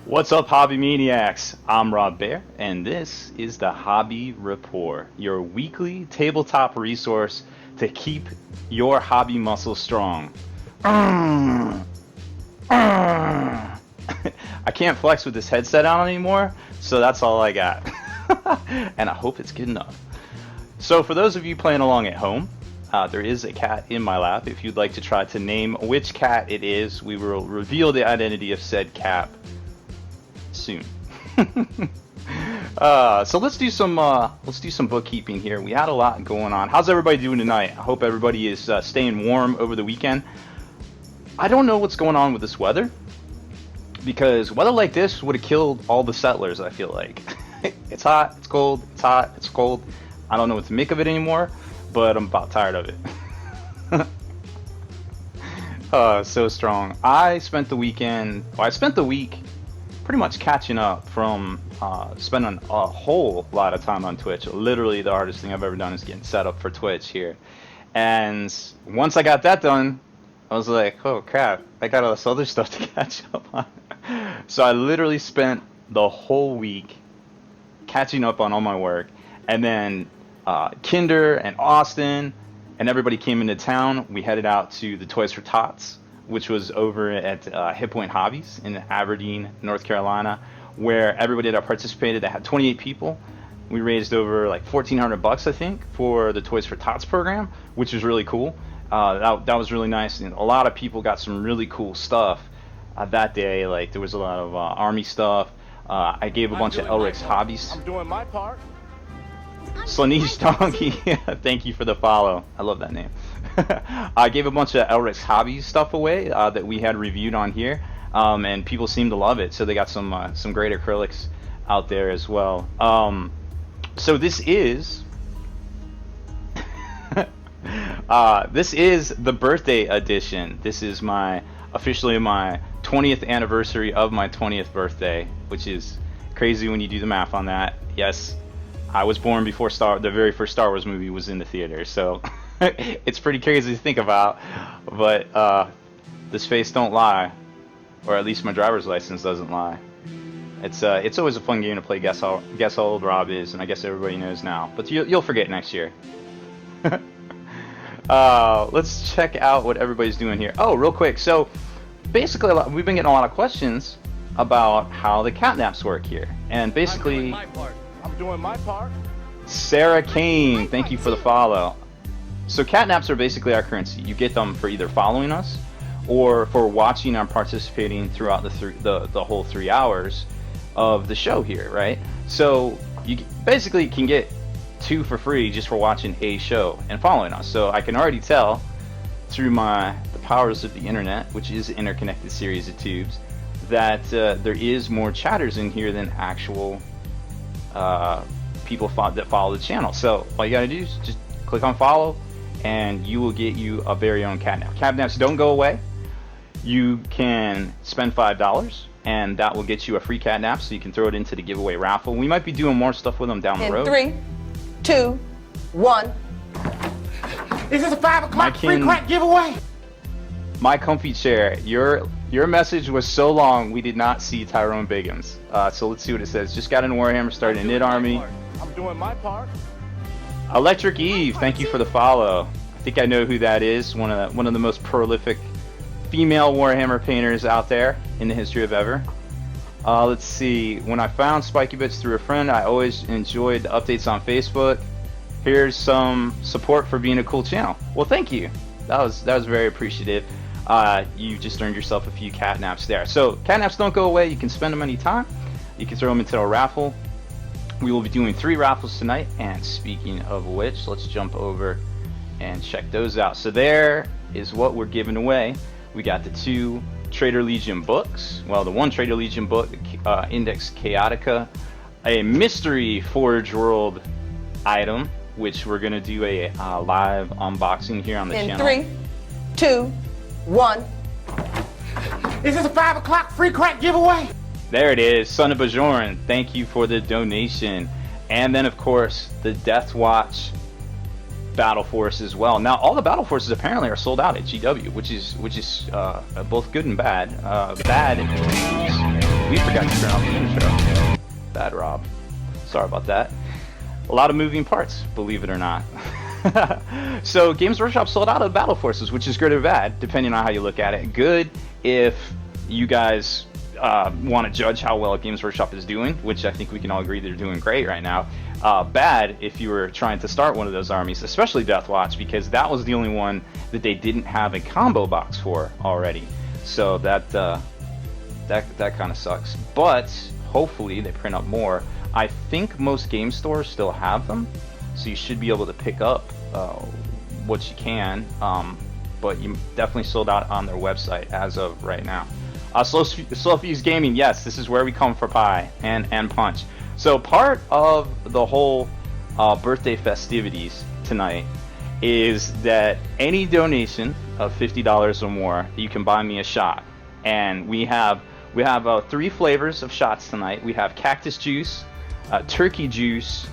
What's up, hobby maniacs? I'm Baer, and this is the Hobby Report, your weekly tabletop resource to keep your hobby muscles strong. I can't flex with this headset on anymore, so that's all I got. And I hope it's good enough. So for those of you playing along at home, there is a cat in my lap. If you'd like to try to name which cat it is, we will reveal the identity of said cat soon. So let's do some bookkeeping here. We had a lot going on. How's everybody doing tonight? I hope everybody is staying warm over the weekend. I don't know what's going on with this weather, because weather like this would have killed all the settlers, I feel like. It's hot, it's cold, it's hot, it's cold. I don't know what to make of it anymore, but I'm about tired of it. So strong. I spent the week pretty much catching up from spending a whole lot of time on Twitch. Literally the hardest thing I've ever done is getting set up for Twitch here. And once I got that done, I was like, oh crap, I got all this other stuff to catch up on. So I literally spent the whole week catching up on all my work. And then Kinder and Austin and everybody came into town. We headed out to the Toys for Tots, which was over at Hit Point Hobbies in Aberdeen, North Carolina, where everybody that participated, that had 28 people. We raised over like $1,400, I think, for the Toys for Tots program, which was really cool. That was really nice, and a lot of people got some really cool stuff that day. Like there was a lot of Army stuff. I gave a bunch of Elric's hobbies. I'm doing my part. Slanish Donkey, thank you for the follow. I love that name. I gave a bunch of Elric's hobbies stuff away that we had reviewed on here, and people seemed to love it. So they got some great acrylics out there as well. So this is this is the birthday edition. This is officially my 20th anniversary of my 20th birthday, which is crazy when you do the math on that. Yes, I was born before the very first Star Wars movie was in the theater, so it's pretty crazy to think about. But this face don't lie, or at least my driver's license doesn't lie. It's always a fun game to play. Guess how old Rob is, and I guess everybody knows now. But you'll forget next year. Let's check out what everybody's doing here. Oh, real quick. So basically, we've been getting a lot of questions about how the catnaps work here, and basically, I'm doing my part. Sarah Kane, thank you for the follow. So catnaps are basically our currency. You get them for either following us or for watching and participating throughout the whole 3 hours of the show here, right? So you basically can get 2 for free just for watching a show and following us. So I can already tell through the powers of the internet, which is an interconnected series of tubes, that there is more chatters in here than actual people that follow the channel. So all you gotta do is just click on follow, and you will get you a very own catnap. Catnaps don't go away. You can spend $5, and that will get you a free catnap, so you can throw it into the giveaway raffle. We might be doing more stuff with them down the road. 3, 2, 1. Is this a 5 o'clock free crack giveaway? My comfy chair. Your message was so long, we did not see Tyrone Biggums. So let's see what it says. Just got in Warhammer, started a knit army. I'm doing my part. Electric Eve, thank you for the follow. I think I know who that is. One of the most prolific female Warhammer painters out there in the history of ever. Let's see. When I found Spiky Bits through a friend, I always enjoyed the updates on Facebook. Here's some support for being a cool channel. Well, thank you. That was very appreciative. You just earned yourself a few catnaps there. So catnaps don't go away. You can spend them anytime. You can throw them into a raffle. We will be doing 3 raffles tonight. And speaking of which, let's jump over and check those out. So there is what we're giving away. We got the 2 Trader Legion books. Well, the 1 Trader Legion book, Index Chaotica, a mystery Forge World item, which we're gonna do a live unboxing here on the channel. 3, 2, 1. Is this a 5 o'clock free crack giveaway? There it is, Son of Bajorn. Thank you for the donation. And then, of course, the Death Watch Battle Force as well. Now, all the Battle Forces apparently are sold out at GW, which is both good and bad. Bad We forgot to turn off the intro. Bad, Rob. Sorry about that. A lot of moving parts, believe it or not. So Games Workshop sold out of Battle Forces, which is good or bad, depending on how you look at it. Good if you guys want to judge how well Games Workshop is doing, which I think we can all agree they're doing great right now. Bad if you were trying to start one of those armies, especially Deathwatch, because that was the only one that they didn't have a combo box for already. So that kind of sucks. But hopefully they print up more. I think most game stores still have them, so you should be able to pick up what you can. But you definitely sold out on their website as of right now. Slow Fuse Gaming, yes, this is where we come for pie and punch. So part of the whole birthday festivities tonight is that any donation of $50 or more, you can buy me a shot. And we have 3 flavors of shots tonight. We have cactus juice, turkey juice,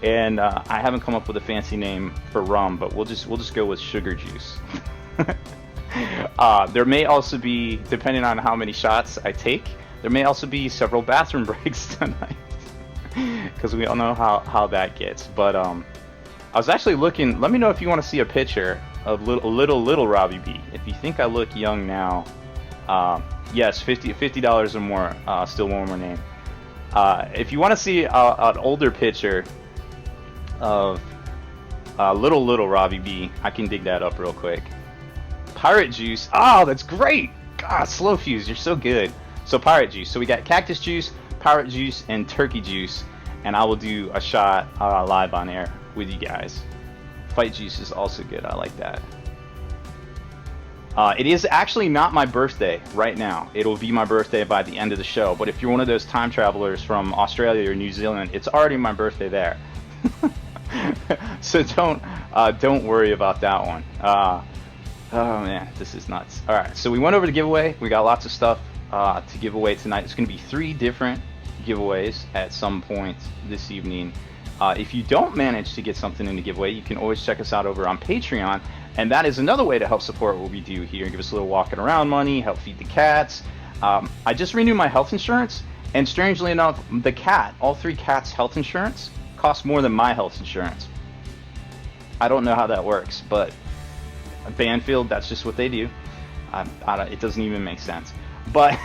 and I haven't come up with a fancy name for rum, but we'll just go with sugar juice. There may also be, depending on how many shots I take, there may also be several bathroom breaks tonight, because we all know how that gets. But I was actually looking. Let me know if you want to see a picture of little Robbie B. If you think I look young now, yes, $50 or more. Still one more name. If you want to see an older picture of little Robbie B, I can dig that up real quick. Pirate juice. Oh, that's great. God, Slow Fuse, you're so good. So pirate juice. So we got cactus juice, pirate juice, and turkey juice. And I will do a shot live on air with you guys. Fight juice is also good. I like that. It is actually not my birthday right now. It'll be my birthday by the end of the show. But if you're one of those time travelers from Australia or New Zealand, it's already my birthday there. So don't worry about that one. Oh man, this is nuts. All right, so we went over the giveaway. We got lots of stuff to give away tonight. It's going to be 3 different giveaways at some point this evening. If you don't manage to get something in the giveaway, you can always check us out over on Patreon, and that is another way to help support what we do here. Give us a little walking around money, help feed the cats. I just renewed my health insurance, and strangely enough, all 3 cats' health insurance costs more than my health insurance. I don't know how that works, but Banfield, that's just what they do. It doesn't even make sense. But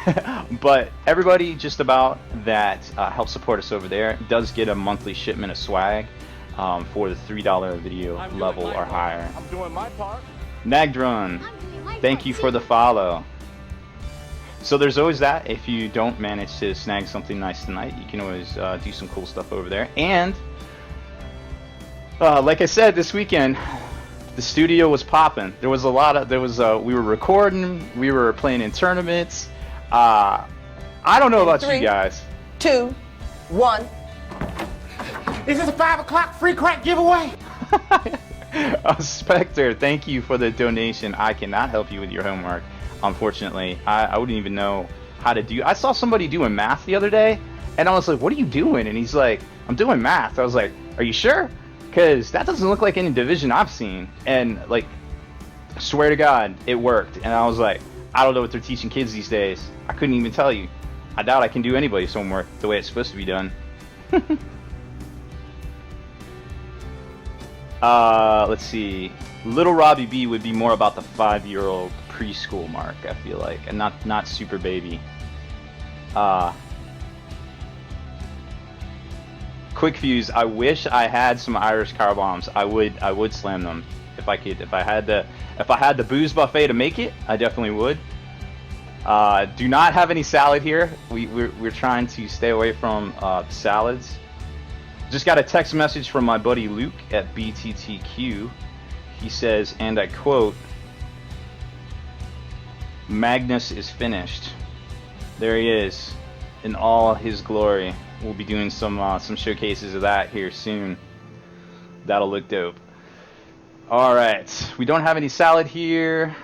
everybody just about that helps support us over there does get a monthly shipment of swag for the $3 video level or higher. I'm doing my part. Nagdrun, thank you for the follow. So there's always that. If you don't manage to snag something nice tonight, you can always do some cool stuff over there. And like I said, this weekend the studio was popping. We were recording, we were playing in tournaments. I don't know about 3, you guys. 2, 1. Is this a 5 o'clock free crack giveaway? Spectre, thank you for the donation. I cannot help you with your homework, unfortunately. I wouldn't even know how to do. I saw somebody doing math the other day, and I was like, "What are you doing?" And he's like, "I'm doing math." I was like, "Are you sure? Because that doesn't look like any division I've seen." And like, swear to God, it worked. And I was like, I don't know what they're teaching kids these days. I couldn't even tell you. I doubt I can do anybody's homework the way it's supposed to be done. Let's see. Little Robbie B would be more about the 5-year-old preschool mark, I feel like, and not super baby. Quick Fuse, I wish I had some Irish car bombs. I would slam them if I could. If I had the booze buffet to make it, I definitely would. Do not have any salad here. We're trying to stay away from salads. Just got a text message from my buddy Luke at BTTQ. He says, and I quote, "Magnus is finished." There he is, in all his glory. We'll be doing some showcases of that here soon. That'll look dope. All right, we don't have any salad here,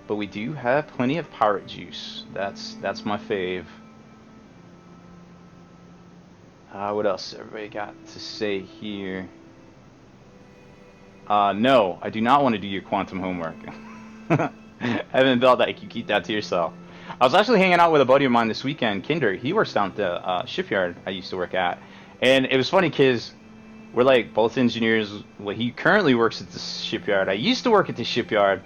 but we do have plenty of pirate juice. That's my fave. What else everybody got to say here? No, I do not want to do your quantum homework. Evan Bell, that you keep that to yourself. I was actually hanging out with a buddy of mine this weekend, Kinder. He works down at the shipyard I used to work at. And it was funny because we're like both engineers. Well, he currently works at the shipyard. I used to work at the shipyard.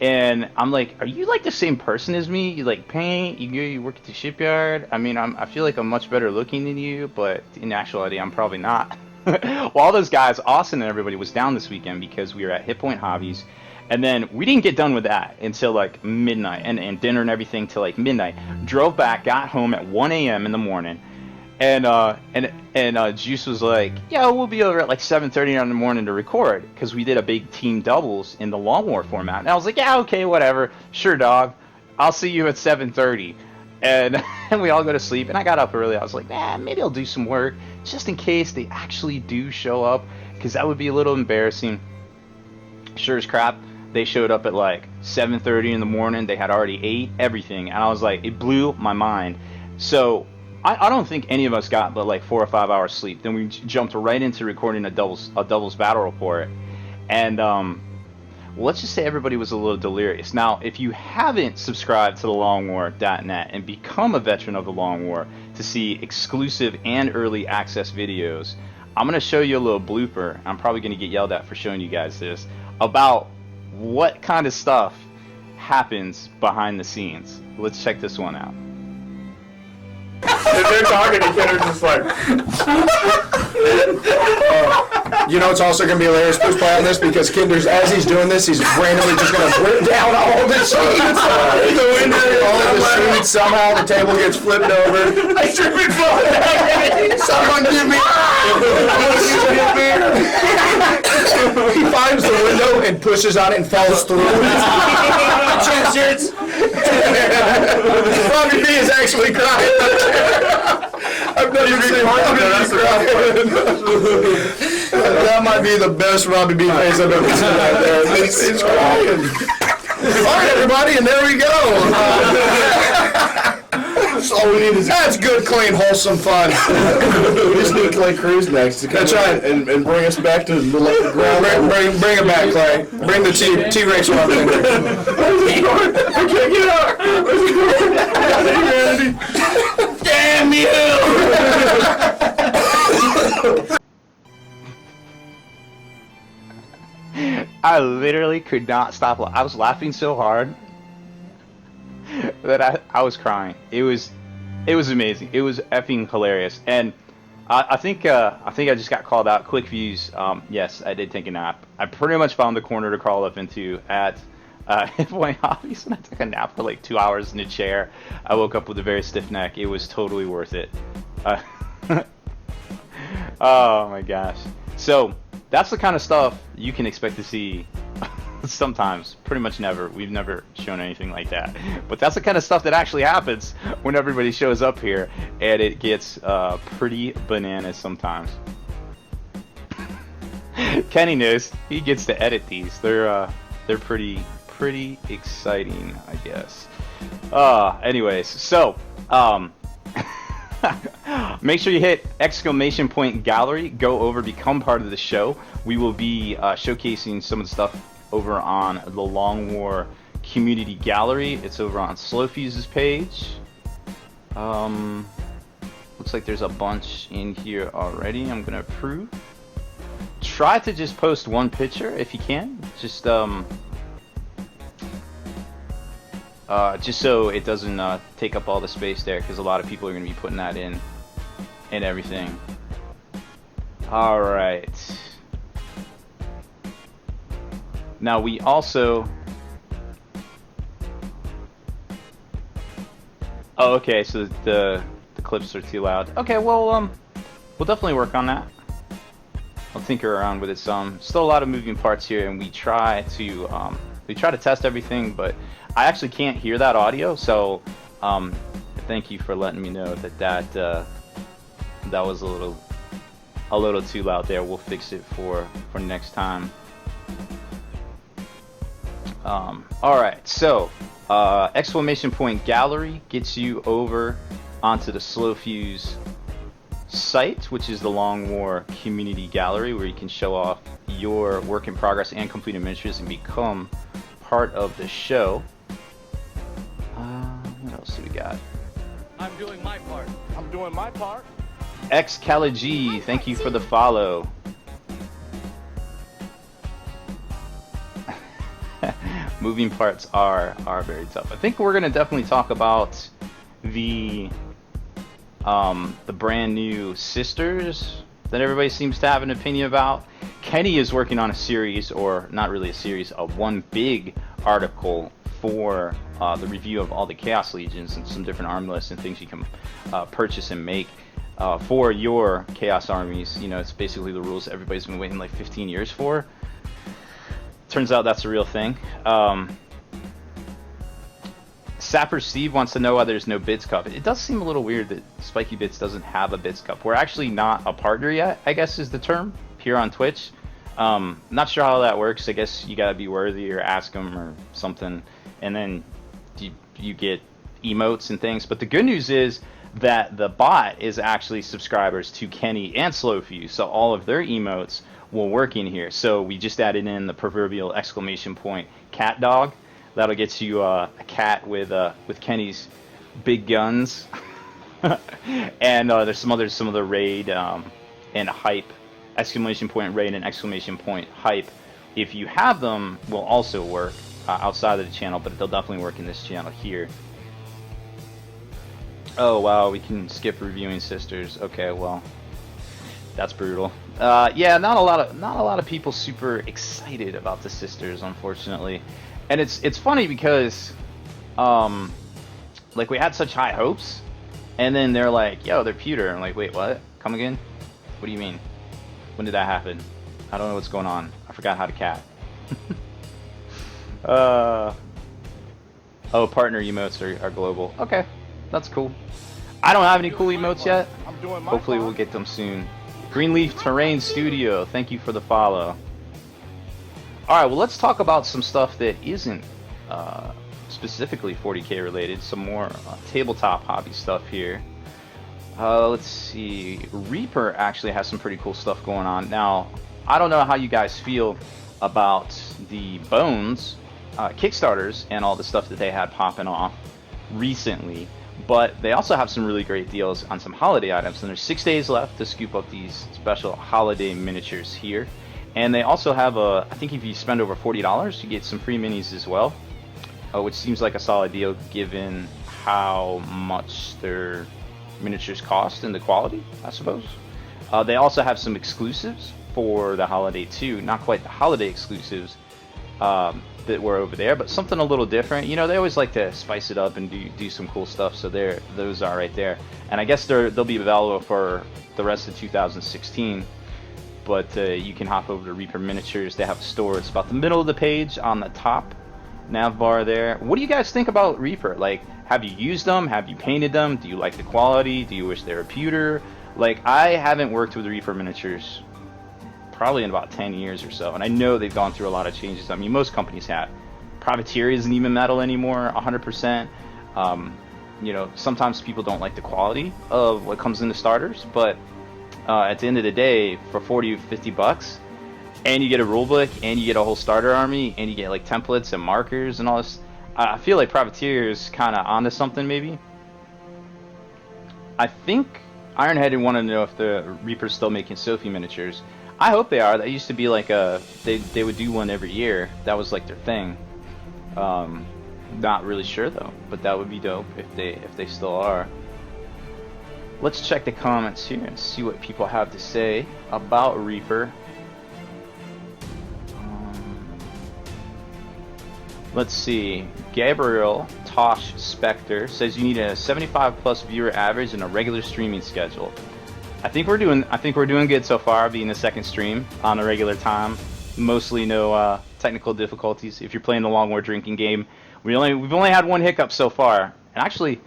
And I'm like, are you like the same person as me? You like paint, you work at the shipyard? I mean, I feel like I'm much better looking than you, but in actuality, I'm probably not. Well, all those guys, Austin and everybody, was down this weekend because we were at Hit Point Hobbies. And then we didn't get done with that until like midnight and dinner and everything till like midnight. Drove back, got home at 1 a.m. in the morning. And Juice was like, yeah, we'll be over at like 7:30 in the morning to record because we did a big team doubles in the Long War format. And I was like, yeah, okay, whatever. Sure, dog. I'll see you at 7:30. And we all go to sleep. And I got up early. I was like, maybe I'll do some work just in case they actually do show up because that would be a little embarrassing. Sure as crap, they showed up at like 7:30 in the morning. They had already ate everything. And I was like, it blew my mind. So I don't think any of us got but like 4 or 5 hours sleep. Then we jumped right into recording a doubles battle report, and well, let's just say everybody was a little delirious. Now, if you haven't subscribed to thelongwar.net and become a veteran of the Long War to see exclusive and early access videos, I'm gonna show you a little blooper. I'm probably gonna get yelled at for showing you guys this about what kind of stuff happens behind the scenes. Let's check this one out. If they're talking, the kid are just like. You know, it's also going to be hilarious to play on this because Kinder's, as he's doing this, he's randomly just going to rip down all the sheets. All the sheets, somehow the table gets flipped over. I should be falling. Someone give me. He finds the window and pushes on it and falls through. Chance shirts. Robbie B is actually crying. I've never seen Robbie B crying. That might be the best Robbie B face I've ever seen out there. It's crying. All right, everybody, and there we go. That's all we need is that's good, clean, wholesome fun. We just need Clay Cruz next to come That's right. and bring us back to the ground. Bring it back, Clay. Bring the T-Rex one in there. I can't get out. Damn you! I literally could not stop. I was laughing so hard that I was crying. It was amazing. It was effing hilarious. And I think I just got called out. Quick views. Yes, I did take a nap. I pretty much found the corner to crawl up into at Hit Point Hobbies, and I took a nap for like 2 hours in a chair. I woke up with a very stiff neck. It was totally worth it. Oh my gosh. So that's the kind of stuff you can expect to see sometimes. Pretty much never. We've never shown anything like that. But that's the kind of stuff that actually happens when everybody shows up here, and it gets pretty bananas sometimes. Kenny knows. He gets to edit these. They're pretty exciting, I guess. Anyways, so make sure you hit ! gallery, go over, become part of the show. We will be showcasing some of the stuff over on the Long War community gallery. It's over on Slowfuse's page. Looks like there's a bunch in here already. I'm gonna approve. Try to just post one picture if you can. Just so it doesn't take up all the space there, because a lot of people are going to be putting that in and everything. Alright. Now we also... Oh, okay, so the clips are too loud. Okay, well, we'll definitely work on that. I'll tinker around with it some. Still a lot of moving parts here, and we try to test everything, but I actually can't hear that audio, so thank you for letting me know that was a little too loud there. We'll fix it for next time. Alright, so ! gets you over onto the Slowfuse site, which is the Long War community gallery, where you can show off your work in progress and completed miniatures and become part of the show. What else we got? I'm doing my part. I'm doing my part. X G, thank you for the follow. Moving parts are very tough. I think we're gonna definitely talk about the brand new sisters that everybody seems to have an opinion about. Kenny is working on a series, or not really a series, of one big article for the review of all the Chaos Legions and some different arm lists and things you can purchase and make for your Chaos armies. You know, it's basically the rules everybody's been waiting like 15 years for. Turns out that's a real thing. Sapper Steve wants to know why there's no Bits Cup. It does seem a little weird that Spiky Bits doesn't have a Bits Cup. We're actually not a partner yet, I guess is the term, here on Twitch. Not sure how that works. I guess you gotta be worthy or ask them or something, and then you get emotes and things. But the good news is that the bot is actually subscribers to Kenny and Slowfuse, so all of their emotes will work in here. So we just added in the proverbial exclamation point cat dog. That'll get you a cat with Kenny's big guns. And there's some of the raid and hype, exclamation point raid and exclamation point hype. If you have them, will also work outside of the channel, but they'll definitely work in this channel here. Oh wow, we can skip reviewing sisters. Okay, well, that's brutal. Yeah, not a lot of people super excited about the sisters, unfortunately. And it's funny because like we had such high hopes, and then they're like, yo, they're pewter. I'm like, wait, what? Come again? What do you mean? When did that happen? I don't know what's going on. I forgot how to cat. Oh, partner emotes are global. Okay, that's cool. I don't have any cool emotes yet. Hopefully we'll get them soon. Greenleaf Terrain Studio, thank you for the follow. Alright, well let's talk about some stuff that isn't specifically 40k related. Some more tabletop hobby stuff here. Let's see. Reaper actually has some pretty cool stuff going on. Now, I don't know how you guys feel about the Bones Kickstarters and all the stuff that they had popping off recently, but they also have some really great deals on some holiday items, and there's 6 days left to scoop up these special holiday miniatures here. And they also have I think if you spend over $40, you get some free minis as well, which seems like a solid deal given how much their miniatures cost and the quality, I suppose. They also have some exclusives for the holiday too. Not quite the holiday exclusives that were over there, but something a little different. You know, they always like to spice it up and do some cool stuff, so those are right there. And I guess they'll be available for the rest of 2016. But you can hop over to Reaper Miniatures. They have a store. It's about the middle of the page on the top nav bar there. What do you guys think about Reaper? Like, have you used them? Have you painted them? Do you like the quality? Do you wish they were pewter? Like, I haven't worked with Reaper Miniatures probably in about 10 years or so, and I know they've gone through a lot of changes. I mean, most companies have. Privateer isn't even metal anymore, 100%. You know, sometimes people don't like the quality of what comes in the starters, but at the end of the day, for 40 or 50 bucks, and you get a rulebook, and you get a whole starter army, and you get like templates and markers and all this, I feel like Privateer is kind of onto something, maybe. I think Ironheaded wanted to know if the Reaper's still making Sophie miniatures. I hope they are. That used to be like they would do one every year. That was like their thing. Not really sure though, but that would be dope if they still are. Let's check the comments here and see what people have to say about Reaper. Let's see. Gabriel Tosh Spectre says you need a 75+ viewer average and a regular streaming schedule. I think we're doing good so far, being the second stream on a regular time. Mostly no technical difficulties. If you're playing the Long War drinking game, we've only had one hiccup so far. And actually,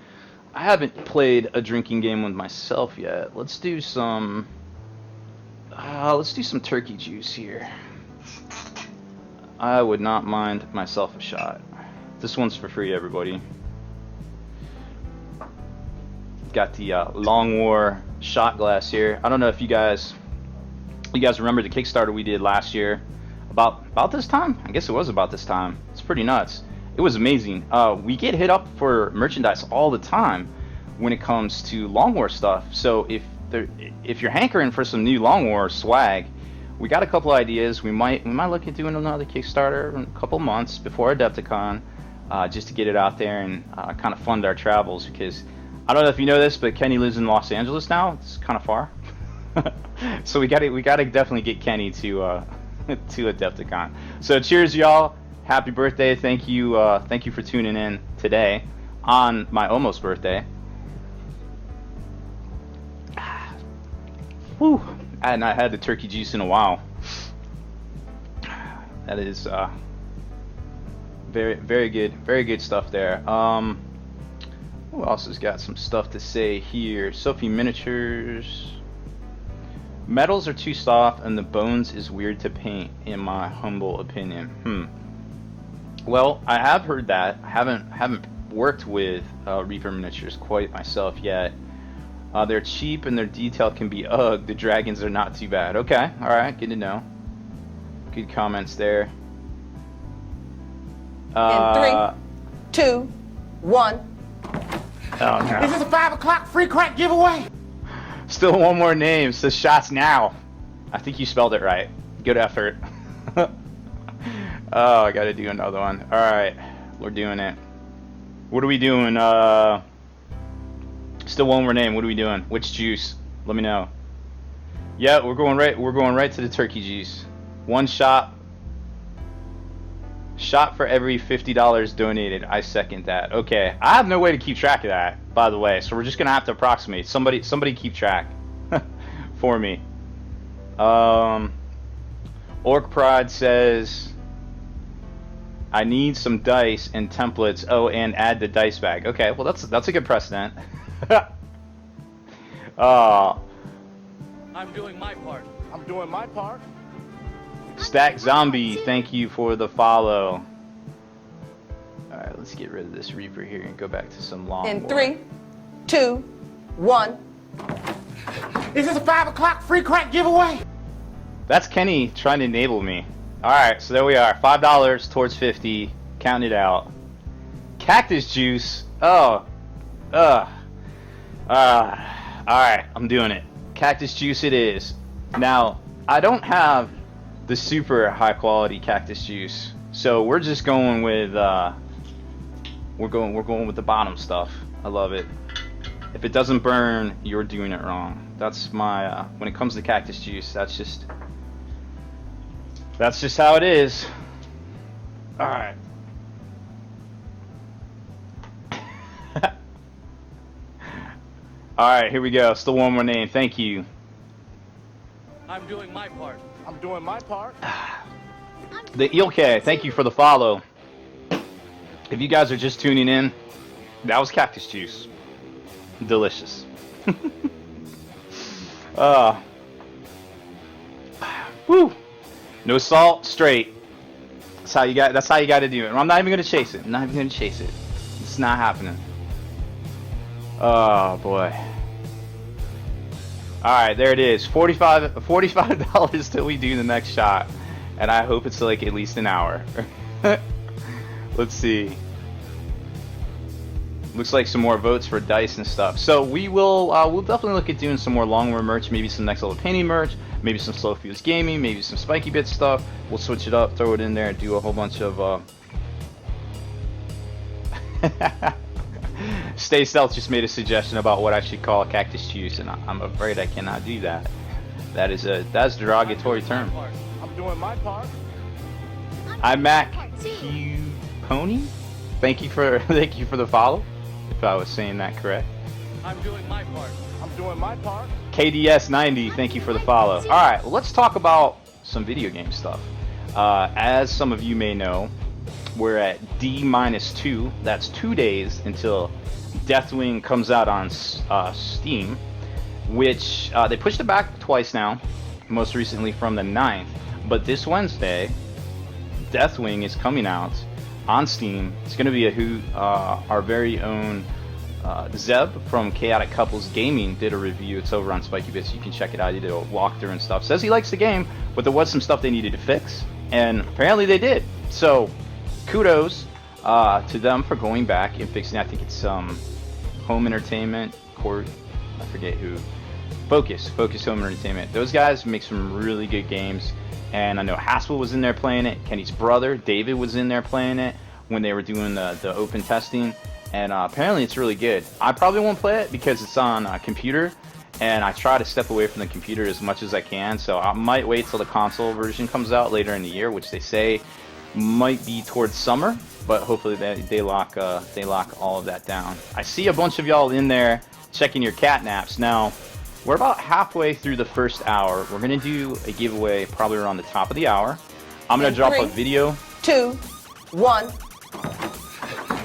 I haven't played a drinking game with myself yet. Let's do some turkey juice here. I would not mind myself a shot. This one's for free, everybody. Got the Long War shot glass here. I don't know if you guys remember the Kickstarter we did last year about this time. I guess it was about this time. It's pretty nuts. It was amazing. We get hit up for merchandise all the time when it comes to Long War stuff. So if you're hankering for some new Long War swag, we got a couple ideas. We might look at doing another Kickstarter in a couple months before Adepticon, just to get it out there and kind of fund our travels. Because I don't know if you know this, but Kenny lives in Los Angeles now. It's kind of far, so we gotta definitely get Kenny to Adepticon. So cheers, y'all. Happy birthday. Thank you for tuning in today on my almost birthday. Whew. I had not had the turkey juice in a while. That is very good stuff there. Who else has got some stuff to say here? Sophie Miniatures. Metals are too soft and the bones is weird to paint, in my humble opinion. Well, I have heard that. I haven't worked with Reaper Miniatures quite myself yet. They're cheap and their detail can be ugh. The dragons are not too bad. Okay, alright, good to know. Good comments there. In 3, 2, 1. Oh no. Is this a 5 o'clock free crack giveaway? Still one more name. Says shots now. I think you spelled it right. Good effort. Oh, I gotta do another one. Alright, we're doing it. What are we doing? Still one more name. What are we doing? Which juice? Let me know. Yeah, we're going right to the turkey juice. One shot for every $50 donated. I second that. Okay, I have no way to keep track of that, by the way, so we're just gonna have to approximate. Somebody keep track for me. Orc Pride says I need some dice and templates. Oh, and add the dice bag. Okay, well that's a good precedent. I'm doing my part. I'm doing my part. Stack Zombie, thank you for the follow. Alright, let's get rid of this Reaper here and go back to some Long In War. 3, 2, 1. Is this a 5 o'clock free crack giveaway? That's Kenny trying to enable me. Alright, so there we are. $5 towards 50. Counting it out. Cactus juice. Oh. Alright, I'm doing it. Cactus juice it is. Now, I don't have the super high quality cactus juice, so we're just going with we're going with the bottom stuff. I love it. If it doesn't burn, you're doing it wrong. That's my when it comes to cactus juice, that's just how it is. All right. All right, here we go. Still one more name. Thank you. I'm doing my part. I'm doing my part. The Eelke, thank you for the follow. If you guys are just tuning in, that was cactus juice. Delicious. Woo! No salt, straight. That's how you got to do it. I'm not even gonna chase it. I'm not even gonna chase it. It's not happening. Oh boy. Alright, there it is. $45 till we do the next shot. And I hope it's like at least an hour. Let's see. Looks like some more votes for dice and stuff. So we will we'll definitely look at doing some more Long War merch, maybe some Next Level Painting merch, maybe some Slow Fuse Gaming, maybe some Spiky Bit stuff. We'll switch it up, throw it in there, and do a whole bunch of Stay Stealth just made a suggestion about what I should call cactus juice, and I'm afraid I cannot do that. That's a derogatory term. I'm doing my part. I'm Mac Q Pony. Thank you for the follow. If I was saying that correct. I'm doing my part. I'm doing my part. KDS90, thank you for the follow. All right, well, let's talk about some video game stuff. As some of you may know, we're at D-2. That's 2 days until Deathwing comes out on Steam, which they pushed it back twice now, most recently from the 9th. But this Wednesday, Deathwing is coming out on Steam. It's going to be a hoot. Our very own Zeb from Chaotic Couples Gaming did a review. It's over on Spiky Bits. You can check it out. He did a walkthrough and stuff. Says he likes the game, but there was some stuff they needed to fix, and apparently they did. So, kudos. to them for going back and fixing. I think it's Home Entertainment Court. I forget who. Focus Home Entertainment. Those guys make some really good games, and I know Haspel was in there playing it. Kenny's brother David was in there playing it when they were doing the open testing, and apparently it's really good. I probably won't play it because it's on a computer, and I try to step away from the computer as much as I can, so I might wait till the console version comes out later in the year, which they say might be towards summer, but hopefully they lock all of that down. I see a bunch of y'all in there checking your cat naps. Now, we're about halfway through the first hour. We're going to do a giveaway probably around the top of the hour. I'm going to drop a video. 2, 1.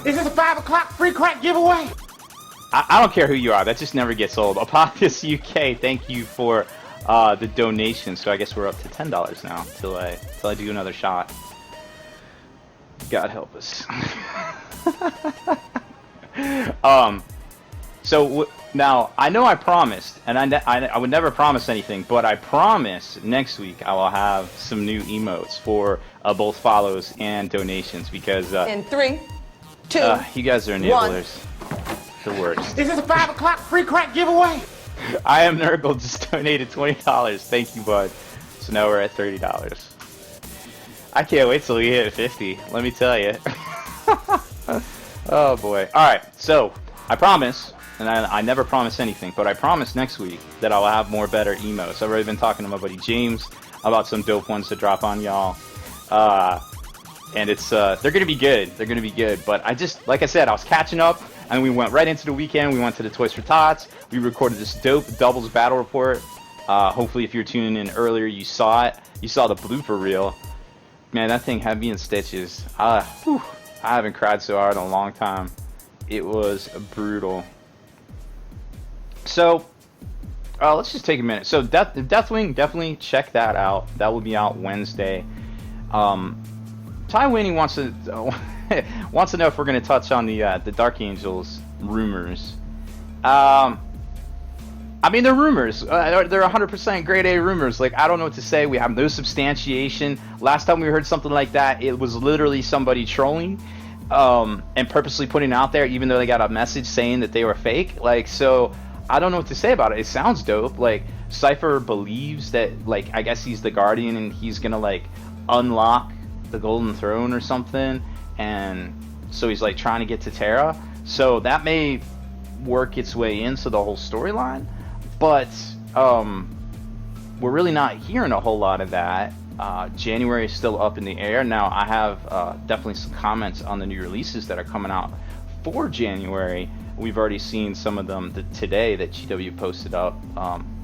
Is this a 5 o'clock free crack giveaway? I don't care who you are. That just never gets old. Apophis UK, thank you for the donation. So I guess we're up to $10 now till I do another shot. God help us. Now I know I promised, and I would never promise anything, but I promise next week I will have some new emotes for both follows and donations because In 3, 2, you guys are enablers. The worst. Is this a 5 o'clock free crack giveaway? I am Nurgle just donated $20. Thank you, bud. So now we're at $30. I can't wait till we hit 50. Let me tell you. Oh boy. All right. So I promise, and I never promise anything, but I promise next week that I'll have more better emotes. I've already been talking to my buddy James about some dope ones to drop on y'all. And it's they're gonna be good. They're gonna be good. But like I said, I was catching up, and we went right into the weekend. We went to the Toys for Tots. We recorded this dope doubles battle report. Hopefully, if you're tuning in earlier, you saw it. You saw the blooper reel. Man, that thing had me in stitches. I haven't cried so hard in a long time. It was brutal. So, let's just take a minute. So, Deathwing, definitely check that out. That will be out Wednesday. Ty Winnie wants to know if we're going to touch on the Dark Angels rumors. I mean, they're rumors. They're 100% grade A rumors. Like, I don't know what to say. We have no substantiation. Last time we heard something like that, it was literally somebody trolling and purposely putting it out there, even though they got a message saying that they were fake. Like, so I don't know what to say about it. It sounds dope. Like, Cypher believes that, like, I guess he's the Guardian and he's gonna, like, unlock the Golden Throne or something. And so he's, like, trying to get to Terra. So that may work its way into the whole storyline. But we're really not hearing a whole lot of that. January is still up in the air. Now, I have definitely some comments on the new releases that are coming out for January. We've already seen some of them today that GW posted up.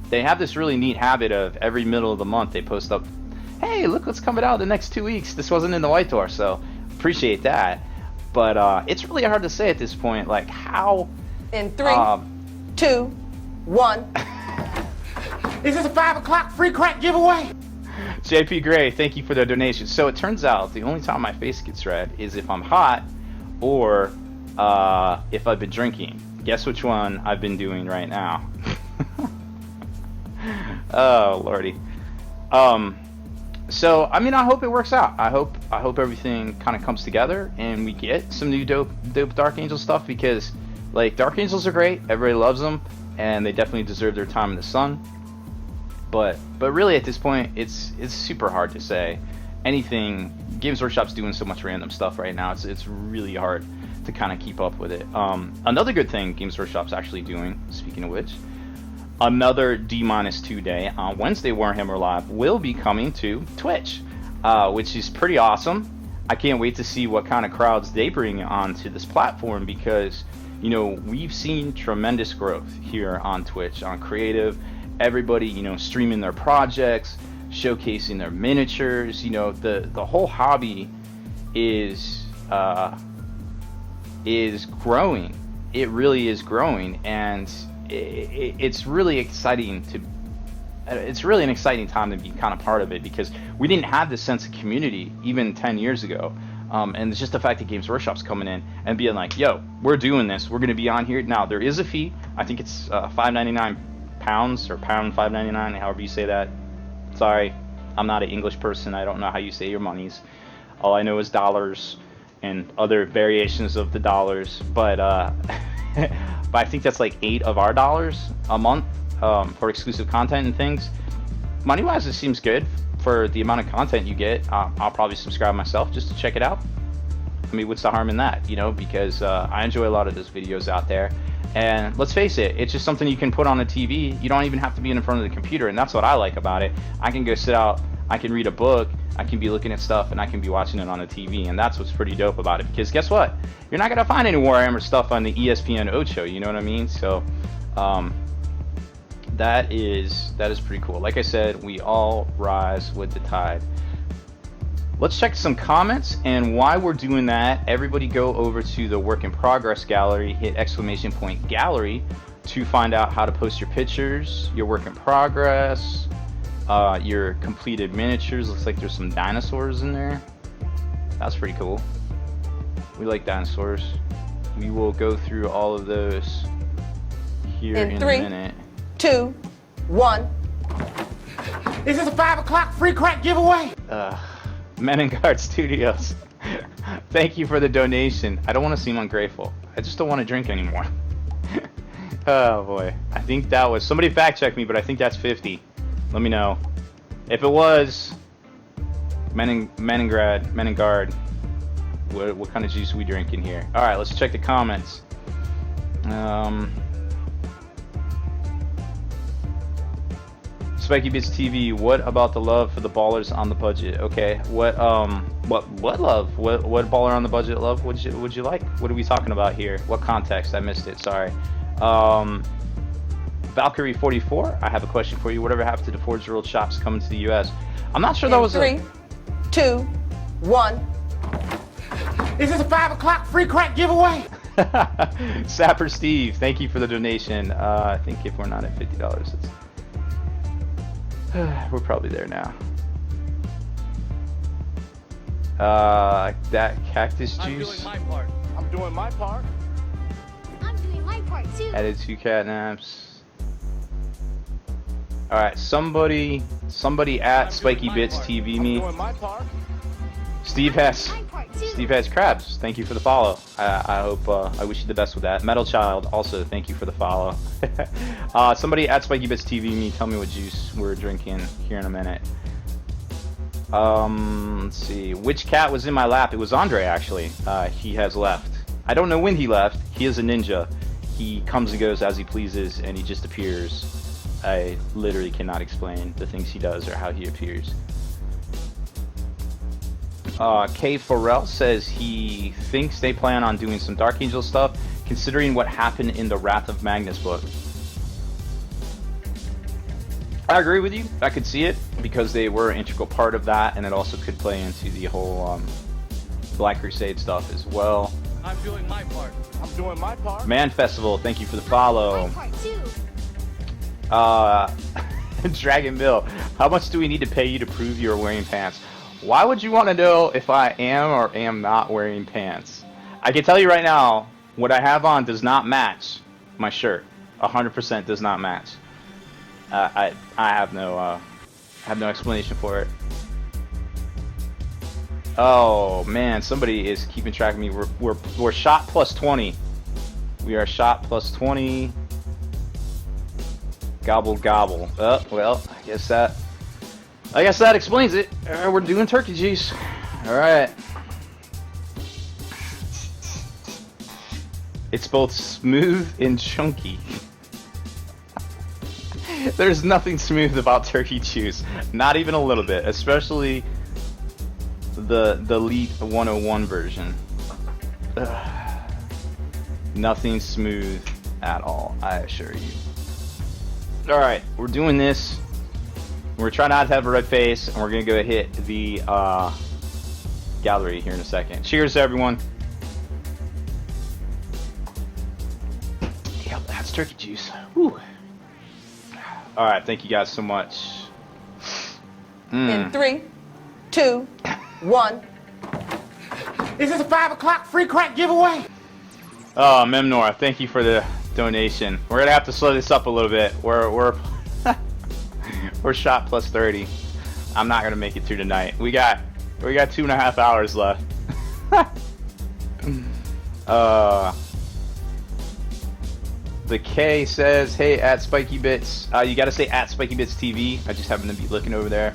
They have this really neat habit of every middle of the month they post up, hey, look what's coming out the next 2 weeks. This wasn't in the White Door, so appreciate that. But it's really hard to say at this point, like how... In 3, 2, 1. Is this a 5 o'clock free crack giveaway? JP Gray, thank you for the donation. So it turns out the only time my face gets red is if I'm hot or if I've been drinking. Guess which one I've been doing right now. Oh lordy. So I mean, I hope it works out. I hope everything kind of comes together and we get some new dope Dark Angel stuff, because like Dark Angels are great, everybody loves them, and they definitely deserve their time in the sun. But really at this point, it's super hard to say anything. Games Workshop's doing so much random stuff right now. It's really hard to kind of keep up with it. Another good thing Games Workshop's actually doing, speaking of which, another D-2 day on Wednesday. Warhammer Live will be coming to Twitch, which is pretty awesome. I can't wait to see what kind of crowds they bring onto this platform, because you know, we've seen tremendous growth here on Twitch, on creative. Everybody, you know, streaming their projects, showcasing their miniatures. You know, the whole hobby is growing. It really is growing, and it's really exciting to. It's really an exciting time to be kind of part of it, because we didn't have this sense of community even 10 years ago. And it's just the fact that Games Workshop's coming in and being like, yo, we're doing this. We're going to be on here. Now, there is a fee. I think it's £5.99 or £5.99, however you say that. Sorry, I'm not an English person. I don't know how you say your monies. All I know is dollars and other variations of the dollars, but but I think that's like 8 of our dollars a month for exclusive content and things. Money-wise, it seems good for the amount of content you get. I'll probably subscribe myself just to check it out. I mean, what's the harm in that, you know? Because I enjoy a lot of those videos out there. And let's face it, it's just something you can put on a TV. You don't even have to be in front of the computer, and that's what I like about it. I can go sit out, I can read a book, I can be looking at stuff, and I can be watching it on a TV, and that's what's pretty dope about it. Because guess what? You're not going to find any Warhammer stuff on the ESPN Ocho, you know what I mean? So, that is pretty cool. Like I said, we all rise with the tide. Let's check some comments, and while we're doing that, everybody go over to the work in progress gallery, hit ! gallery to find out how to post your pictures, your work in progress, your completed miniatures. Looks like there's some dinosaurs in there. That's pretty cool. We like dinosaurs. We will go through all of those here in 3, a minute. 2, 1. Is this a 5 o'clock free crack giveaway? Meningard Studios. Thank you for the donation. I don't want to seem ungrateful. I just don't want to drink anymore. Oh boy. I think that was... Somebody fact check me, but I think that's 50. Let me know. If it was... Meningard. What kind of juice are we drinking here? Alright, let's check the comments. Spiky Bits TV, what about the love for the ballers on the budget? Okay, what love? What baller on the budget love would you like? What are we talking about here? What context? I missed it, sorry. Valkyrie 44, I have a question for you. Whatever happened to the Forge World shops coming to the US? I'm not sure that was 3, 2, 1. Is this a 5 o'clock free crack giveaway? Sapper Steve, thank you for the donation. I think if we're not at $50, it's we're probably there now. That cactus juice. I'm doing my part. I'm doing my part. I'm doing my part too. Added 2 catnaps. All right, somebody at Spiky Bits TV me. I'm doing my part. Steve has My part too. Steve has crabs. Thank you for the follow. I hope I wish you the best with that. Metal Child also thank you for the follow. Somebody at Spiky Bits TV me, tell me what juice we're drinking here in a minute. Let's see. Which cat was in my lap? It was Andre actually. He has left. I don't know when he left. He is a ninja. He comes and goes as he pleases, and he just appears. I literally cannot explain the things he does or how he appears. K. Farrell says he thinks they plan on doing some Dark Angel stuff, considering what happened in the Wrath of Magnus book. I agree with you. I could see it, because they were an integral part of that, and it also could play into the whole Black Crusade stuff as well. I'm doing my part. I'm doing my part. Man Festival, thank you for the follow. My part too. Dragon Bill, how much do we need to pay you to prove you are wearing pants? Why would you want to know if I am or am not wearing pants? I can tell you right now, what I have on does not match my shirt. 100% does not match. I have no explanation for it. Oh man, somebody is keeping track of me. We're shot plus 20. We are shot plus 20. Gobble gobble. Oh well, I guess that explains it. We're doing turkey juice. All right. It's both smooth and chunky. There's nothing smooth about turkey juice, not even a little bit, especially the Elite 101 version. Ugh. Nothing smooth at all, I assure you. All right, we're doing this. We're trying not to have a red face, and we're gonna go hit the gallery here in a second. Cheers, everyone. Yep, that's turkey juice. Whew. All right, thank you guys so much. In 3, 2, 1. Is this a 5 o'clock free crack giveaway? Oh, Memnor, thank you for the donation. We're gonna have to slow this up a little bit. We're shot plus 30. I'm not gonna make it through tonight. We got 2.5 hours left. The K says, hey, at Spiky Bits. You gotta say at Spiky Bits TV. I just happen to be looking over there.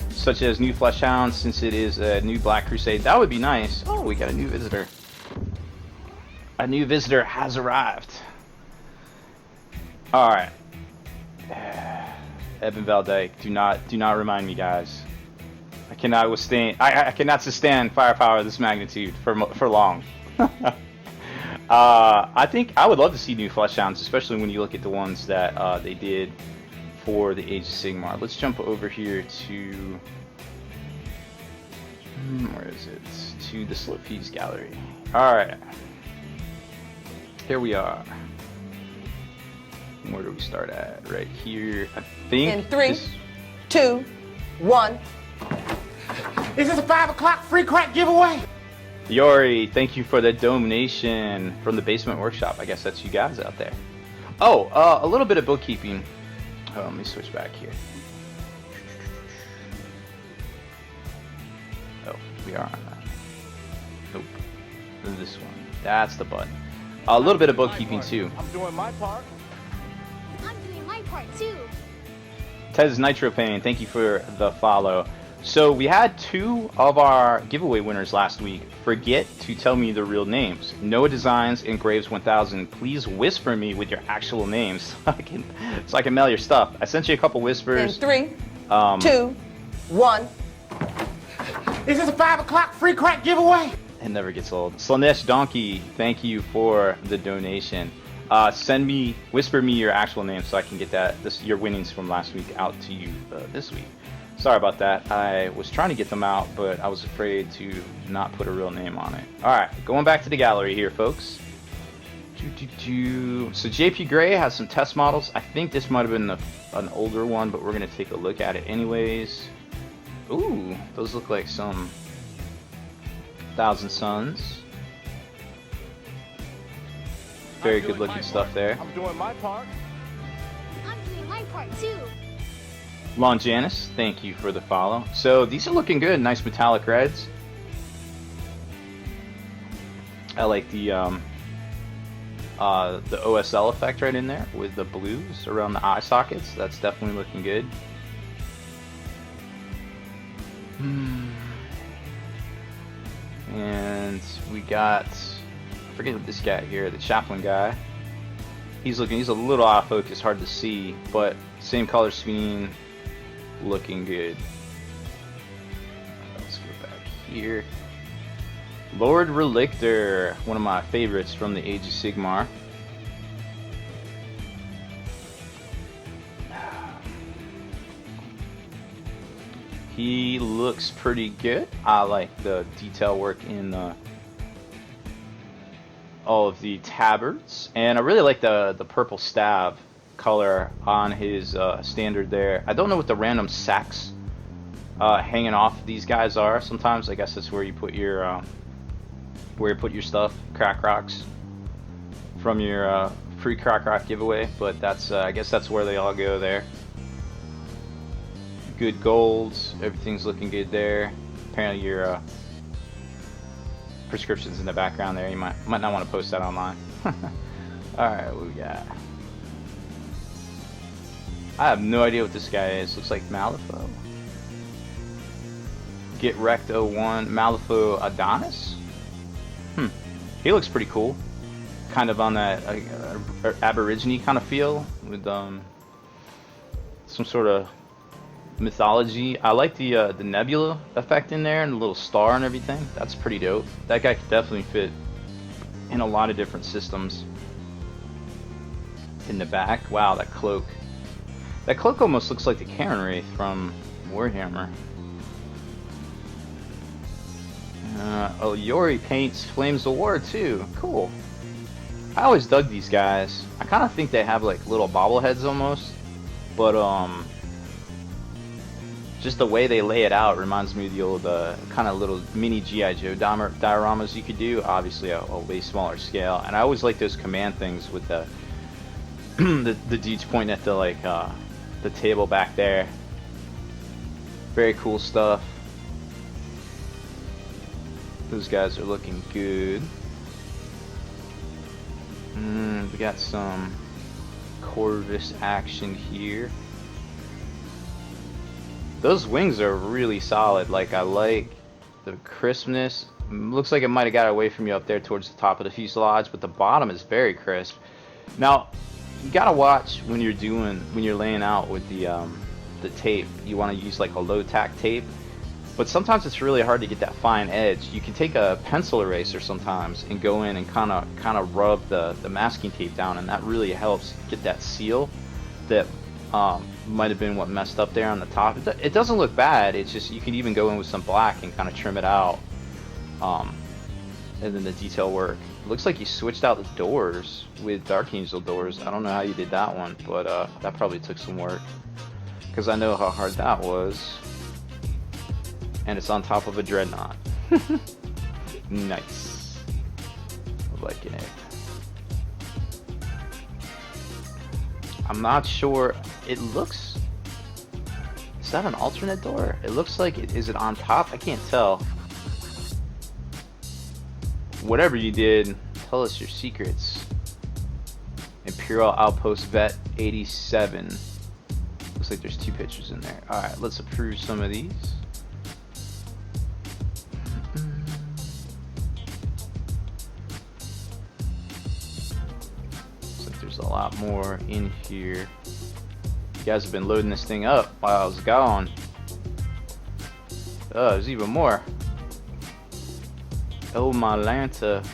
Such as new Flesh Hound, since it is a new Black Crusade. That would be nice. Oh, we got a new visitor. A new visitor has arrived. Alright. Evan Valdyke, do not remind me, guys. I cannot withstand. I cannot sustain firepower of this magnitude for long. I think I would love to see new Flesh Hounds, especially when you look at the ones that they did for the Age of Sigmar. Let's jump over here to where is it? To the Slowfees Gallery. All right, here we are. Where do we start at? Right here, I think. In 3, 2, 1. Is this a 5 o'clock free crack giveaway? Yori, thank you for the donation from the Basement Workshop. I guess that's you guys out there. Oh, a little bit of bookkeeping. Oh, let me switch back here. Oh, we are on that. Nope. This one. That's the button. A little bit of bookkeeping too. I'm doing my part. I'm doing my part too. Tez Nitro Pain, thank you for the follow. So we had 2 of our giveaway winners last week forget to tell me their real names. Noah Designs and Graves 1000, please whisper me with your actual names so I can mail your stuff. I sent you a couple whispers. In 3, 2, 1. Is this a 5 o'clock free crack giveaway? It never gets old. Slanesh Donkey, thank you for the donation. Whisper me your actual name so I can get your winnings from last week out to you this week. Sorry about that. I was trying to get them out, but I was afraid to not put a real name on it. Alright, going back to the gallery here, folks. So JP Gray has some test models. I think this might have been an older one, but we're going to take a look at it anyways. Ooh, those look like some Thousand Suns. Very good looking stuff there. I'm doing my part. I'm doing my part too. Lon Janice, thank you for the follow. So these are looking good, nice metallic reds. I like the OSL effect right in there with the blues around the eye sockets. That's definitely looking good. And we got, I forget what this guy here, the Chaplain guy. He's a little out of focus, hard to see, but same color scheme. Looking good. Let's go back here. Lord Relictor, one of my favorites from the Age of Sigmar. He looks pretty good. I like the detail work in all of the tabards, and I really like the purple staff color on his standard there. I don't know what the random sacks hanging off these guys are. Sometimes I guess that's where you put your stuff, crack rocks from your free crack rock giveaway. But that's I guess that's where they all go there. Good golds, everything's looking good there. Apparently your prescriptions in the background there. You might not want to post that online. All right, what we got? I have no idea what this guy is. Looks like Malifaux. Get Wrecked 01. Malifaux Adonis? He looks pretty cool. Kind of on that Aborigine kind of feel with some sort of mythology. I like the nebula effect in there and the little star and everything. That's pretty dope. That guy could definitely fit in a lot of different systems. In the back, wow, that cloak. That cloak almost looks like the Karen Wraith from Warhammer. Oh, Yori paints Flames of War too. Cool. I always dug these guys. I kind of think they have like little bobbleheads almost, but just the way they lay it out reminds me of the old kind of little mini G.I. Joe dioramas you could do. Obviously a way smaller scale, and I always like those command things with the the dudes pointing at the like the table back there. Very cool stuff. Those guys are looking good. We got some Corvus action here. Those wings are really solid. Like, I like the crispness. Looks like it might have got away from you up there towards the top of the fuselage, but the bottom is very crisp. Now, you gotta watch when you're laying out with the tape. You want to use like a low tack tape, but sometimes it's really hard to get that fine edge. You can take a pencil eraser sometimes and go in and kind of rub the masking tape down, and that really helps get that seal that might have been what messed up there on the top. It doesn't look bad. It's just you can even go in with some black and kind of trim it out, and then the detail work. It looks like you switched out the doors with Dark Angel doors. I don't know how you did that one, but that probably took some work, because I know how hard that was. And it's on top of a dreadnought. Nice. I'm liking it. I'm not sure. It looks... Is that an alternate door? It looks like it. Is it on top? I can't tell. Whatever you did, tell us your secrets. Imperial Outpost Vet 87. Looks like there's 2 pictures in there. Alright, let's approve some of these. Looks like there's a lot more in here. You guys have been loading this thing up while I was gone. Oh, there's even more. Oh my Lanta.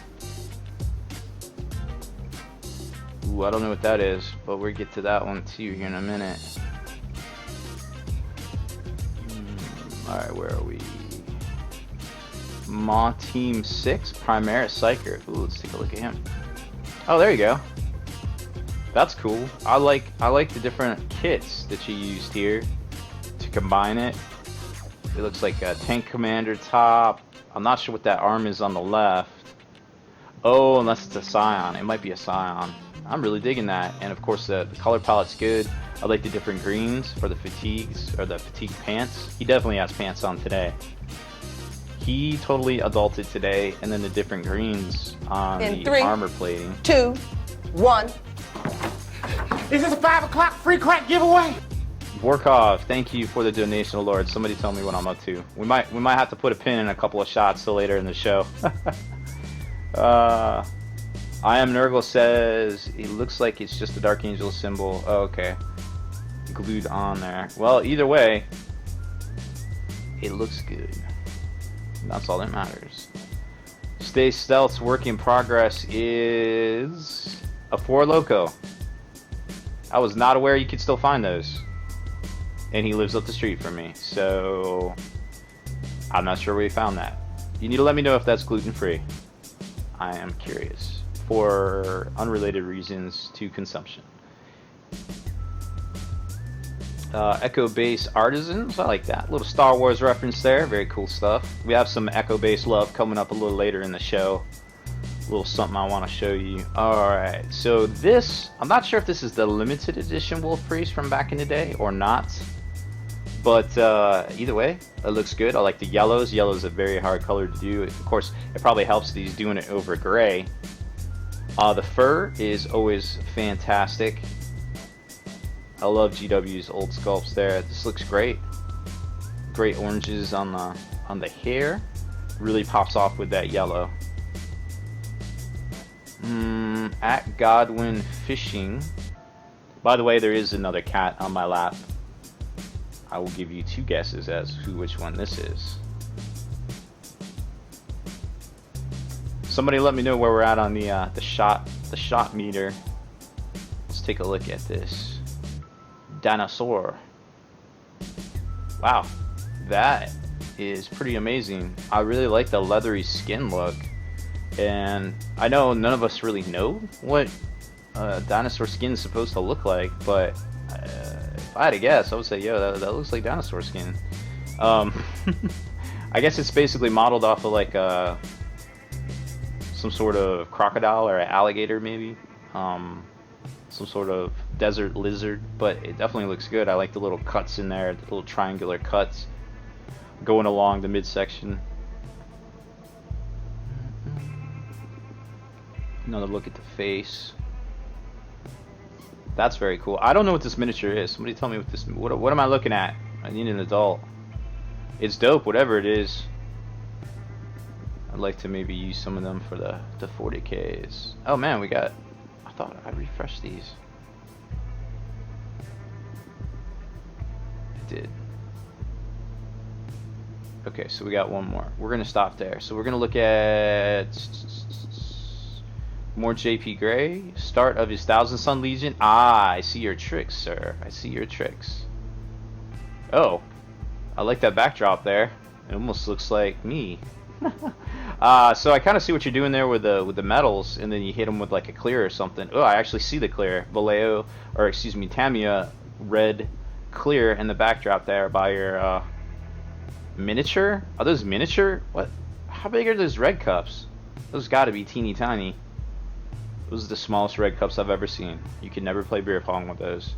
Ooh, I don't know what that is, but we'll get to that one too here in a minute. Alright, where are we? Ma Team 6, Primaris Psyker. Ooh, let's take a look at him. Oh, there you go. That's cool. I like the different kits that you used here to combine it. It looks like a tank commander top. I'm not sure what that arm is on the left. Oh, unless it's a Scion. It might be a Scion. I'm really digging that. And of course the color palette's good. I like the different greens for the fatigues, or the fatigue pants. He definitely has pants on today. He totally adulted today. And then the different greens on the 3, armor plating. 2, 1. Is this a 5 o'clock free crack giveaway? Vorkov, thank you for the donation, Lord. Somebody tell me what I'm up to. We might have to put a pin in a couple of shots till later in the show. I am Nurgle says it looks like it's just the Dark Angel symbol. Oh, okay, glued on there. Well, either way, it looks good. That's all that matters. Stay Stealth's work in progress is a 4 Loco. I was not aware you could still find those. And he lives up the street from me, so I'm not sure where he found that. You need to let me know if that's gluten-free. I am curious, for unrelated reasons to consumption. Echo Base Artisans, I like that. Little Star Wars reference there, very cool stuff. We have some Echo Base love coming up a little later in the show. A little something I want to show you. Alright, so this, I'm not sure if this is the limited edition Wolf Priest from back in the day or not. But either way, it looks good. I like the yellows. Yellow is a very hard color to do. Of course, it probably helps that he's doing it over gray. The fur is always fantastic. I love GW's old sculpts there. This looks great. Great oranges on the hair. Really pops off with that yellow. At Godwin Fishing. By the way, there is another cat on my lap. I will give you 2 guesses as to which one this is. Somebody let me know where we're at on the shot meter. Let's take a look at this. Dinosaur. Wow, that is pretty amazing. I really like the leathery skin look, and I know none of us really know what dinosaur skin is supposed to look like, but if I had to guess, I would say, yo, that looks like dinosaur skin. I guess it's basically modeled off of like some sort of crocodile or alligator, maybe. Some sort of desert lizard, but it definitely looks good. I like the little cuts in there, the little triangular cuts going along the midsection. Another look at the face. That's very cool. I don't know what this miniature is. Somebody tell me what this. What am I looking at? I need an adult. It's dope, whatever it is. I'd like to maybe use some of them for the 40Ks. Oh man, we got. I thought I refreshed these. I did. Okay, so we got one more. We're gonna stop there. So we're gonna look at more JP Gray. Start of his Thousand Sun Legion. Ah, I see your tricks, sir. I see your tricks. Oh, I like that backdrop there. It almost looks like me. So I kind of see what you're doing there with the metals, and then you hit them with like a clear or something. Oh, I actually see the clear. Vallejo, or excuse me, Tamiya red clear in the backdrop there by your miniature. Are those miniature? What? How big are those red cups? Those got to be teeny tiny. Those are the smallest red cups I've ever seen. You can never play beer pong with those.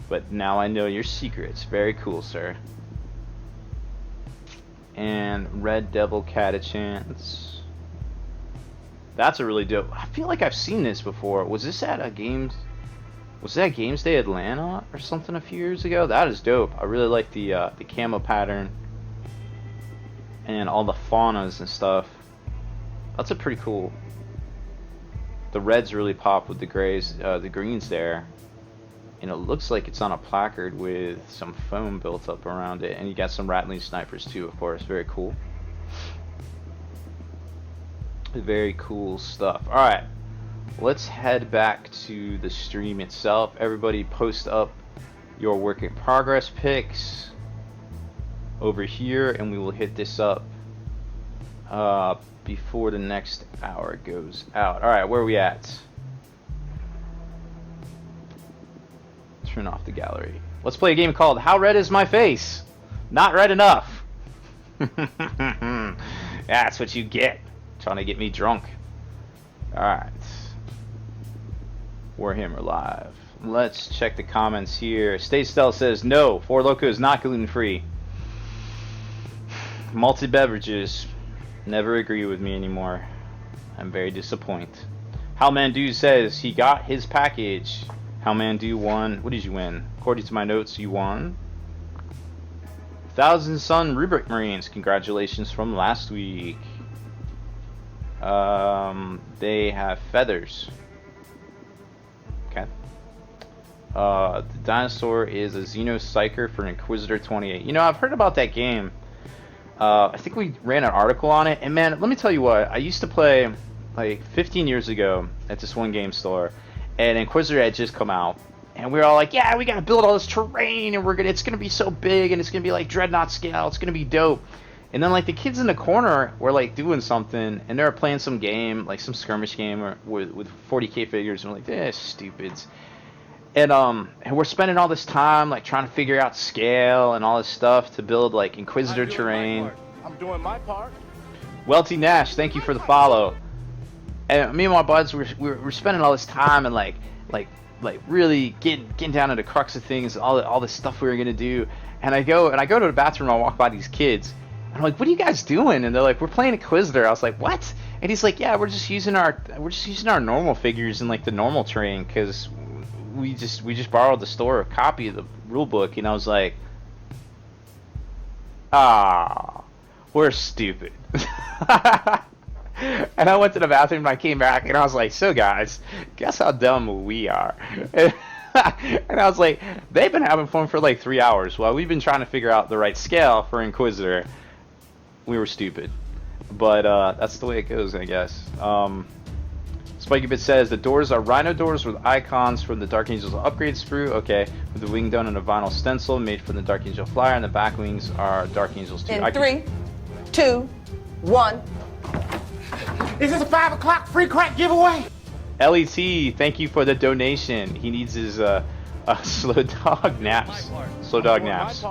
But now I know your secrets. Very cool, sir. And Red Devil Catachance. That's a really dope. I feel like I've seen this before. Was this at a games? Was that Games Day Atlanta or something a few years ago? That is dope. I really like the camo pattern and all the faunas and stuff. That's a pretty cool. The reds really pop with the grays, the greens there. And it looks like it's on a placard with some foam built up around it. And you got some rattling snipers too, of course. Very cool. Very cool stuff. Alright. Let's head back to the stream itself. Everybody post up your work in progress pics over here. And we will hit this up before the next hour goes out. Alright, where are we at? Turn off the gallery. Let's play a game called How Red Is My Face? Not red enough. That's what you get. Trying to get me drunk. Alright. Warhammer Live. Let's check the comments here. Stay Stealth says, no, Four Loko is not gluten-free. Malted beverages never agree with me anymore. I'm very disappointed. How Mandu says he got his package. How Mandu won. What did you win? According to my notes, you won Thousand Sun Rubric Marines. Congratulations from last week. They have feathers. Okay. The dinosaur is a Xeno Psyker for Inquisitor 28. You know, I've heard about that game. I think we ran an article on it. And man, let me tell you what. I used to play like 15 years ago at this one game store. And Inquisitor had just come out, and we were all like, "Yeah, we gotta build all this terrain, and it's gonna be so big, and it's gonna be like Dreadnought scale. It's gonna be dope." And then like the kids in the corner were like doing something, and they were playing some game, like some skirmish game, or with 40K figures, and we're like, "They're stupids." And we're spending all this time like trying to figure out scale and all this stuff to build like Inquisitor terrain. I'm doing my part. Welty Nash, thank you for the follow. And me and my buds we're spending all this time and like really getting down to the crux of things, all this stuff we were gonna do. And I go to the bathroom and I walk by these kids. And I'm like, "What are you guys doing?" And they're like, "We're playing Inquisitor." I was like, "What?" And he's like, "Yeah, we're just using our normal figures in like the normal terrain because we just borrowed the store a copy of the rule book." And I was like, "Ah, we're stupid." And I went to the bathroom and I came back and I was like, "So guys, guess how dumb we are." And I was like, they've been having fun for like 3 hours while we've been trying to figure out the right scale for Inquisitor. We were stupid. But that's the way it goes, I guess. SpikyBit says, the doors are rhino doors with icons from the Dark Angels upgrade sprue. Okay, with the wing done in a vinyl stencil made from the Dark Angel flyer, and the back wings are Dark Angels too. In 3, 2, 1. Is this a 5 o'clock free crack giveaway? LET, thank you for the donation. He needs his slow dog naps. Slow dog naps.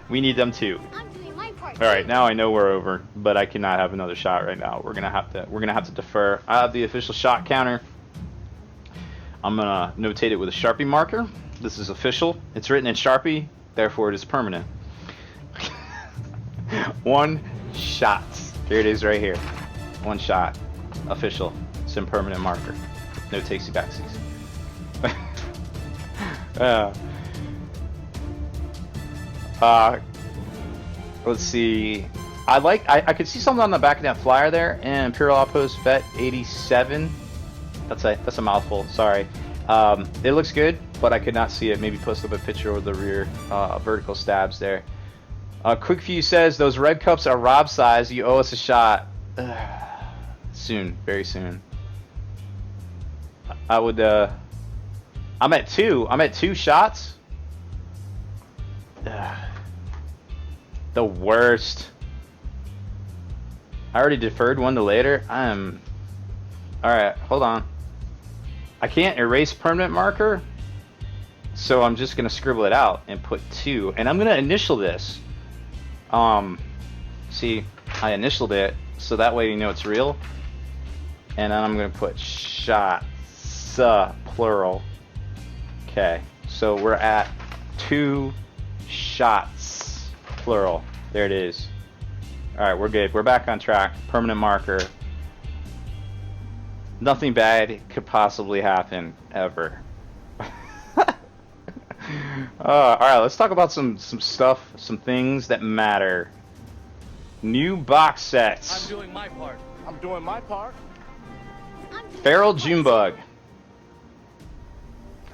We need them too. I'm doing my part. All right, now I know we're over, but I cannot have another shot right now. We're gonna have to defer. I have the official shot counter. I'm gonna notate it with a Sharpie marker. This is official. It's written in Sharpie, therefore it is permanent. 1 shot. Here it is right here. 1 shot. Official. It's in permanent marker. No takesy backsies. Let's see. I could see something on the back of that flyer there. And Imperial Outpost Vet 87. That's a mouthful. Sorry. It looks good, but I could not see it. Maybe post up a picture of the rear vertical stabs there. Quickview says those red cups are Rob size. You owe us a shot. Soon, very soon. I would. I'm at 2. I'm at 2 shots. The worst. I already deferred one to later. I'm. Alright, hold on. I can't erase permanent marker, so I'm just gonna scribble it out and put 2. And I'm gonna initial this. See, I initialed it, so that way you know it's real. And then I'm gonna put shots, plural. Okay, so we're at 2 shots, plural. There it is. Alright, we're good. We're back on track. Permanent marker. Nothing bad could possibly happen, ever. Alright, let's talk about some stuff, some things that matter. New box sets. I'm doing my part. I'm doing my part. I'm doing Feral my part, Junebug.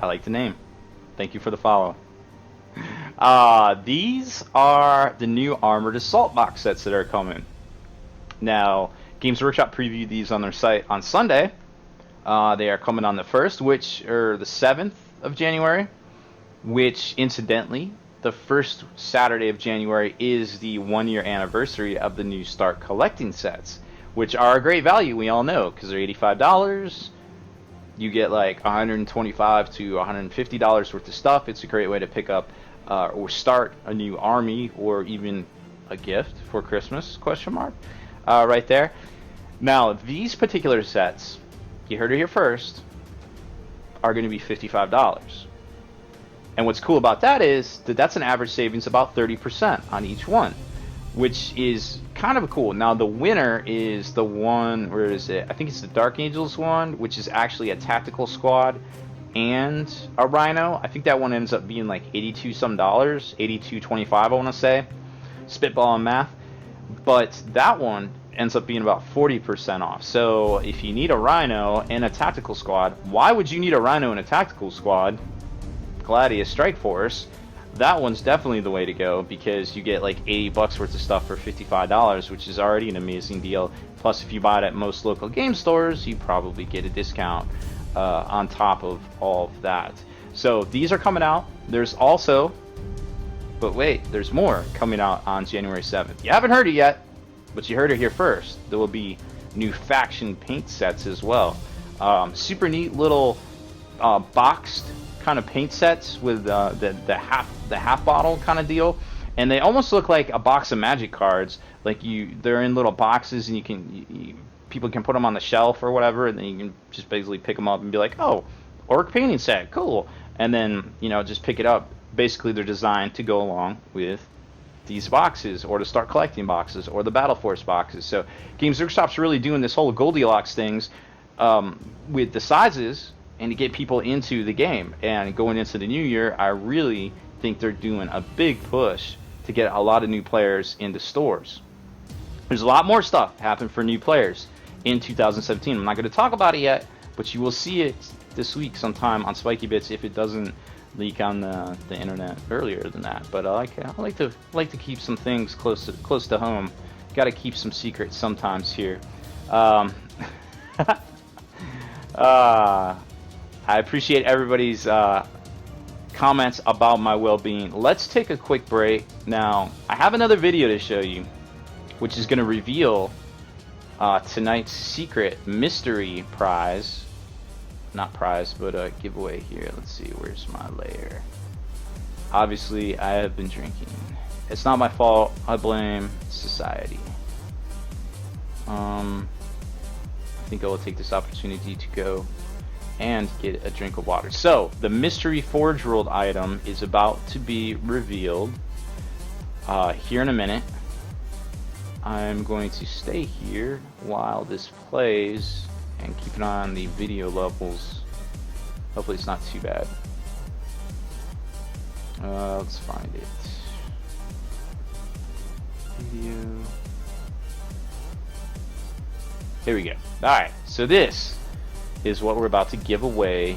I like the name. Thank you for the follow. These are the new Armored Assault box sets that are coming. Now, Games Workshop previewed these on their site on Sunday. They are coming on the 1st, or the 7th of January, which, incidentally, the first Saturday of January is the 1-year anniversary of the new Start Collecting sets, which are a great value, we all know, because they're $85. You get like $125 to $150 worth of stuff. It's a great way to pick up or start a new army, or even a gift for Christmas, question mark, right there. Now, these particular sets, you heard it here first, are going to be $55. And what's cool about that is that that's an average savings about 30% on each one, which is kind of cool. Now, the winner is the one, where is it? I think it's the Dark Angels one, which is actually a tactical squad and a Rhino. I think that one ends up being like 82 some dollars, 82.25 I want to say, spitball on math. But that one ends up being about 40% off. So if you need a Rhino and a tactical squad, why would you need a Rhino and a tactical squad? Gladius Strike Force. That one's definitely the way to go, because you get like $80 worth of stuff for $55, which is already an amazing deal. Plus, if you buy it at most local game stores, you probably get a discount on top of all of that. So these are coming out. There's also, but wait, there's more coming out on January 7th. You haven't heard it yet, but you heard it here first. There will be new faction paint sets as well. Super neat little boxed kind of paint sets with the half bottle kind of deal, and they almost look like a box of Magic cards. Like they're in little boxes, and people can put them on the shelf or whatever, and then you can just basically pick them up and be like, oh, orc painting set, cool, and then just pick it up. Basically, they're designed to go along with these boxes, or to start collecting boxes, or the Battle Force boxes. So Games Workshop's really doing this whole Goldilocks things with the sizes, and to get people into the game. And going into the new year, I really think they're doing a big push to get a lot of new players into stores. There's a lot more stuff happening for new players in 2017. I'm not going to talk about it yet, but you will see it this week sometime on Spiky Bits if it doesn't leak on the internet earlier than that. But I like to keep some things close to home. Got to keep some secrets sometimes here. I appreciate everybody's comments about my well-being. Let's take a quick break. Now, I have another video to show you, which is going to reveal tonight's secret mystery prize. Not prize, but a giveaway here. Let's see, where's my layer? Obviously, I have been drinking. It's not my fault. I blame society. I think I will take this opportunity to go and get a drink of water. So, the mystery Forge World item is about to be revealed here in a minute. I'm going to stay here while this plays And keep an eye on the video levels. Hopefully it's not too bad. Let's find it. Video. Here we go. Alright, so this is what we're about to give away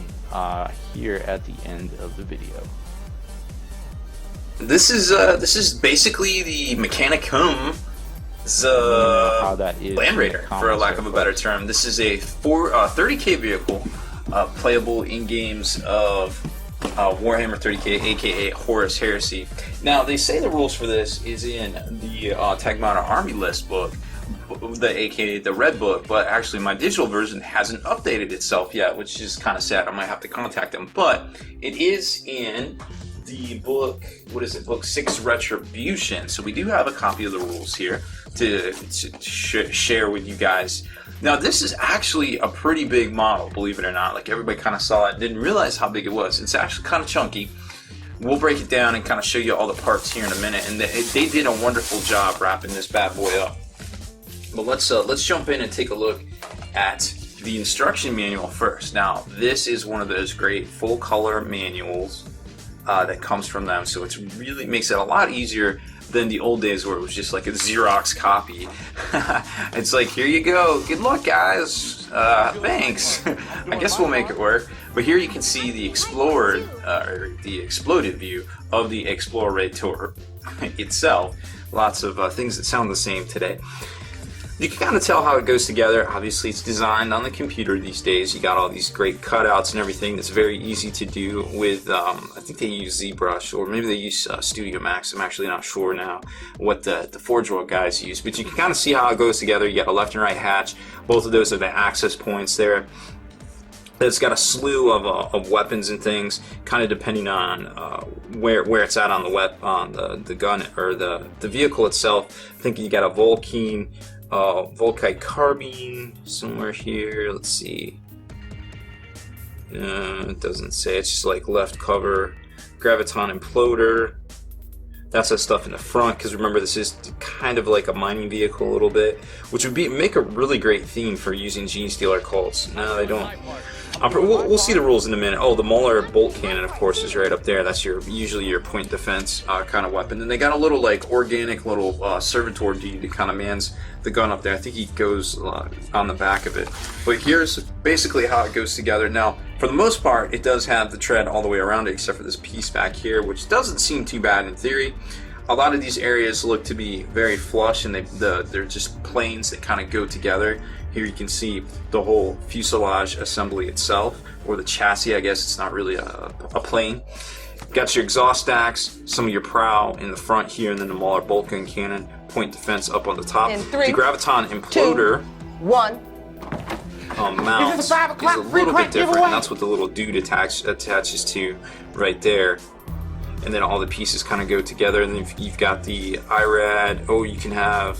here at the end of the video. This is basically the Mechanicum how that is Land Raider, for a lack of a better term. This is a 30k vehicle, playable in games of Warhammer 30k, aka Horus Heresy. Now they say the rules for this is in the Tagmata Army List book, aka the Red Book, but actually my digital version hasn't updated itself yet, which is kind of sad. I might have to contact them, but it is in the book, what is it, book 6 Retribution. So we do have a copy of the rules here to share with you guys. Now this is actually a pretty big model, believe it or not. Like, everybody kind of saw it, didn't realize how big it was. It's actually kind of chunky. We'll break it down and kind of show you all the parts here in a minute, and they did a wonderful job wrapping this bad boy up. But let's jump in and take a look at the instruction manual first. Now this is one of those great full color manuals that comes from them, so it really makes it a lot easier than the old days where it was just like a Xerox copy. It's like, here you go, good luck guys, thanks. I guess we'll make it work. But here you can see the the exploded view of the Explorator itself. Lots of things that sound the same today. You can kind of tell how it goes together. Obviously it's designed on the computer these days. You got all these great cutouts and everything that's very easy to do with, I think they use ZBrush, or maybe they use Studio Max. I'm actually not sure now what the Forge World guys use, but you can kind of see how it goes together. You got a left and right hatch. Both of those are the access points there. It's got a slew of weapons and things, kind of depending on where it's at on the gun or the vehicle itself. I think you got a Volkite carbine somewhere here. Let's see. It doesn't say. It's just like left cover. Graviton imploder. That's that stuff in the front, because remember this is kind of like a mining vehicle a little bit, which would make a really great theme for using Genestealer cults. No, they don't. We'll see the rules in a minute. Oh, the Mauler bolt cannon, of course, is right up there. That's usually your point defense kind of weapon. And they got a little like organic little servitor dude that kind of mans the gun up there. I think he goes on the back of it. But here's basically how it goes together. Now, for the most part, it does have the tread all the way around it, except for this piece back here, which doesn't seem too bad in theory. A lot of these areas look to be very flush, and they're just planes that kind of go together. Here you can see the whole fuselage assembly itself, or the chassis. I guess it's not really a plane. Got your exhaust stacks, some of your prow in the front here, and then the Mauler bolt gun cannon, point defense up on the top. In 3, the Graviton imploder 2, 1. Mount is a little bit different, and that's what the little dude attaches to right there. And then all the pieces kind of go together, and then you've got the IRAD. Oh, you can have,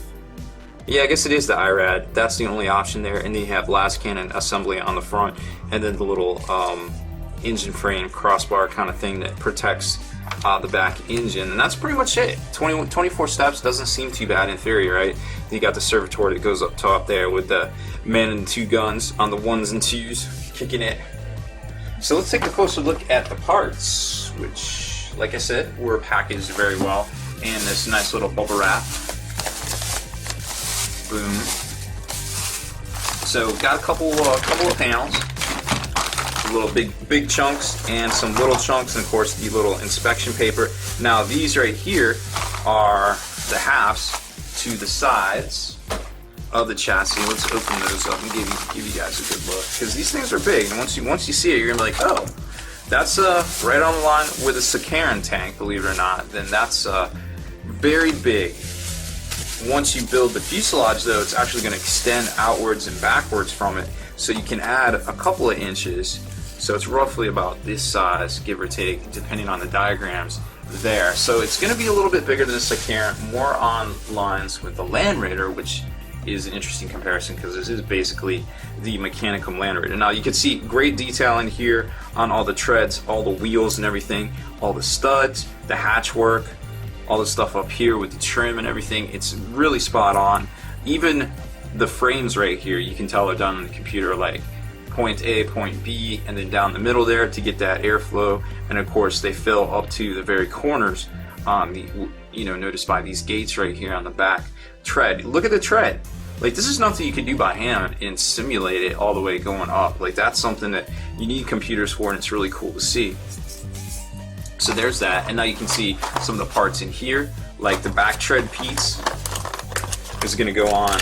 yeah, I guess it is the IRAD. That's the only option there. And then you have last cannon assembly on the front, and then the little engine frame crossbar kind of thing that protects the back engine. And that's pretty much it. 24 steps doesn't seem too bad in theory, right? Then you got the servitor that goes up top there with the man and 2 guns on the 1s and 2s kicking it. So let's take a closer look at the parts, which, like I said, were packaged very well in this nice little bubble wrap. Boom. So got a couple of panels, little big chunks and some little chunks, and of course the little inspection paper. Now these right here are the halves to the sides of the chassis. Let's open those up and give you guys a good look, because these things are big, and once you see it, you're gonna be like, oh, that's right on the line with a Sakaran tank, believe it or not. Then that's very big. Once you build the fuselage, though, it's actually going to extend outwards and backwards from it, so you can add a couple of inches. So it's roughly about this size, give or take, depending on the diagrams there. So it's going to be a little bit bigger than the Sakaran, more on lines with the Land Raider, which is an interesting comparison because this is basically the Mechanicum Land Raider. Now you can see great detail in here on all the treads, all the wheels and everything, all the studs, the hatch work, all the stuff up here with the trim and everything. It's really spot on. Even the frames right here, you can tell they're done on the computer, like point A, point B, and then down the middle there to get that airflow. And of course, they fill up to the very corners on the, notice by these gates right here on the back tread. Look at the tread. Like, this is nothing you can do by hand and simulate it all the way going up. Like, that's something that you need computers for, and it's really cool to see. So there's that, and now you can see some of the parts in here, like the back tread piece is going to go on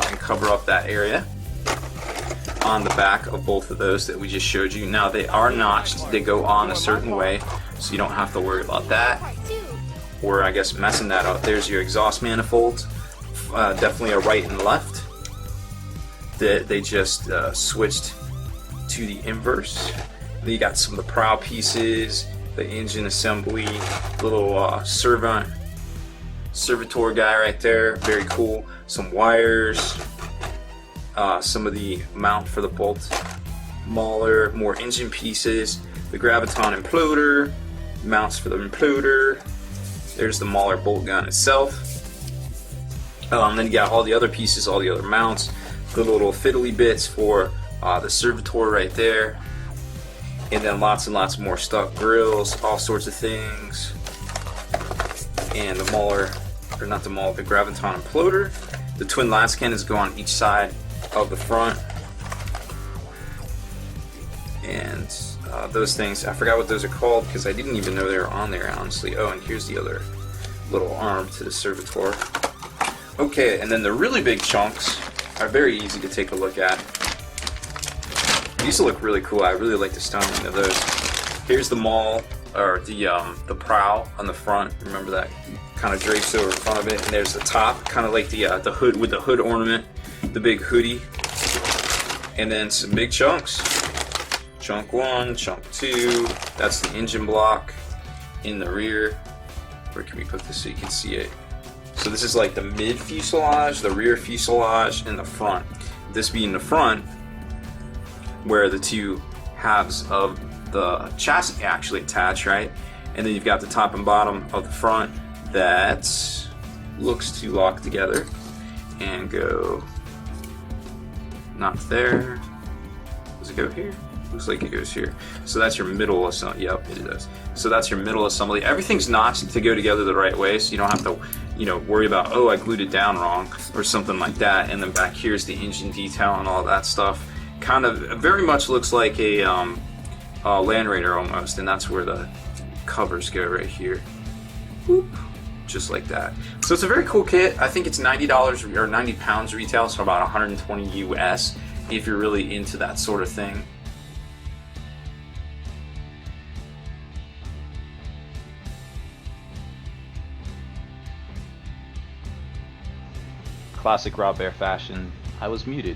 and cover up that area on the back of both of those that we just showed you. Now, they are notched. They go on a certain way, so you don't have to worry about that, or I guess messing that up. There's your exhaust manifolds. Definitely a right and left. They just switched to the inverse. Then you got some of the prow pieces, the engine assembly, little servitor guy right there, very cool. Some wires, some of the mount for the bolt mauler, more engine pieces, the graviton imploder, mounts for the imploder. There's the mauler bolt gun itself. Then you got all the other pieces, all the other mounts, the little fiddly bits for the servitor right there, and then lots and lots more stuck grills, all sorts of things, and the mauler, or not the mauler, the graviton imploder. The twin latch cannons go on each side of the front, and those things, I forgot what those are called because I didn't even know they were on there, honestly. Oh, and here's the other little arm to the servitor. Okay, and then the really big chunks are very easy to take a look at. These look really cool. I really like the styling of those. Here's the maul, or the prow on the front. Remember that kind of drapes over in front of it. And there's the top, kind of like the hood with the hood ornament, the big hoodie. And then some big chunks. Chunk 1, chunk 2. That's the engine block in the rear. Where can we put this so you can see it? So this is like the mid fuselage, the rear fuselage, and the front. This being the front, where the two halves of the chassis actually attach, right? And then you've got the top and bottom of the front that looks to lock together and go not there. Does it go here? Looks like it goes here. So that's your middle assembly. Yep, it does. So that's your middle assembly. Everything's notched to go together the right way, so you don't have to, worry about, oh, I glued it down wrong or something like that. And then back here's the engine detail and all that stuff. Kind of very much looks like a Land Raider almost, and that's where the covers go right here. Whoop. Just like that. So it's a very cool kit. I think it's $90 or 90 pounds retail, so about 120 US if you're really into that sort of thing. Classic Rob Baer fashion. I was muted.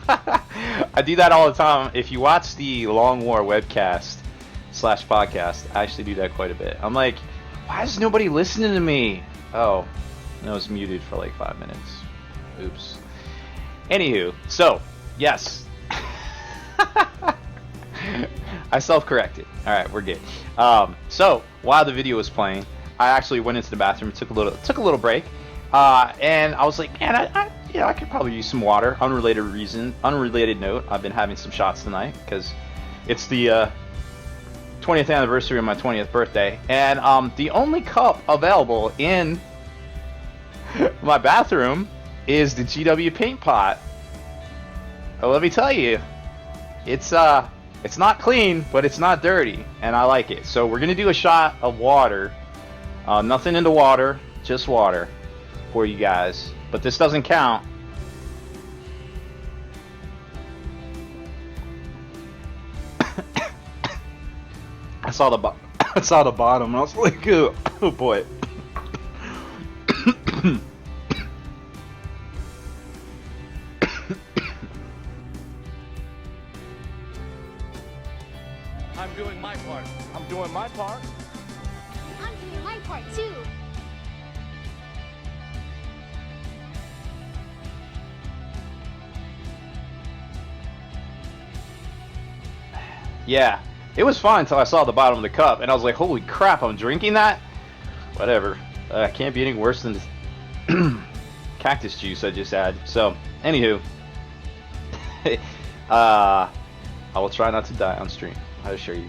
I do that all the time. If you watch the Long War webcast / podcast, I actually do that quite a bit. I'm like, why is nobody listening to me? Oh, no, I was muted for like 5 minutes. Oops. Anywho, so, yes. I self-corrected. Alright, we're good. So, while the video was playing, I actually went into the bathroom, took a little break, and I was like, man, I could probably use some water. Unrelated note, I've been having some shots tonight because it's the 20th anniversary of my 20th birthday, and the only cup available in my bathroom is the GW paint pot. Well, let me tell you, it's not clean, but it's not dirty, and I like it. So we're gonna do a shot of water. Nothing in the water, just water for you guys. But this doesn't count. I saw the bottom, and I was like, oh boy. I'm doing my part. I'm doing my part. I'm doing my part too. Yeah, it was fine until I saw the bottom of the cup, and I was like, holy crap, I'm drinking that? Whatever. Can't be any worse than cactus juice I just had. So, anywho, I will try not to die on stream, I assure you.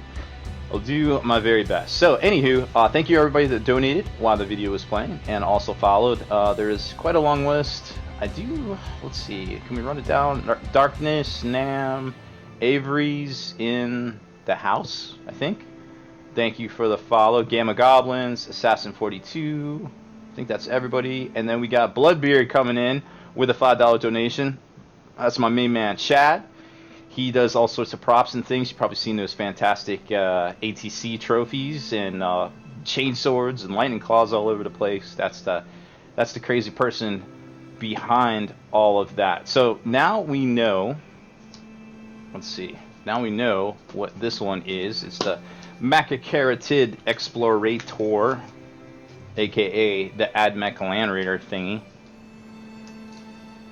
I'll do my very best. So, anywho, thank you everybody that donated while the video was playing and also followed. There is quite a long list. Let's see, can we run it down? Darkness, Nam, Avery's in the house, I think. Thank you for the follow. Gamma Goblins, Assassin 42. I think that's everybody. And then we got Bloodbeard coming in with a $5 donation. That's my main man, Chad. He does all sorts of props and things. You've probably seen those fantastic ATC trophies and chain swords and lightning claws all over the place. That's the crazy person behind all of that. So now we know. Let's see. Now we know what this one is. It's the Macacaratid Explorator, aka the AdMech Land Raider thingy.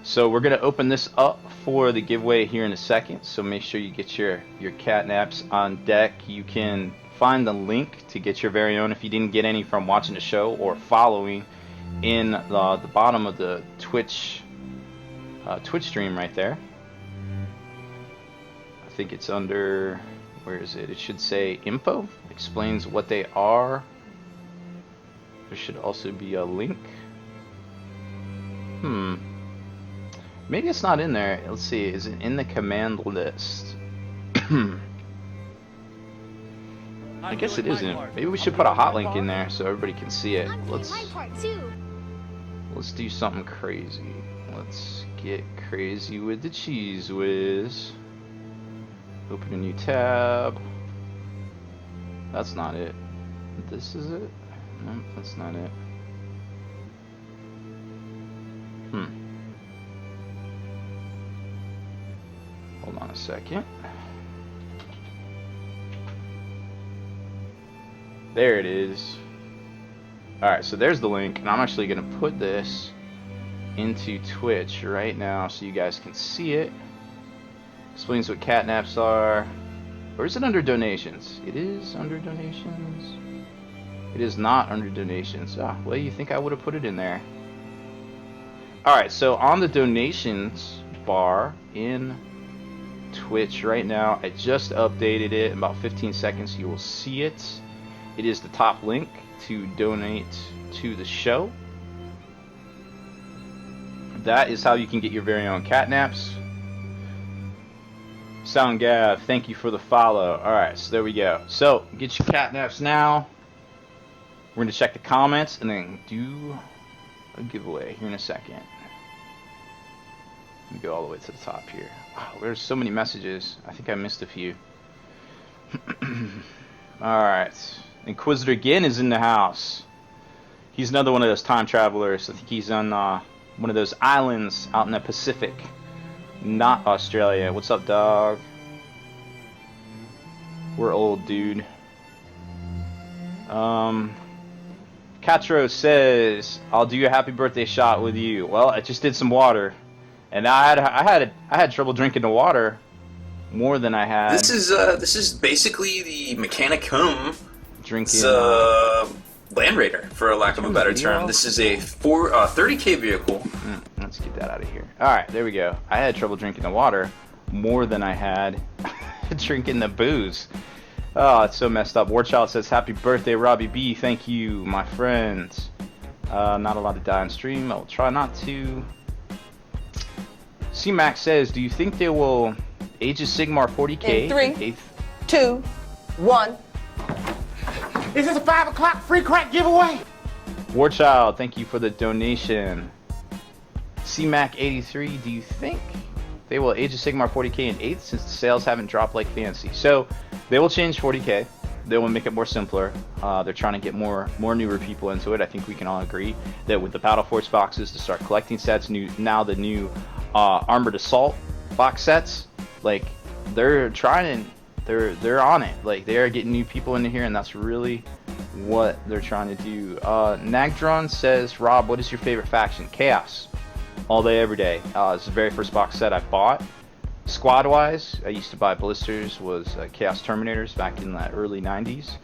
So we're gonna open this up for the giveaway here in a second. So make sure you get your catnaps on deck. You can find the link to get your very own if you didn't get any from watching the show or following in the bottom of the Twitch stream right there. I think it's under, where is it? It should say info, explains what they are. There should also be a link. Maybe it's not in there. Let's see, is it in the command list? I guess it isn't. Maybe we should put a hot link in there so everybody can see it. Let's do something crazy. Let's get crazy with the cheese whiz. Open a new tab. That's not it. This is it? No, that's not it. Hold on a second. There it is. Alright, so there's the link, and I'm actually going to put this into Twitch right now so you guys can see it. Explains what catnaps are. Or is it under donations? It is under donations. It is not under donations. Well, you think I would have put it in there. Alright, so on the donations bar in Twitch right now, I just updated it. In about 15 seconds you will see it. It is the top link to donate to the show. That is how you can get your very own catnaps. Sound Gav, thank you for the follow. Alright, so there we go. So, get your catnaps now. We're going to check the comments and then do a giveaway here in a second. Let me go all the way to the top here. Wow, there's so many messages. I think I missed a few. Alright. Inquisitor again is in the house. He's another one of those time travelers. I think he's on one of those islands out in the Pacific. Not Australia. What's up, dog? We're old, dude. Catro says, "I'll do a happy birthday shot with you." Well, I just did some water, and I had trouble drinking the water more than I had. This is basically the Mechanicum drinking Land Raider, for lack of a better term. This is a 30K vehicle. Let's get that out of here. Alright, there we go. I had trouble drinking the water more than I had drinking the booze. Oh, it's so messed up. Warchild says, "Happy birthday, Robbie B." Thank you, my friends. Not allowed to die on stream. I will try not to. C-Max says, "Do you think they will Age of Sigmar 40K?" In 3, 2, 1. Is this a 5 o'clock free crack giveaway? Warchild, thank you for the donation. CMAC83, do you think they will Age of Sigmar 40K in 8th since the sales haven't dropped like fancy? So they will change 40K. They will make it more simpler. They're trying to get more newer people into it. I think we can all agree that with the Battle Force boxes to start collecting sets, now the new Armored Assault box sets, like they're trying to, they're on it. Like they are getting new people into here, and that's really what they're trying to do. Nagdron says, "Rob, what is your favorite faction?" Chaos. All day, every day. It's the very first box set I bought. Squad-wise, I used to buy blisters, was Chaos Terminators back in the early 90s.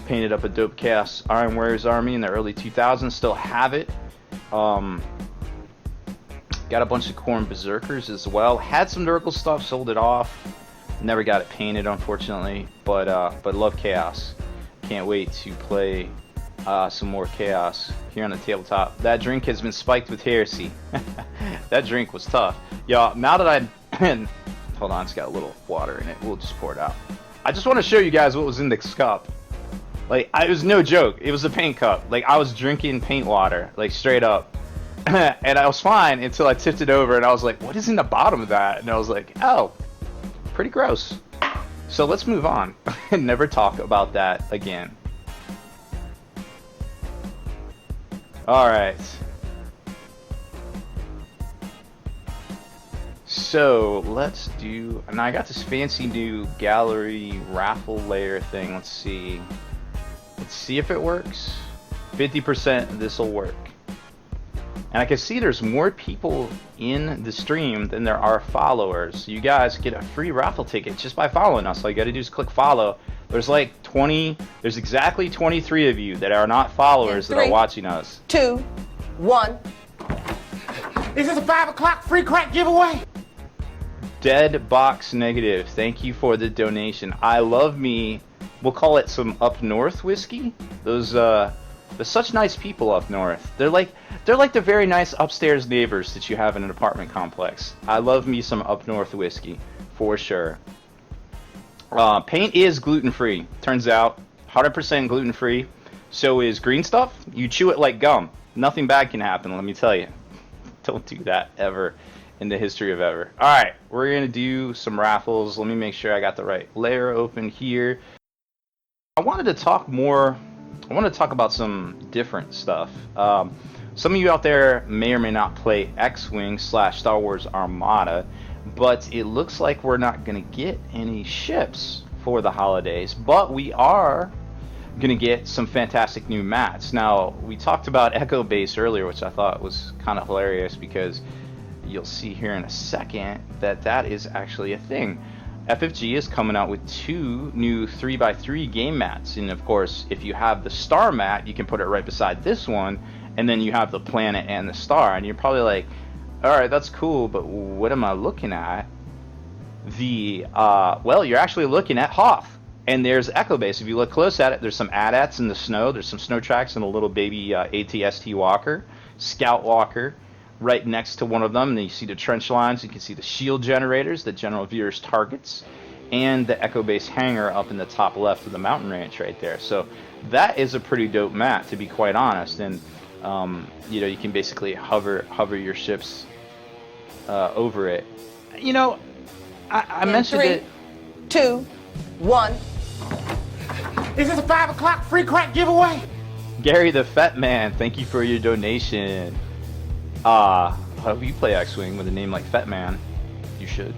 Painted up a dope Chaos Iron Warriors army in the early 2000s. Still have it. Got a bunch of Khorne Berserkers as well. Had some Nurgle stuff, sold it off. Never got it painted, unfortunately. But love Chaos. Can't wait to play some more Chaos here on the tabletop. That drink has been spiked with heresy. That drink was tough. Y'all, now that I... Hold on, it's got a little water in it. We'll just pour it out. I just want to show you guys what was in this cup. Like, it was no joke. It was a paint cup. Like, I was drinking paint water, like, straight up. And I was fine until I tipped it over, and I was like, what is in the bottom of that? And I was like, oh, pretty gross. So let's move on and never talk about that again. Alright. So let's do, and I got this fancy new gallery raffle layer thing. Let's see if it works. 50% this will work. And I can see there's more people in the stream than there are followers. You guys get a free raffle ticket just by following us. All you gotta do is click follow. There's like there's exactly 23 of you that are not followers that are watching us. 2, 1. Is this a 5 o'clock free crack giveaway? Dead Box Negative, thank you for the donation. I love me, we'll call it some up north whiskey. Those they're such nice people up north. They're like the very nice upstairs neighbors that you have in an apartment complex. I love me some up north whiskey for sure. Paint is gluten-free. Turns out 100% gluten-free. So is green stuff. You chew it like gum. Nothing bad can happen, let me tell you. Don't do that ever in the history of ever. Alright, we're going to do some raffles. Let me make sure I got the right layer open here. I wanted to talk about some different stuff. Some of you out there may or may not play X-Wing / Star Wars Armada, but it looks like we're not going to get any ships for the holidays, but we are going to get some fantastic new mats. Now, we talked about Echo Base earlier, which I thought was kind of hilarious because you'll see here in a second that is actually a thing. FFG is coming out with 2 new 3x3 game mats, and of course, if you have the star mat, you can put it right beside this one, and then you have the planet and the star, and you're probably like, alright, that's cool, but what am I looking at? Well, you're actually looking at Hoth, and there's Echo Base. If you look close at it, there's some AT-ATs in the snow, there's some snow tracks and a little baby AT-ST walker, Scout walker, right next to one of them. And then you see the trench lines, you can see the shield generators that General Veers targets, and the Echo Base hangar up in the top left of the mountain ranch right there. So that is a pretty dope mat, to be quite honest. And you know, you can basically hover your ships over it. You know, I mentioned 3, it. 2, 1. Is this a 5 o'clock free crack giveaway? Gary the Fat Man, thank you for your donation. Hope you play X-Wing with a name like Fat Man. You should.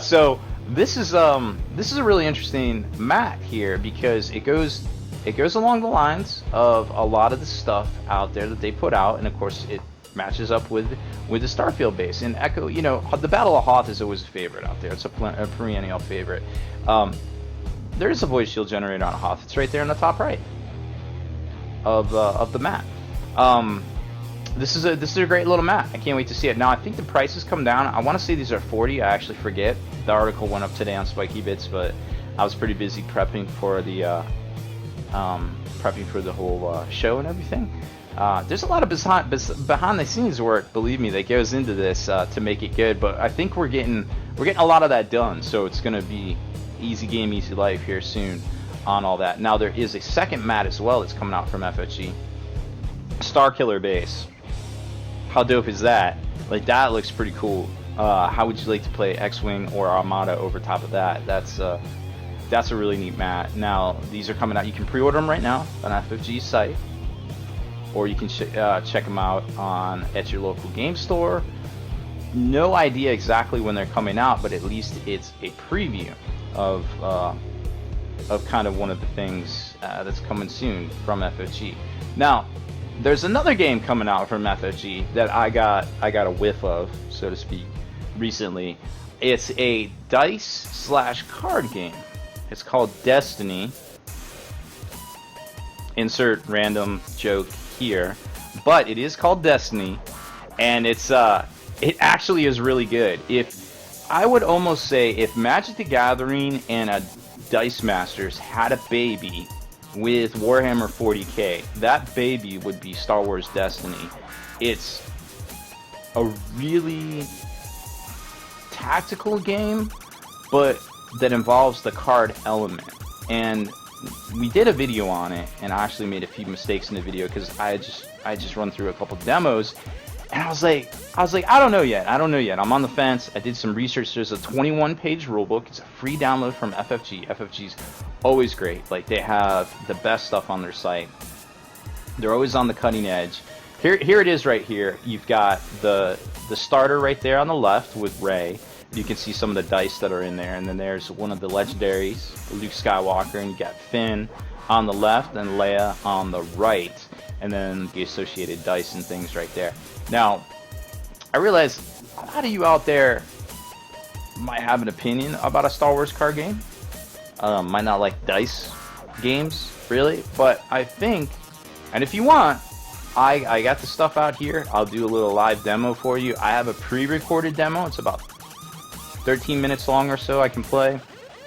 So this is a really interesting mat here because it goes along the lines of a lot of the stuff out there that they put out, and of course it matches up with the Starfield base. And Echo, you know, the Battle of Hoth is always a favorite out there. It's a perennial favorite. There is a voice shield generator on Hoth. It's right there in the top right of the mat. This is a great little mat. I can't wait to see it. Now I think the prices come down. I want to say these are $40. I actually forget. The article went up today on Spiky Bits, but I was pretty busy prepping for the whole show and everything. There's a lot of behind the scenes work, believe me, that goes into this to make it good. But I think we're getting a lot of that done. So it's gonna be easy game, easy life here soon on all that. Now there is a second mat as well that's coming out from FFG. Starkiller base. How dope is that? Like, that looks pretty cool. How would you like to play X-Wing or Armada over top of that? That's a really neat mat. Now these are coming out. You can pre-order them right now on FFG's site, or you can check them out at your local game store. No idea exactly when they're coming out, but at least it's a preview of kind of one of the things that's coming soon from FFG. Now, there's another game coming out from FFG that I got a whiff of, so to speak, recently. It's a dice/card game. It's called Destiny. Insert random joke here, but it is called Destiny. and it actually is really good. If I would almost say if Magic the Gathering and a Dice Masters had a baby with Warhammer 40k, that baby would be Star Wars Destiny. It's a really tactical game, but that involves the card element. And we did a video on it, and I actually made a few mistakes in the video because I just run through a couple demos, and I was like, I don't know yet. I'm on the fence. I did some research. There's a 21-page rulebook. It's a free download from FFG. FFG's always great. Like, they have the best stuff on their site. They're always on the cutting edge. Here it is right here. You've got the starter right there on the left with Rey. You can see some of the dice that are in there, and then there's one of the legendaries, Luke Skywalker, and you got Finn on the left and Leia on the right, and then the associated dice and things right there. Now, I realize a lot of you out there might have an opinion about a Star Wars card game, might not like dice games, really, but I think, and if you want, I got the stuff out here. I'll do a little live demo for you. I have a pre-recorded demo. It's about 13 minutes long or so I can play.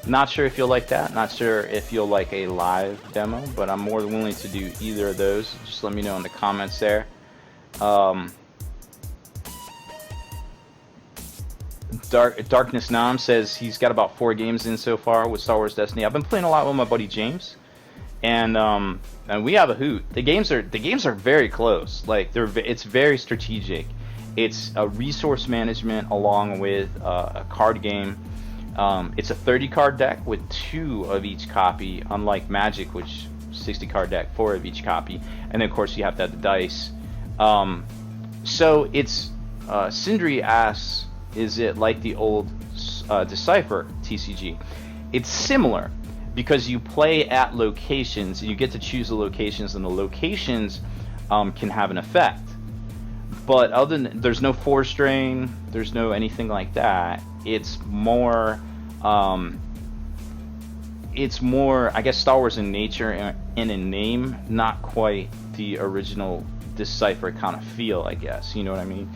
Not sure if you'll like that. Not sure if you'll like a live demo, but I'm more than willing to do either of those. Just let me know in the comments there. Darkness Nam says he's got about 4 games in so far with Star Wars Destiny. I've been playing a lot with my buddy James, and we have a hoot. The games are very close. Like, it's very strategic. It's a resource management along with a card game. It's a 30 card deck with 2 of each copy, unlike Magic, which 60 card deck, 4 of each copy, and then of course you have to have the dice. So it's Sindri asks, is it like the old Decipher TCG? It's similar because you play at locations and you get to choose the locations, and the locations can have an effect. But other than, there's no force drain, there's no anything like that. It's more, I guess, Star Wars in nature and in name, not quite the original Decipher kind of feel, I guess. You know what I mean?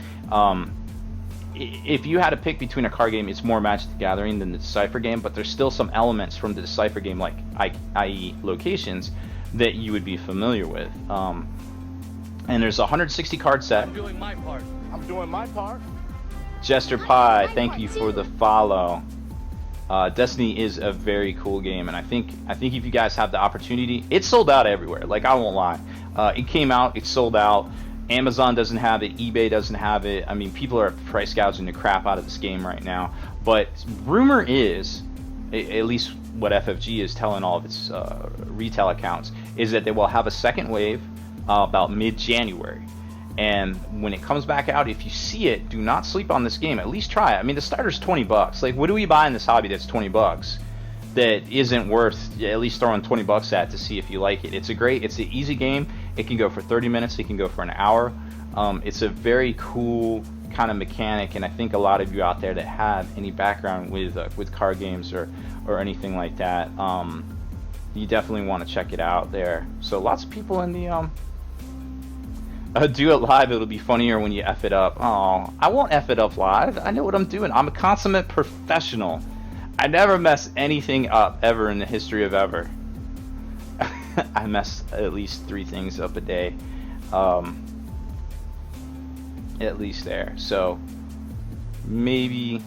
If you had to pick between a card game, it's more Magic the Gathering than the Decipher game, but there's still some elements from the Decipher game, like i.e. locations, that you would be familiar with. And there's a 160 card set. I'm doing my part. I'm doing my part. Jester Pie, thank you for the follow. Destiny is a very cool game, and I think if you guys have the opportunity, it's sold out everywhere. Like, I won't lie. It came out, it's sold out. Amazon doesn't have it, eBay doesn't have it. I mean, people are price gouging the crap out of this game right now. But rumor is, at least what FFG is telling all of its retail accounts, is that they will have a second wave about mid-January. And when it comes back out, if you see it, do not sleep on this game. At least try it. I mean, the starter's $20. Like, what do we buy in this hobby that's $20 that isn't worth at least throwing $20 at to see if you like it? It's an easy game. It can go for 30 minutes. It can go for an hour. It's a very cool kind of mechanic, and I think a lot of you out there that have any background with card games or anything like that, you definitely want to check it out there. So lots of people in the do it live. It'll be funnier when you F it up. Oh, I won't F it up live. I know what I'm doing. I'm a consummate professional. I never mess anything up ever in the history of ever. I mess at least 3 things up a day. At least there. So maybe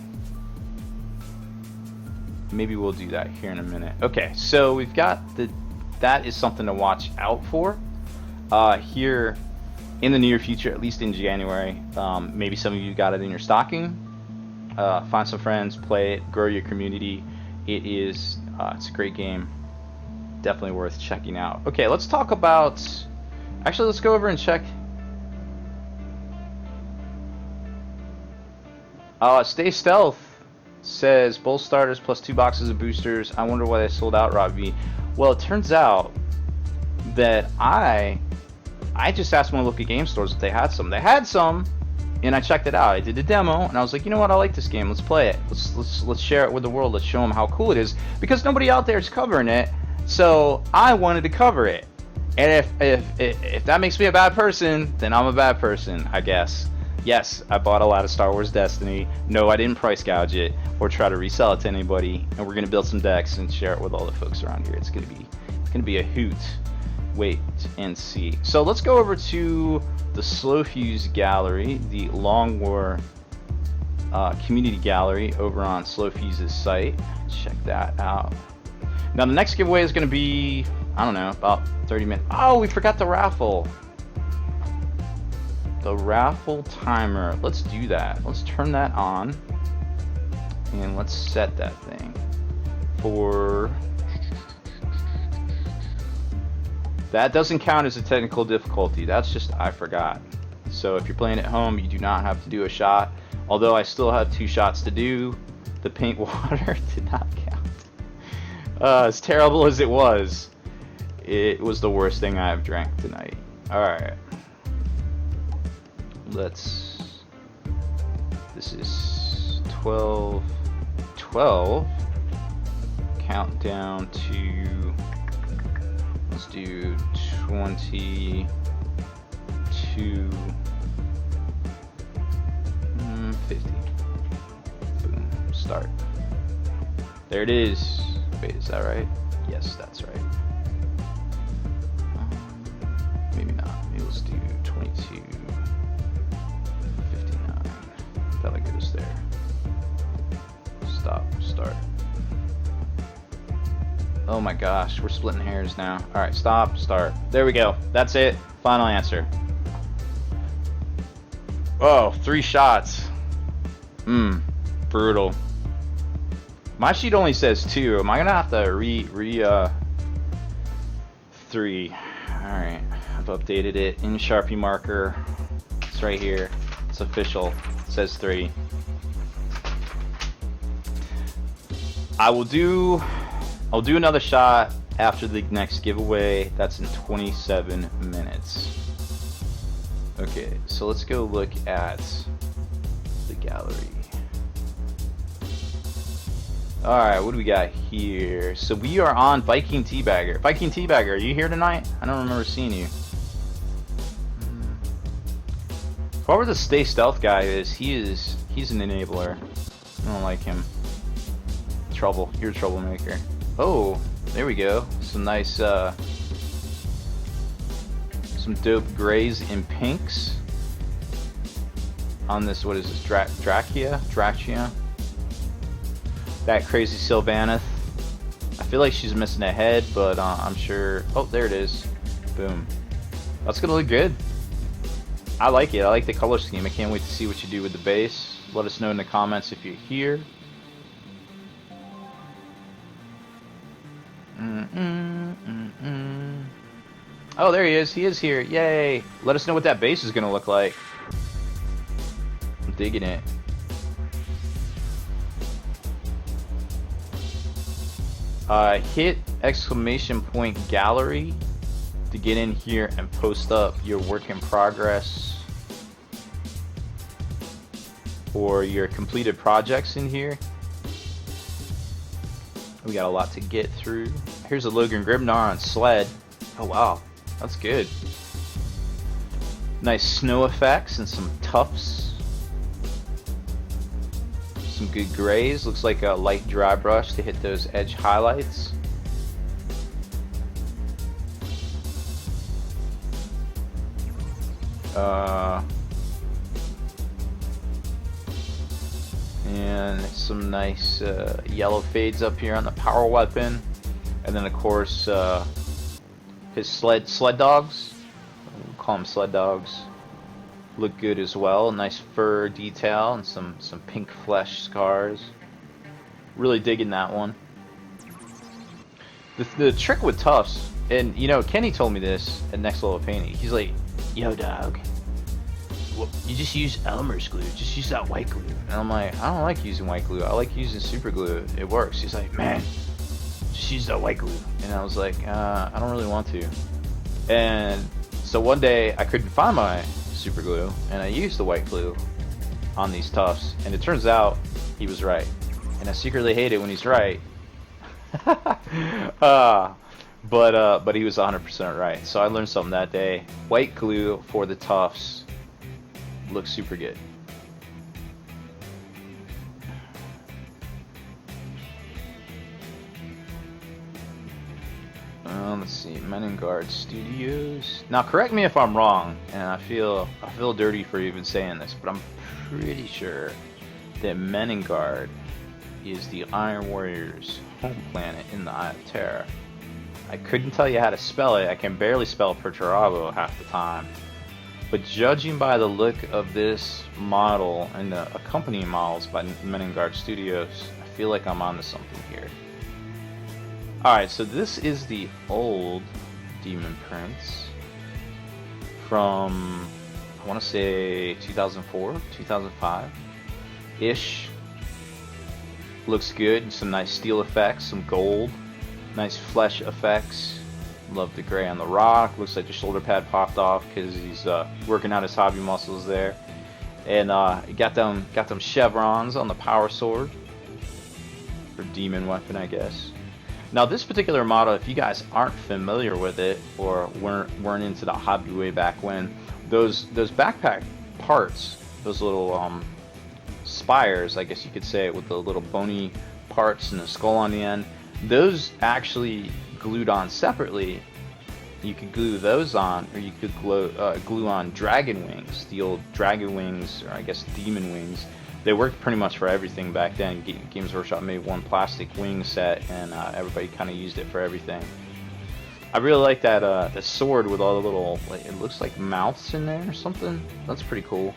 we'll do that here in a minute. Okay, so we've got that is something to watch out for here in the near future, at least in January. Maybe some of you got it in your stocking. Find some friends, play it, grow your community. It's a great game. Definitely worth checking out. Okay, let's talk about, actually let's go over and check. Stay Stealth says both starters plus 2 boxes of boosters. I wonder why they sold out, Robbie. Well, it turns out that I just asked my local game stores if they had some. They had some, and I checked it out. I did the demo, and I was like, you know what? I like this game. Let's play it. Let's share it with the world. Let's show them how cool it is, because nobody out there is covering it. So I wanted to cover it. And if that makes me a bad person, then I'm a bad person, I guess. Yes, I bought a lot of Star Wars Destiny. No, I didn't price gouge it or try to resell it to anybody. And we're gonna build some decks and share it with all the folks around here. It's gonna be a hoot. Wait and see. So let's go over to the Slow Fuse Gallery, the Long War community gallery over on Slow Fuse's site. Check that out. Now the next giveaway is gonna be, I don't know, about 30 minutes. Oh, we forgot the raffle. The raffle timer. Let's do that. Let's turn that on. And let's set that thing for... That doesn't count as a technical difficulty. That's just I forgot. So if you're playing at home, you do not have to do a shot. Although I still have 2 shots to do. The paint water did not count. As terrible as it was the worst thing I've drank tonight. Alright. This is 12. Countdown to, let's do 22, 50. Boom, start. There it is. Wait, is that right? Yes, that's right. Maybe not. Maybe let's do 22, 59. That'll get us there. Stop, start. Oh my gosh, we're splitting hairs now. Alright, stop, start. There we go. That's it. Final answer. Oh, 3 shots. Brutal. My sheet only says 2. Am I gonna have to 3? Alright, I've updated it in Sharpie marker. It's right here. It's official. It says 3. I'll do another shot after the next giveaway. That's in 27 minutes. Okay, so let's go look at the gallery. Alright, what do we got here? So we are on Viking Teabagger. Viking Teabagger, are you here tonight? I don't remember seeing you. Whoever the Stay Stealth guy is, he's an enabler. I don't like him. Trouble. You're a troublemaker. Oh, there we go. Some nice, some dope grays and pinks on this. What is this? Drachia. That crazy Sylvaneth. I feel like she's missing a head, but I'm sure. Oh, there it is. Boom. That's gonna look good. I like it. I like the color scheme. I can't wait to see what you do with the base. Let us know in the comments if you're here. Oh, there he is. He is here. Yay. Let us know what that base is going to look like. I'm digging it. Hit ! Gallery to get in here and post up your work in progress or your completed projects in here. We got a lot to get through. Here's a Logan Grimnar on sled. Oh wow, that's good. Nice snow effects and some tufts. Some good grays. Looks like a light dry brush to hit those edge highlights. And some nice yellow fades up here on the power weapon, and then of course his sled dogs. We'll call them sled dogs. Look good as well. Nice fur detail and some pink flesh scars. Really digging that one. The trick with tufts, and you know Kenny told me this at Next Level Painting. He's like, "Yo, dog, well, you just use Elmer's glue. Just use that white glue." And I'm like, "I don't like using white glue. I like using super glue. It works." He's like, "Man, just use that white glue." And I was like, I don't really want to. And so one day I couldn't find my super glue, and I used the white glue on these tufts, and it turns out he was right. And I secretly hate it when he's right. But he was 100% right. So I learned something that day. White glue for the tufts Looks super good. Let's see, Meningard Studios. Now, correct me if I'm wrong, and I feel dirty for even saying this, but I'm pretty sure that Meningard is the Iron Warriors' home planet in the Eye of Terror. I couldn't tell you how to spell it. I can barely spell Perturabo half the time. But judging by the look of this model and the accompanying models by Meningard Studios, I feel like I'm onto something here. Alright, so this is the old Demon Prince from, I want to say 2004, 2005-ish. Looks good, some nice steel effects, some gold, nice flesh effects. Love the gray on the rock. Looks like the shoulder pad popped off because he's working out his hobby muscles there. And got them chevrons on the power sword, or demon weapon, I guess. Now this particular model, if you guys aren't familiar with it or weren't into the hobby way back when, those backpack parts, those little spires, I guess you could say, with the little bony parts and the skull on the end, those actually glued on separately. You could glue those on, or you could glue on dragon wings, the old dragon wings, or I guess demon wings. They worked pretty much for everything back then. Games Workshop made one plastic wing set, and everybody kind of used it for everything. I really like that the sword with all the little, like, it looks like mouths in there or something. That's pretty cool.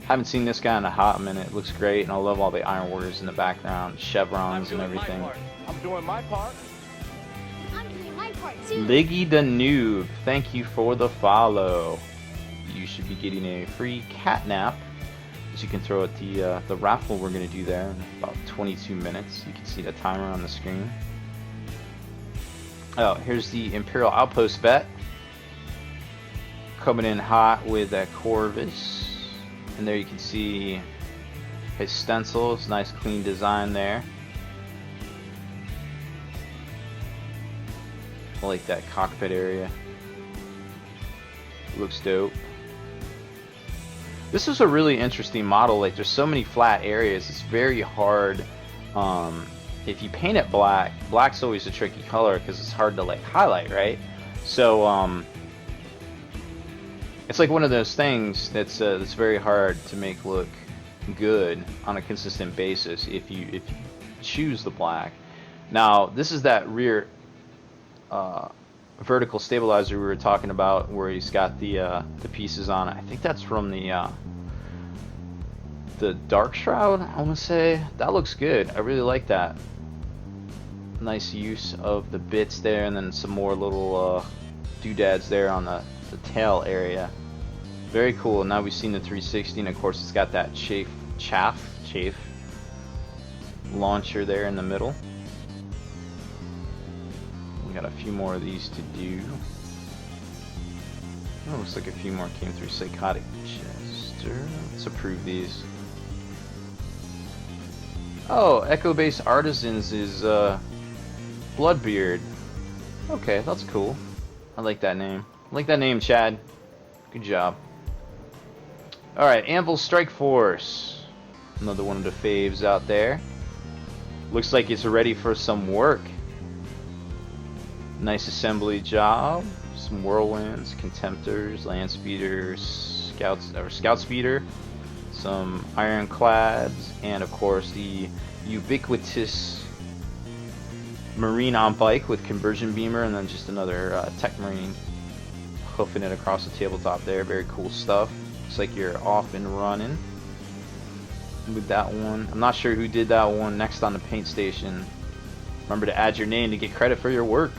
Haven't seen this guy in a hot minute. It looks great, and I love all the Iron Warriors in the background, chevrons and everything. I'm doing my part. I'm doing my part too. Liggy the Noob, thank you for the follow. You should be getting a free catnap, as you can throw at the raffle we're going to do there in about 22 minutes. You can see the timer on the screen. Oh, here's the Imperial Outpost vet. Coming in hot with that Corvus. And there you can see his stencil. It's a nice clean design there. I like that cockpit area. Looks dope. This is a really interesting model. Like, there's so many flat areas. It's very hard. If you paint it black, black's always a tricky color because it's hard to like highlight, right? So it's like one of those things that's very hard to make look good on a consistent basis if you choose the black. Now, this is that rear vertical stabilizer we were talking about, where he's got the pieces on it. I think that's from the Dark Shroud, I want to say. That looks good. I really like that. Nice use of the bits there, and then some more little doodads there on the tail area. Very cool. Now we've seen the 360, and of course it's got that chafe launcher there in the middle. We got a few more of these to do. Oh, looks like a few more came through Psychotic Chester. Let's approve these. Oh, Echo Base Artisans is Bloodbeard. Okay, that's cool. I like that name. I like that name, Chad. Good job. Alright, Anvil Strike Force. Another one of the faves out there. Looks like it's ready for some work. Nice assembly job. Some whirlwinds, contemptors, land speeders, scout speeder, some ironclads, and of course the ubiquitous marine on bike with conversion beamer, and then just another tech marine hoofing it across the tabletop there. Very cool stuff. Looks like you're off and running with that one. I'm not sure who did that one. Next on the paint station, remember to add your name to get credit for your work.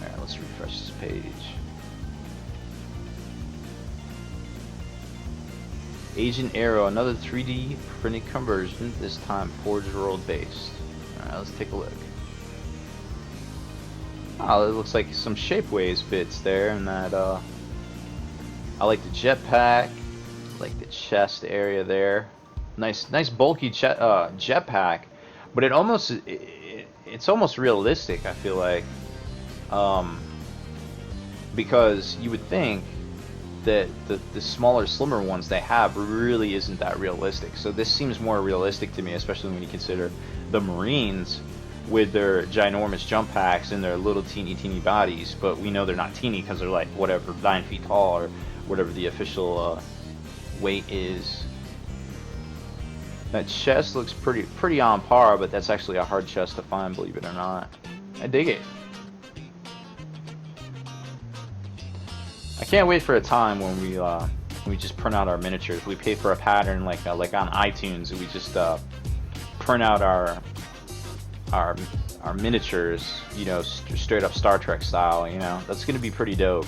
Alright, let's refresh this page. Agent Arrow, another 3D printed conversion, this time Forge World based. Alright, let's take a look. Oh, it looks like some Shapeways bits there, and that I like the jetpack, like the chest area there. Nice bulky jetpack, but it's almost realistic, I feel like, because you would think the smaller, slimmer ones they have really isn't that realistic. So this seems more realistic to me, especially when you consider the Marines with their ginormous jump packs and their little teeny bodies. But we know they're not teeny because they're like whatever 9 feet tall or whatever the official weight is. That chest looks pretty on par, but that's actually a hard chest to find, believe it or not. I dig it. I can't wait for a time when we just print out our miniatures. We pay for a pattern like on iTunes, and we just print out our miniatures, you know, straight up Star Trek style. You know, that's gonna be pretty dope.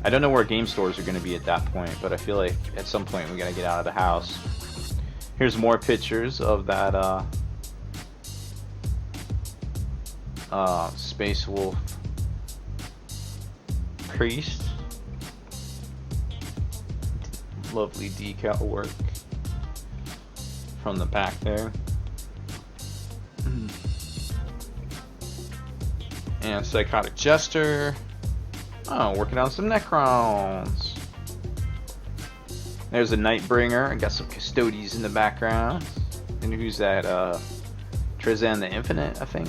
I don't know where game stores are gonna be at that point, but I feel like at some point we gotta get out of the house. Here's more pictures of that Space Wolf priest. Lovely decal work from the back there. And Psychotic Jester. Oh, working on some Necrons. There's a Nightbringer. I got some Custodies in the background. And who's that? Trezan the Infinite, I think.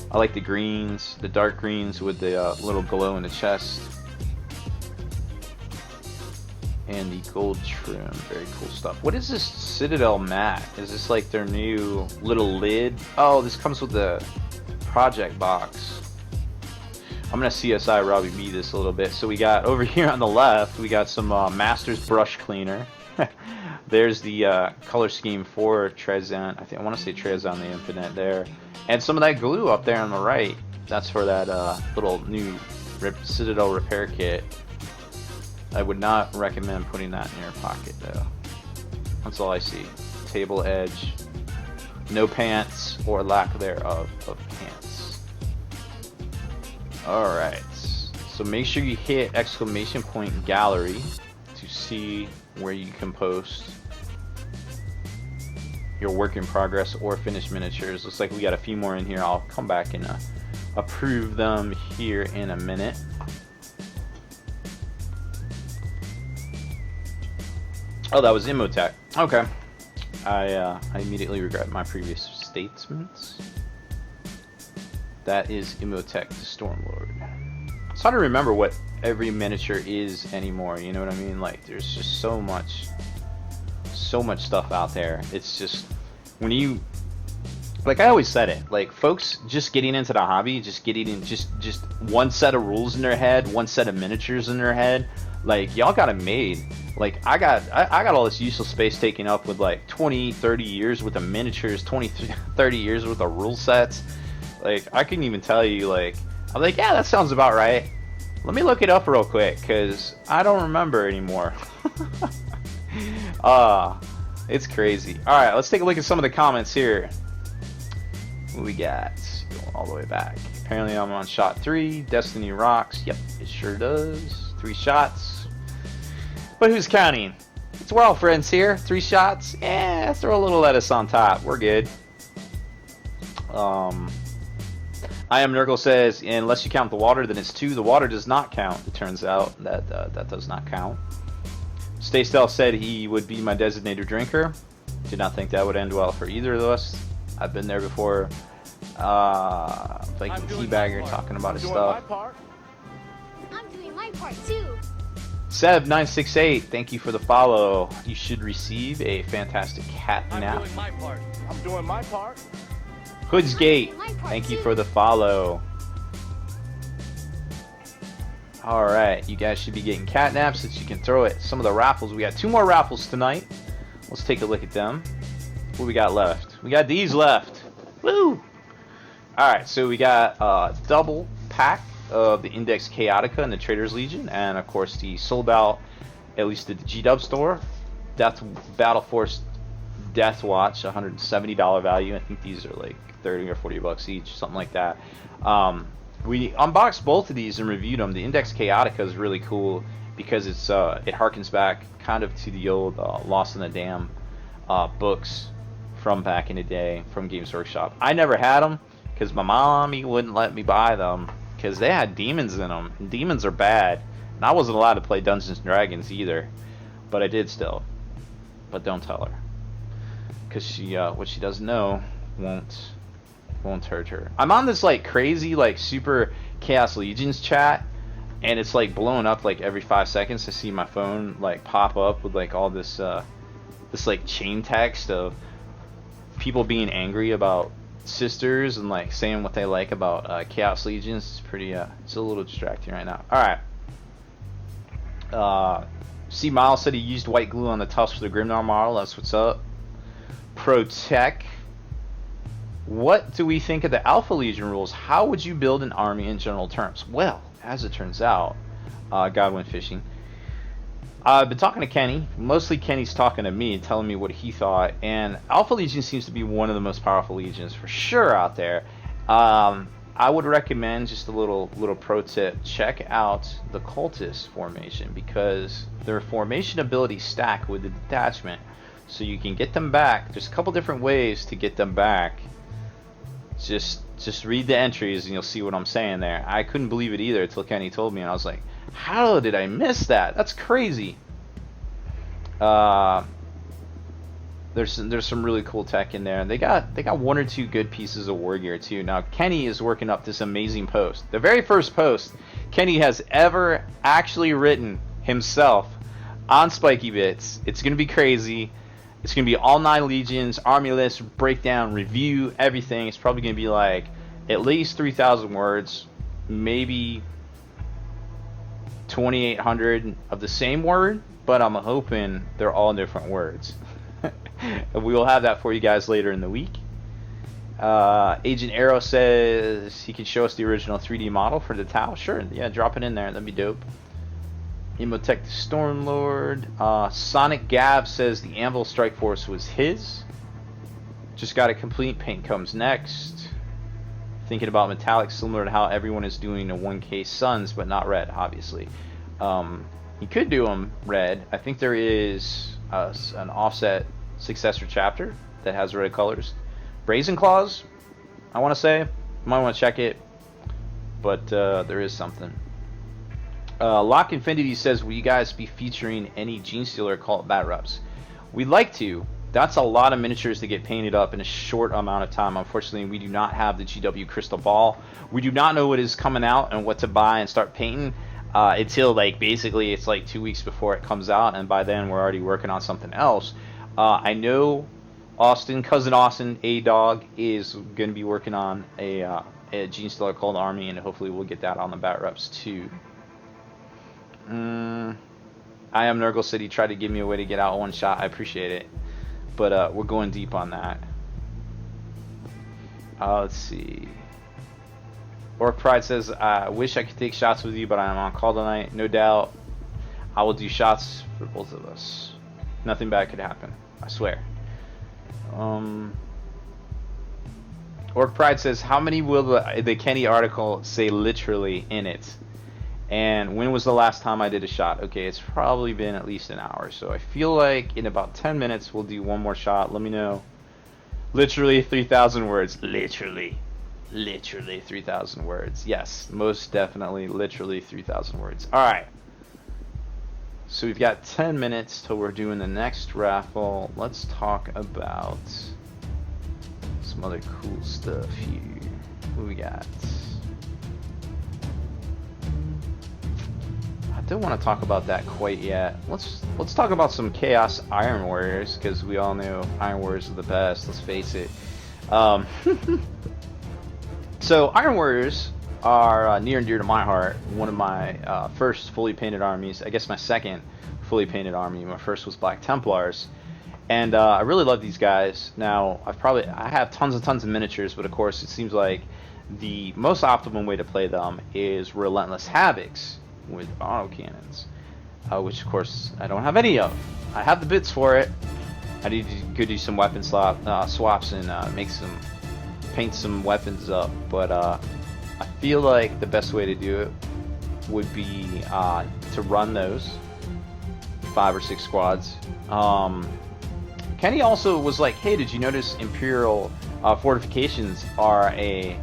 I like the greens, the dark greens with the little glow in the chest. And the gold trim. Very cool stuff. What is this Citadel mat? Is this like their new little lid? Oh, this comes with the project box. I'm gonna CSI Robbie B this a little bit. So we got over here on the left, we got some Masters brush cleaner. There's the color scheme for Trezan. I want to say Trezan the Infinite there, and some of that glue up there on the right. That's for that little new Citadel repair kit. I would not recommend putting that in your pocket though. That's all I see. Table edge, no pants or lack thereof of pants. Alright, so make sure you hit ! gallery to see where you can post your work in progress or finished miniatures. Looks like we got a few more in here. I'll come back and approve them here in a minute. Oh, that was Imhotep. Okay. I immediately regret my previous statements. That is Imhotep the Stormlord. It's hard to remember what every miniature is anymore, you know what I mean? Like, there's just so much stuff out there. It's just, when you, like I always said it, like, folks just getting into the hobby, just getting in just one set of rules in their head, one set of miniatures in their head, like, y'all got it made. Like, I got all this useless space taken up with like 20, 30 years worth of miniatures, 20, 30 years worth of rule sets. Like, I couldn't even tell you, like, I'm like, yeah, that sounds about right. Let me look it up real quick, because I don't remember anymore. It's crazy. Alright, let's take a look at some of the comments here. What we got? Going all the way back. Apparently I'm on shot 3. Destiny rocks. Yep, it sure does. 3 shots. But who's counting? We're all friends here. 3 shots. Yeah, throw a little lettuce on top. We're good. I am Nurgle says, unless you count the water, then it's 2. The water does not count. It turns out that that does not count. Stay Stealth said he would be my designated drinker. Did not think that would end well for either of us. I've been there before. Like the teabagger talking about his stuff. I'm doing my part too. Seb968, thank you for the follow. You should receive a fantastic cat nap. I'm doing my part. I'm doing my part. Hood's Gate, thank you for the follow. Alright, you guys should be getting catnaps so that you can throw at some of the raffles. We got 2 more raffles tonight. Let's take a look at them. What we got left? We got these left. Woo! Alright, so we got a double pack of the Index Chaotica and the Trader's Legion, and of course the sold out, at least at the G-Dub store, Battle Force Death Watch, $170 value. I think these are like 30 or 40 bucks each, something like that. We unboxed both of these and reviewed them. The Index Chaotica is really cool because it's it harkens back kind of to the old Lost in the Dam books from back in the day from Games Workshop. I never had them because my mommy wouldn't let me buy them because they had demons in them. And demons are bad. And I wasn't allowed to play Dungeons and Dragons either, but I did still. But don't tell her, because she what she doesn't know won't hurt her. I'm on this like crazy like super Chaos Legions chat, and it's like blowing up like every 5 seconds. I see my phone like pop up with like all this this like chain text of people being angry about sisters and like saying what they like about Chaos Legions. It's pretty it's a little distracting right now. Alright. C Miles said he used white glue on the tufts for the Grimnar model. That's what's up. Protech. What do we think of the Alpha Legion rules? How would you build an army in general terms? Well, as it turns out, God went fishing. I've been talking to Kenny. Mostly Kenny's talking to me, telling me what he thought. And Alpha Legion seems to be one of the most powerful legions for sure out there. I would recommend, just a little pro tip, check out the Cultist formation, because their formation abilities stack with the detachment, so you can get them back. There's a couple different ways to get them back. Just read the entries and you'll see what I'm saying there. I couldn't believe it either until Kenny told me, and I was like, how did I miss that? That's crazy. There's some really cool tech in there, and they got one or two good pieces of war gear too. Now Kenny is working up this amazing post, the very first post Kenny has ever actually written himself on Spiky Bits. It's gonna be crazy. It's gonna be all 9 legions, army list, breakdown, review, everything. It's probably gonna be like at least 3,000 words, maybe 2,800 of the same word, but I'm hoping they're all different words. We will have that for you guys later in the week. Agent Arrow says he can show us the original 3D model for the Tau. Sure, yeah, drop it in there. That'd be dope. Imotech the Stormlord. Sonic Gav says the Anvil Strike Force was his. Just got it complete. Paint comes next. Thinking about metallic, similar to how everyone is doing a 1K Suns, but not red, obviously. You could do them red. I think there is an offset successor chapter that has red colors. Brazen Claws, I want to say. Might want to check it, but there is something. Lock Infinity says, will you guys be featuring any Gene Stealer Cult bat reps? We'd like to. That's a lot of miniatures to get painted up in a short amount of time. Unfortunately, we do not have the GW crystal ball. We do not know what is coming out and what to buy and start painting until like basically it's like 2 weeks before it comes out, and by then we're already working on something else. I know cousin Austin, A-Dog, is going to be working on a Gene Stealer Cult army, and hopefully we'll get that on the bat reps too. I am Nurgle City tried to give me a way to get out one shot. I appreciate it, but we're going deep on that. Let's see. Orc Pride says, I wish I could take shots with you, but I am on call tonight. No doubt I will do shots for both of us. Nothing bad could happen, I swear. Orc Pride says, how many will the Kenny article say literally in it? And when was the last time I did a shot? Okay, it's probably been at least an hour, so I feel like in about 10 minutes we'll do one more shot. Let me know. Literally 3,000 words. Literally 3,000 words. Yes, most definitely literally 3,000 words. Alright. So we've got 10 minutes till we're doing the next raffle. Let's talk about some other cool stuff here. What we got? I don't want to talk about that quite yet. Let's talk about some Chaos Iron Warriors, because we all know Iron Warriors are the best. Let's face it. So Iron Warriors are near and dear to my heart. One of my first fully painted armies. I guess my second fully painted army. My first was Black Templars, and I really love these guys. Now I have tons and tons of miniatures, but of course it seems like the most optimum way to play them is Relentless Havocs with autocannons, which of course I don't have any of. I have the bits for it. I need to go do some weapon swaps and paint some weapons up, but I feel like the best way to do it would be to run those 5 or 6 squads. Kenny also was like, hey, did you notice Imperial fortifications are a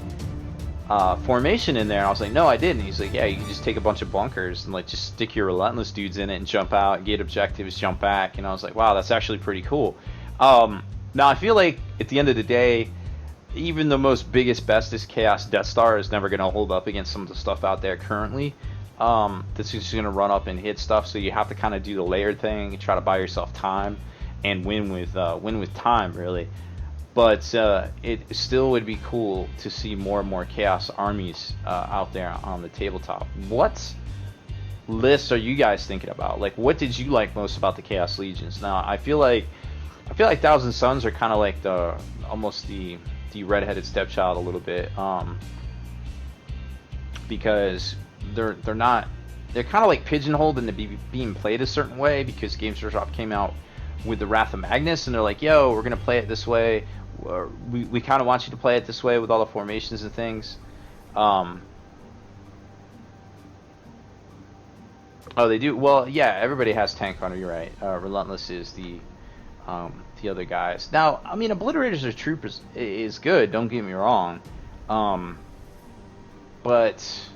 formation in there, and I was like, no, I didn't. He's like, yeah, you can just take a bunch of bunkers and like just stick your relentless dudes in it and jump out, get objectives, jump back. And I was like, wow, that's actually pretty cool. Now I feel like at the end of the day, even the most biggest, bestest chaos Death Star is never going to hold up against some of the stuff out there currently. This is just going to run up and hit stuff, so you have to kind of do the layered thing and try to buy yourself time and win with time, really. But it still would be cool to see more and more Chaos armies out there on the tabletop. What lists are you guys thinking about? Like, what did you like most about the Chaos Legions? Now, I feel like Thousand Sons are kind of like almost the redheaded stepchild a little bit, because they're kind of like pigeonholed into being played a certain way, because Games Workshop came out with the Wrath of Magnus, and they're like, yo, we're gonna play it this way. We kind of want you to play it this way with all the formations and things. Oh, they do? Well, yeah, everybody has Tank Hunter, you're right. Relentless is the other guys. Now, I mean, Obliterators or Troopers is good, don't get me wrong. But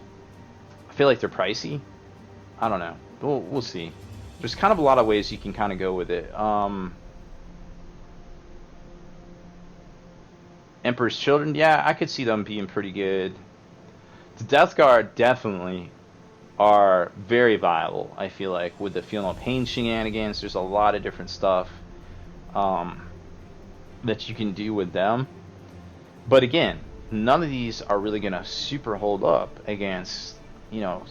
I feel like they're pricey. I don't know. We'll see. There's kind of a lot of ways you can kind of go with it. Emperor's Children, yeah, I could see them being pretty good. The Death Guard definitely are very viable, I feel like, with the Feel No Pain shenanigans. There's a lot of different stuff that you can do with them. But again, none of these are really going to super hold up against, you know,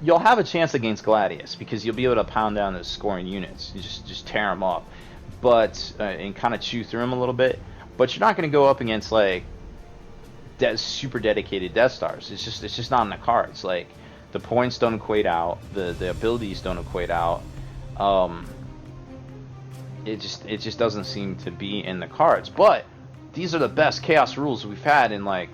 you'll have a chance against Gladius, because you'll be able to pound down those scoring units. You just tear them up, but and kind of chew through them a little bit. But you're not going to go up against like super dedicated Death Stars. It's just not in the cards. Like, the points don't equate out, the abilities don't equate out. It just doesn't seem to be in the cards. But these are the best Chaos rules we've had in like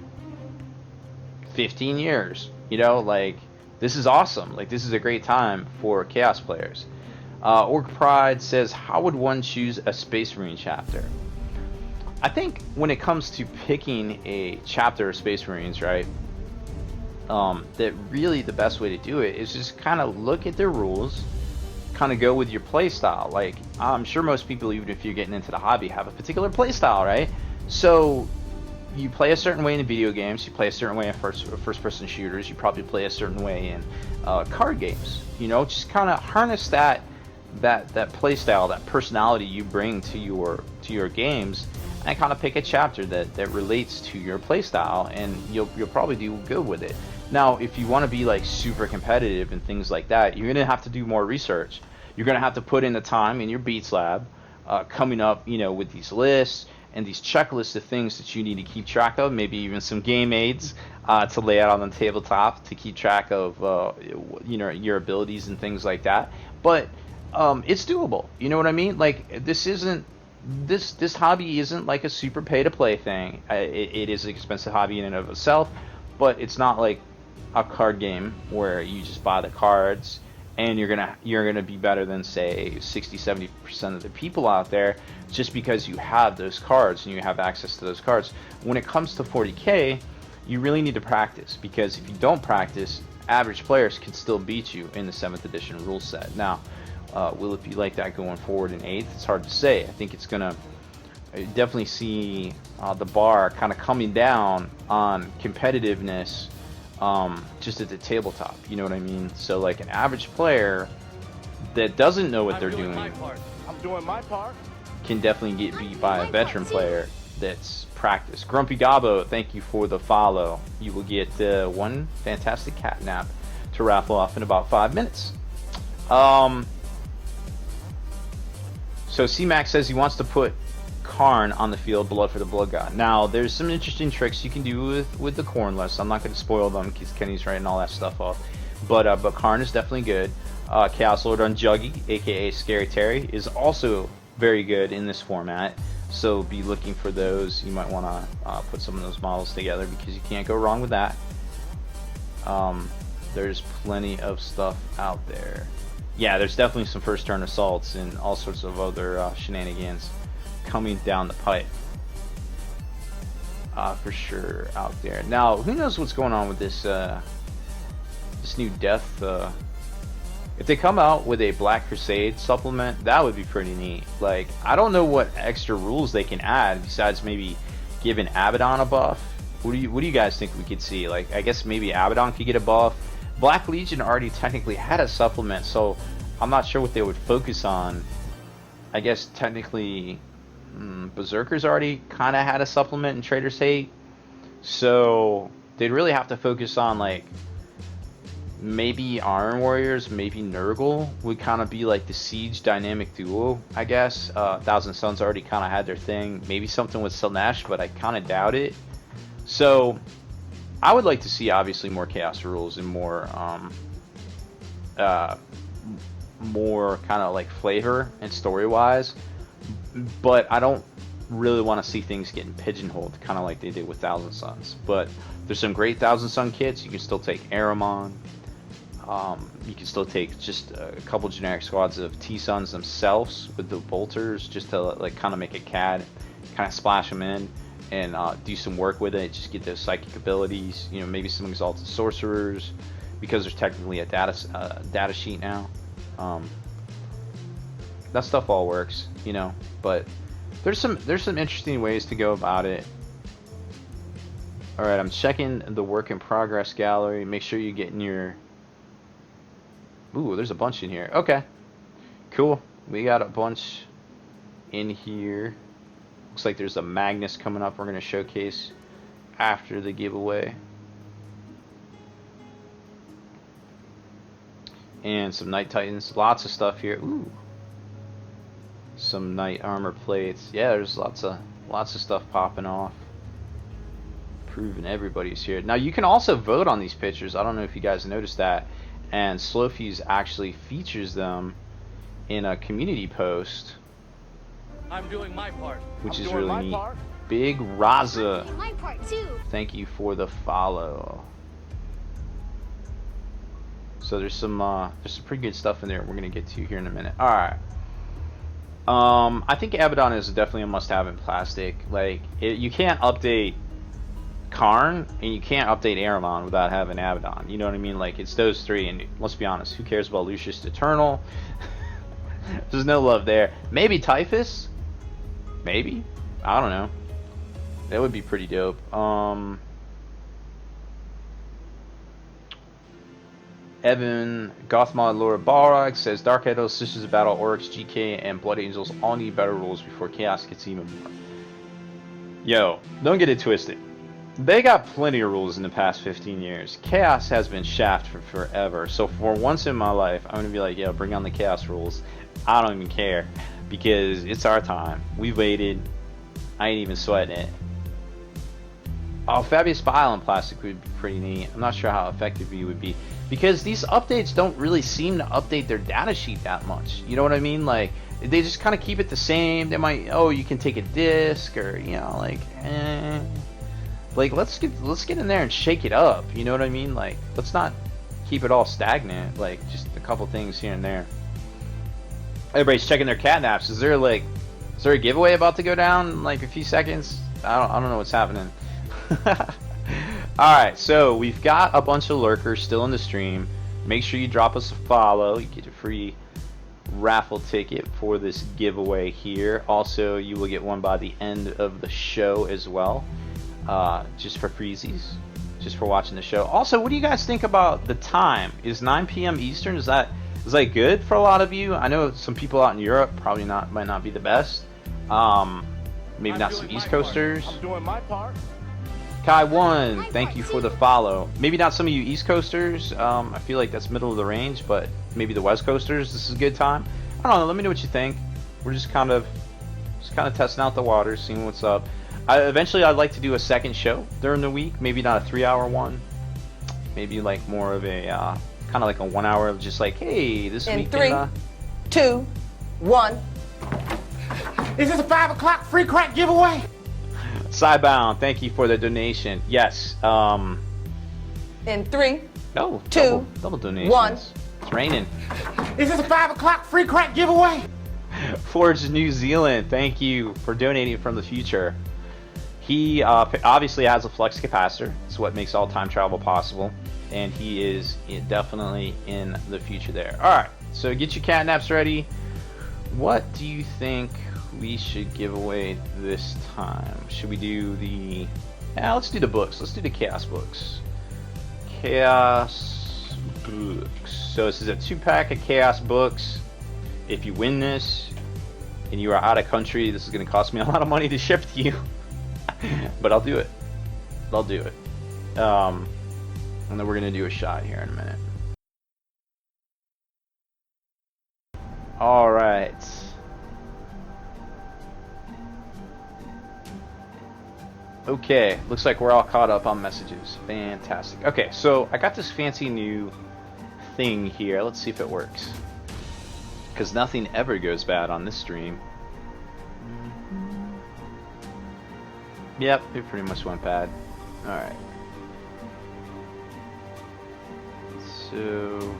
15 years. You know, like, this is awesome. Like, this is a great time for Chaos players. Orc Pride says, how would one choose a Space Marine chapter? I think when it comes to picking a chapter of Space Marines, right, that really the best way to do it is just kind of look at their rules, kind of go with your play style. Like, I'm sure most people, even if you're getting into the hobby, have a particular play style, right? So you play a certain way in video games, you play a certain way in first-person shooters, you probably play a certain way in card games. You know, just kind of harness that play style, that personality you bring to your games, and kind of pick a chapter that relates to your playstyle, and you'll probably do good with it. Now, if you want to be like super competitive and things like that, you're gonna have to do more research. You're gonna have to put in the time in your Beats lab, coming up, you know, with these lists and these checklists of things that you need to keep track of. Maybe even some game aids to lay out on the tabletop to keep track of, you know, your abilities and things like that. But it's doable. You know what I mean? Like, this hobby isn't like a super pay to play thing. It is an expensive hobby in and of itself, but it's not like a card game where you just buy the cards and you're gonna be better than, say, 60-70% of the people out there just because you have those cards and you have access to those cards. When it comes to 40K, you really need to practice, because if you don't practice, average players can still beat you in the 7th edition rule set. Now, will it be like that going forward in 8th? It's hard to say. I think it's gonna definitely see the bar kind of coming down on competitiveness, just at the tabletop. You know what I mean? So like an average player that doesn't know what they're doing, I'm doing my part. can definitely get beat by a veteran player that's practiced. Grumpy Gabo, thank you for the follow. You will get one fantastic cat nap to raffle off in about 5 minutes. So C-Max says he wants to put Karn on the field, Blood for the Blood God. Now, there's some interesting tricks you can do with the Khorne list. I'm not going to spoil them because Kenny's writing all that stuff off. But Karn is definitely good. Chaos Lord on Juggy, aka Scary Terry, is also very good in this format. So be looking for those. You might want to put some of those models together, because you can't go wrong with that. There's plenty of stuff out there. Yeah, there's definitely some first turn assaults and all sorts of other shenanigans coming down the pipe. for sure out there. Now, who knows what's going on with this this new death? If they come out with a Black Crusade supplement, that would be pretty neat. Like, I don't know what extra rules they can add besides maybe giving Abaddon a buff. What do you guys think we could see? Like, I guess maybe Abaddon could get a buff. Black Legion already technically had a supplement, so I'm not sure what they would focus on. I guess technically Berserkers already kind of had a supplement in Trader's Hate, so they'd really have to focus on like maybe Iron Warriors, maybe Nurgle would kind of be like the siege dynamic duo, I guess. Thousand Suns already kind of had their thing. Maybe something with Slaanesh, but I kind of doubt it. So I would like to see obviously more chaos rules and more kind of like flavor and story wise, but I don't really want to see things getting pigeonholed kind of like they did with Thousand Suns. But there's some great Thousand Sun kits. You can still take Aramon. You can still take just a couple generic squads of T-Suns themselves with the bolters just to like kind of make a CAD, kind of splash them in and do some work with it. Just get those psychic abilities. You know, maybe some exalted sorcerers because there's technically a data sheet now. That stuff all works, you know. But there's some interesting ways to go about it. All right, I'm checking the work in progress gallery. Make sure you get in your. Ooh, there's a bunch in here. Okay, cool. We got a bunch in here. Looks like there's a Magnus coming up. We're gonna showcase after the giveaway, and some Knight Titans. Lots of stuff here. Ooh, some Knight armor plates. Yeah, there's lots of stuff popping off. Proving everybody's here. Now you can also vote on these pictures. I don't know if you guys noticed that. And Slowfuse actually features them in a community post. I'm doing my part. Which is really neat. Big Raza. doing my part too. Thank you for the follow. So there's some pretty good stuff in there we're gonna get to here in a minute. Alright. I think Abaddon is definitely a must-have in plastic. Like you can't update Karn and you can't update Aramon without having Abaddon. You know what I mean? Like it's those three, and let's be honest, who cares about Lucius Eternal? There's no love there. Maybe Typhus? Maybe? I don't know. That would be pretty dope. Evan Gothmod Laura Balrog says Dark Idols, Sisters of Battle, Oryx, GK, and Blood Angels all need better rules before Chaos gets even more. Yo, don't get it twisted. They got plenty of rules in the past 15 years. Chaos has been shafted for forever. So for once in my life, I'm going to be like, yo, bring on the Chaos rules. I don't even care. Because it's our time. We waited. I ain't even sweating it. Oh, Fabius Bile in plastic would be pretty neat. I'm not sure how effective he would be. Because these updates don't really seem to update their data sheet that much. You know what I mean? Like, they just kind of keep it the same. They might, oh, you can take a disc, or, you know, like, Like, let's get in there and shake it up. You know what I mean? Like, let's not keep it all stagnant. Like, just a couple things here and there. Everybody's checking their catnaps. Is there a giveaway about to go down in like a few seconds? I don't know what's happening. Alright, so we've got a bunch of lurkers still in the stream. Make sure you drop us a follow. You get a free raffle ticket for this giveaway here. Also, you will get one by the end of the show as well. Just for freezies, just for watching the show. Also, what do you guys think about the time? Is 9 p.m. Eastern, is that good for a lot of you? I know some people out in Europe might not be the best. Maybe not some East Coasters. I'm doing my part. Kai1, thank you for the follow. Maybe not some of you East Coasters. I feel like that's middle of the range, but maybe the West Coasters, this is a good time. I don't know, let me know what you think. We're just kind of testing out the waters, seeing what's up. Eventually, I'd like to do a second show during the week. Maybe not a 3-hour one. Maybe like more of a kind of like a 1 hour, just like, hey, this week. In 3, 2, 1. Is this a 5 o'clock free crack giveaway? Cybound, thank you for the donation. Yes. In 3, Oh, 2, double donations. 1. It's raining. Is this a 5 o'clock free crack giveaway? Forge New Zealand, thank you for donating from the future. He obviously has a flux capacitor. It's what makes all time travel possible. And he is definitely in the future there. Alright, so get your catnaps ready. What do you think we should give away this time? Should we do the... Yeah, let's do the books. Let's do the Chaos books. Chaos books. So this is a 2-pack of Chaos books. If you win this, and you are out of country, this is going to cost me a lot of money to ship to you. But I'll do it. I'll do it. And then we're going to do a shot here in a minute. Alright. Okay, looks like we're all caught up on messages. Fantastic. Okay, so I got this fancy new thing here. Let's see if it works. Because nothing ever goes bad on this stream. Yep, it pretty much went bad. Alright. So...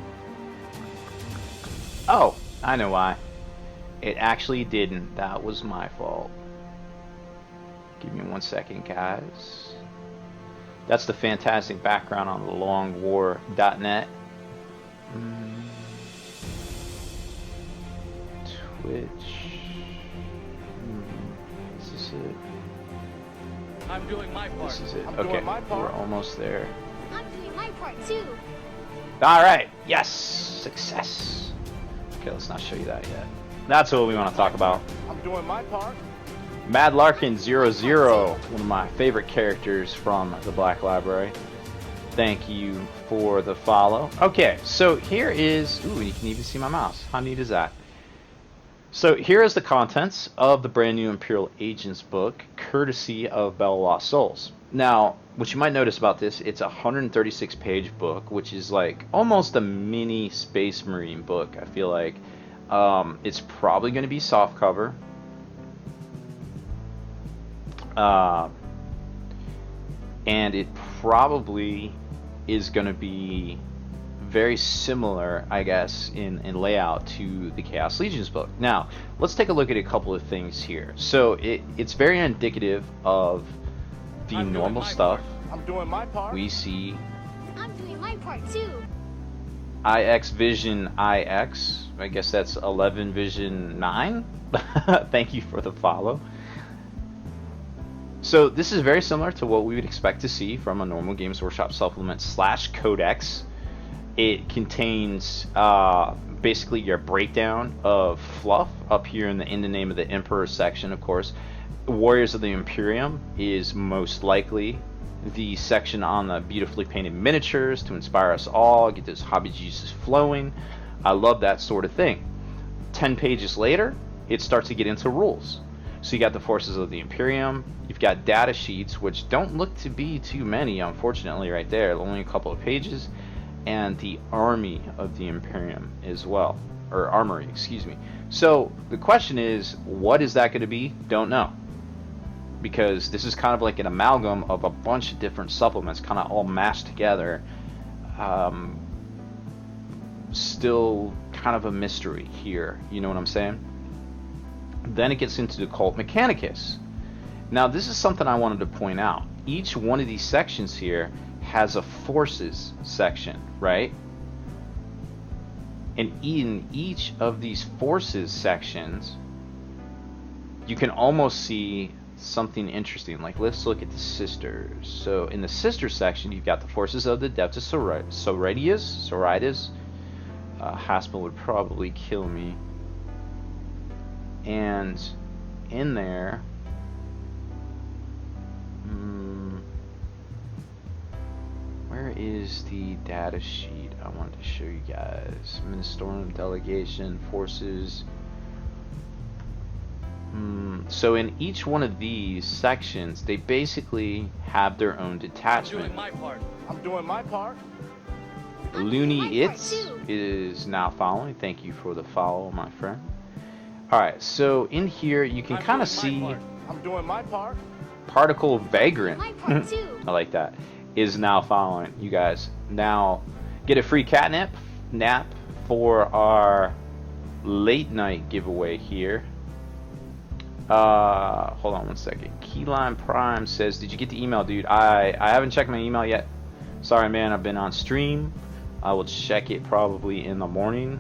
Oh, I know why. It actually didn't. That was my fault. Give me 1 second, guys. That's the fantastic background on the longwar.net. Twitch. Is this it? I'm doing my part. This is it. I'm Okay, doing my part. we're almost there. I'm doing my part too. Alright, yes! Success! Okay, let's not show you that yet. That's what we want to talk about. I'm doing my part. Mad Larkin 00, one of my favorite characters from the Black Library. Thank you for the follow. Okay, so here is... Ooh, you can even see my mouse. How neat is that? So here is the contents of the brand new Imperial Agents book, courtesy of Bell of Lost Souls. Now, what you might notice about this, it's a 136-page book, which is like almost a mini Space Marine book, I feel like. It's probably going to be softcover. And it probably is going to be very similar, I guess, in layout to the Chaos Legions book. Now, let's take a look at a couple of things here. So it's very indicative of the normal stuff I'm doing my part. we see. I'm doing my part too. IX Vision IX, I guess that's 11 Vision 9. Thank you for the follow. So this is very similar to what we would expect to see from a normal Games Workshop supplement / codex. It contains basically your breakdown of fluff up here in the Name of the Emperor section, of course. Warriors of the Imperium is most likely the section on the beautifully painted miniatures to inspire us all, get those hobby juices flowing. I love that sort of thing. 10 pages later, it starts to get into rules. So you got the Forces of the Imperium, you've got data sheets, which don't look to be too many, unfortunately, right there, only a couple of pages, and the Army of the Imperium as well, or Armory, excuse me. So the question is, what is that going to be? Don't know. Because this is kind of like an amalgam of a bunch of different supplements, kind of all mashed together. Still kind of a mystery here, you know what I'm saying? Then it gets into the Cult Mechanicus. Now this is something I wanted to point out. Each one of these sections here has a forces section, right? And in each of these forces sections, you can almost see something interesting. Like, let's look at the sisters. So in the sister section, you've got the Forces of the Depth of Soridas. Haspel would probably kill me. And in there, where is the data sheet I wanted to show you guys? Ministorum Delegation, Forces. So in each one of these sections, they basically have their own detachment. I'm doing my part. I'm doing my part. Looney It's is now following. Thank you for the follow, my friend. Alright, so in here you can kind of see I'm doing my part. Particle Vagrant. My part too. I like that. Is now following. You guys now get a free catnap for our late night giveaway here. Hold on one second. Keyline Prime says, "Did you get the email, dude?" I haven't checked my email yet. Sorry, man. I've been on stream. I will check it probably in the morning.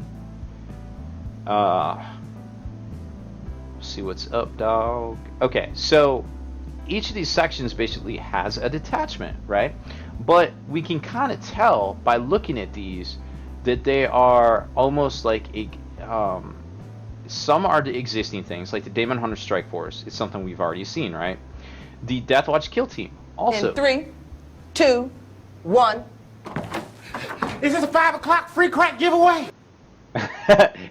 See what's up, dog. Okay, so each of these sections basically has a detachment, right? But we can kind of tell by looking at these that they are almost like some are the existing things, like the Daemon Hunter Strike Force. It's something we've already seen, right? The Deathwatch Kill Team also. In 3, 2, 1. Is this a 5 o'clock free crack giveaway?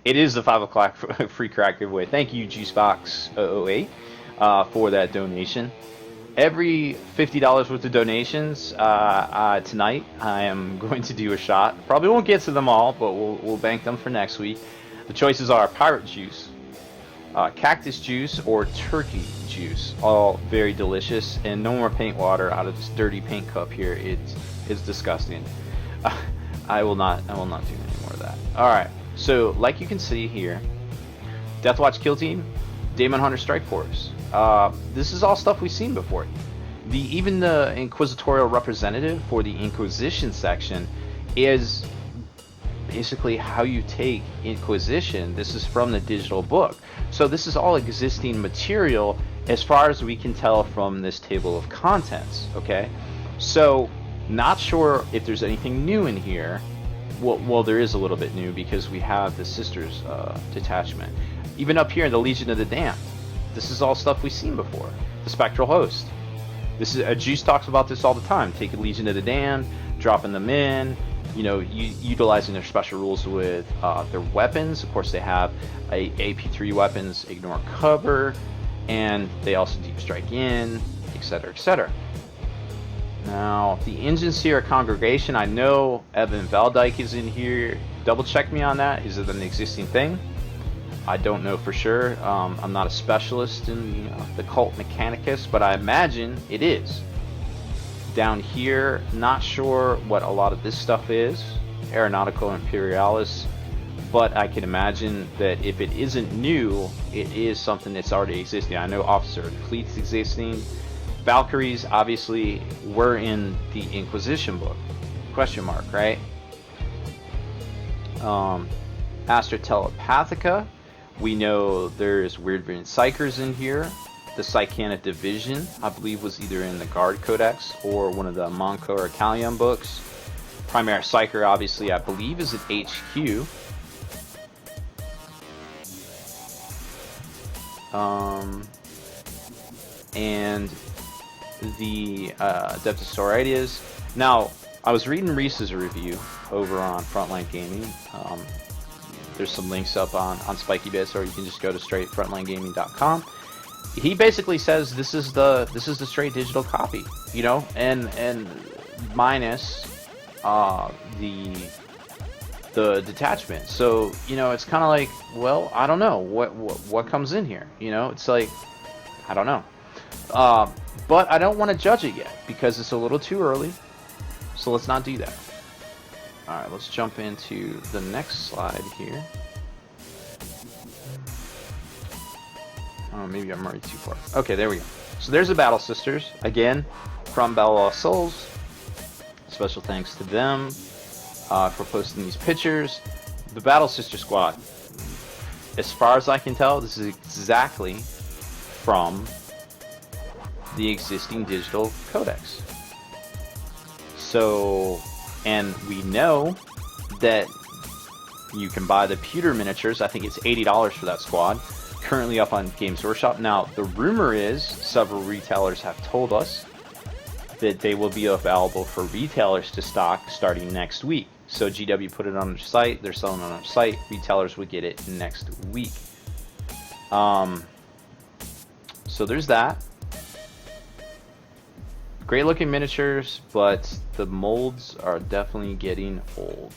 It is the 5 o'clock free crack giveaway. Thank you, GSpox008, for that donation. Every $50 worth of donations tonight, I am going to do a shot. Probably won't get to them all, but we'll bank them for next week. The choices are pirate juice, cactus juice, or turkey juice. All very delicious, and no more paint water out of this dirty paint cup here. It's disgusting. I will not do any more of that. All right. So, like you can see here, Deathwatch Kill Team, Daemon Hunter Strike Force. This is all stuff we've seen before. Even the Inquisitorial representative for the Inquisition section is basically how you take Inquisition. This is from the digital book. So this is all existing material as far as we can tell from this table of contents, okay? So, not sure if there's anything new in here. Well, there is a little bit new because we have the Sisters detachment. Even up here in the Legion of the Damned, this is all stuff we've seen before. The Spectral Host. This is Juice talks about this all the time. Taking Legion of the Damned, dropping them in, utilizing their special rules with their weapons. Of course, they have AP3 weapons, ignore cover, and they also deep strike in, etc., etc. Now, the Engine Seer Congregation, I know Evan Valdyke is in here. Double check me on that. Is it an existing thing? I don't know for sure. I'm not a specialist in the cult mechanicus, but I imagine it is. Down here, not sure what a lot of this stuff is. Aeronautical Imperialis. But I can imagine that if it isn't new, it is something that's already existing. I know Officer of the Fleet's existing. Valkyries obviously were in the Inquisition book. Question mark, right? Astra Telepathica. We know there's Weird Variant Psychers in here. The Psychanic Division, I believe, was either in the Guard Codex or one of the Monco or Callium books. Primary Psycher, obviously, I believe, is at HQ. And the Deptosaurides. Now, I was reading Reese's review over on Frontline Gaming. There's some links up on Spiky Bits, or you can just go to straight frontlinegaming.com. He basically says this is the straight digital copy, and minus the detachment. So it's kind of like, well, I don't know what comes in here. It's like, I don't know. But I don't want to judge it yet because it's a little too early. So let's not do that. Alright, let's jump into the next slide here. Oh, maybe I'm already too far. Okay, there we go. So there's the Battle Sisters, again, from Battle Lost Souls. Special thanks to them for posting these pictures. The Battle Sister Squad, as far as I can tell, this is exactly from the existing digital codex. So, and we know that you can buy the pewter miniatures. I think it's $80 for that squad. Currently up on Games Workshop. Now, the rumor is, several retailers have told us that they will be available for retailers to stock starting next week. So GW put it on their site. They're selling it on their site. Retailers would get it next week. So there's that. Great looking miniatures, but the molds are definitely getting old.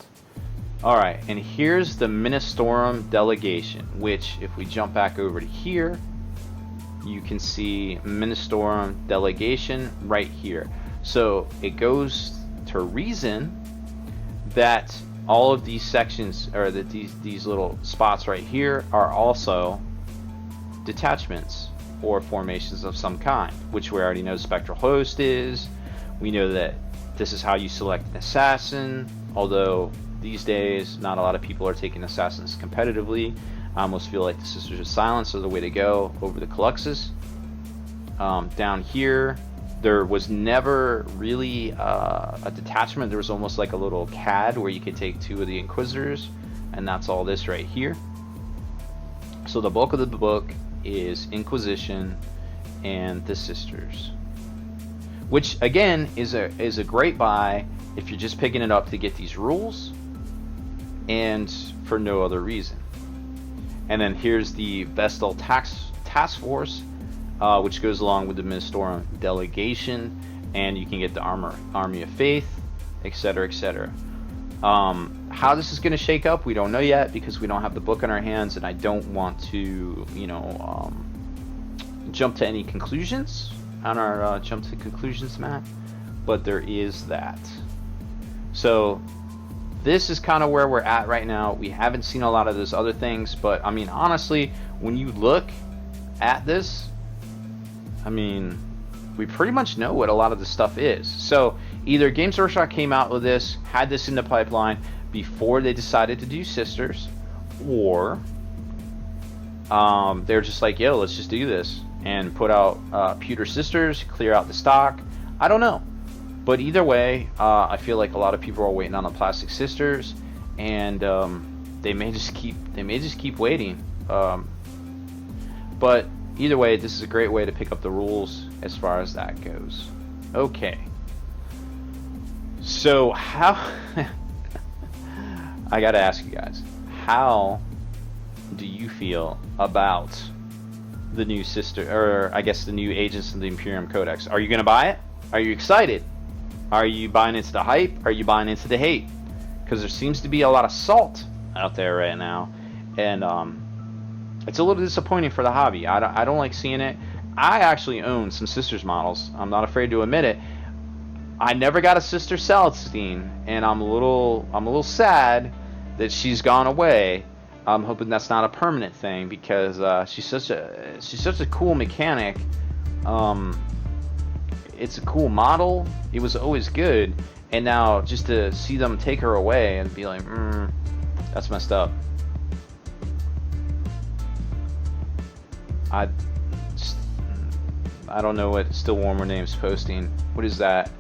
Alright, and here's the Ministorum delegation, which if we jump back over to here, you can see Ministorum delegation right here. So it goes to reason that all of these sections, or that these little spots right here, are also detachments or formations of some kind, which we already know Spectral Host is. We know that this is how you select an assassin, although these days not a lot of people are taking assassins competitively. I almost feel like the Sisters of Silence are the way to go over the Caluxes. Down here, there was never really a detachment. There was almost like a little CAD where you could take 2 of the Inquisitors, and that's all this right here. So the bulk of the book is Inquisition and the Sisters, which again is a great buy if you're just picking it up to get these rules and for no other reason. And then here's the Vestal Task Force, which goes along with the Ministorum Delegation, and you can get the Army of Faith, etc., etc. How this is going to shake up, we don't know yet because we don't have the book in our hands, and I don't want to, jump to any conclusions on our jump to conclusions map. But there is that. So this is kind of where we're at right now. We haven't seen a lot of those other things, but I mean, honestly, when you look at this, I mean, we pretty much know what a lot of this stuff is. So either Games Workshop came out with this, had this in the pipeline before they decided to do Sisters, or they're just like, yo, let's just do this and put out Pewter Sisters, clear out the stock. I don't know. But either way, I feel like a lot of people are waiting on the Plastic Sisters, and they may just keep waiting. But either way, this is a great way to pick up the rules as far as that goes. Okay. So how I gotta ask you guys, how do you feel about the new sister, or I guess the new Agents of the Imperium Codex? Are you gonna buy it? Are you excited? Are you buying into the hype? Are you buying into the hate? Because there seems to be a lot of salt out there right now, and it's a little disappointing for the hobby. I don't like seeing it. I actually own some Sisters models. I'm not afraid to admit it. I never got a Sister Celestine, and I'm a little sad that she's gone away. I'm hoping that's not a permanent thing, because she's such a cool mechanic. It's a cool model. It was always good, and now just to see them take her away and be like, that's messed up. I don't know what Still Warmer Name's posting. What is that?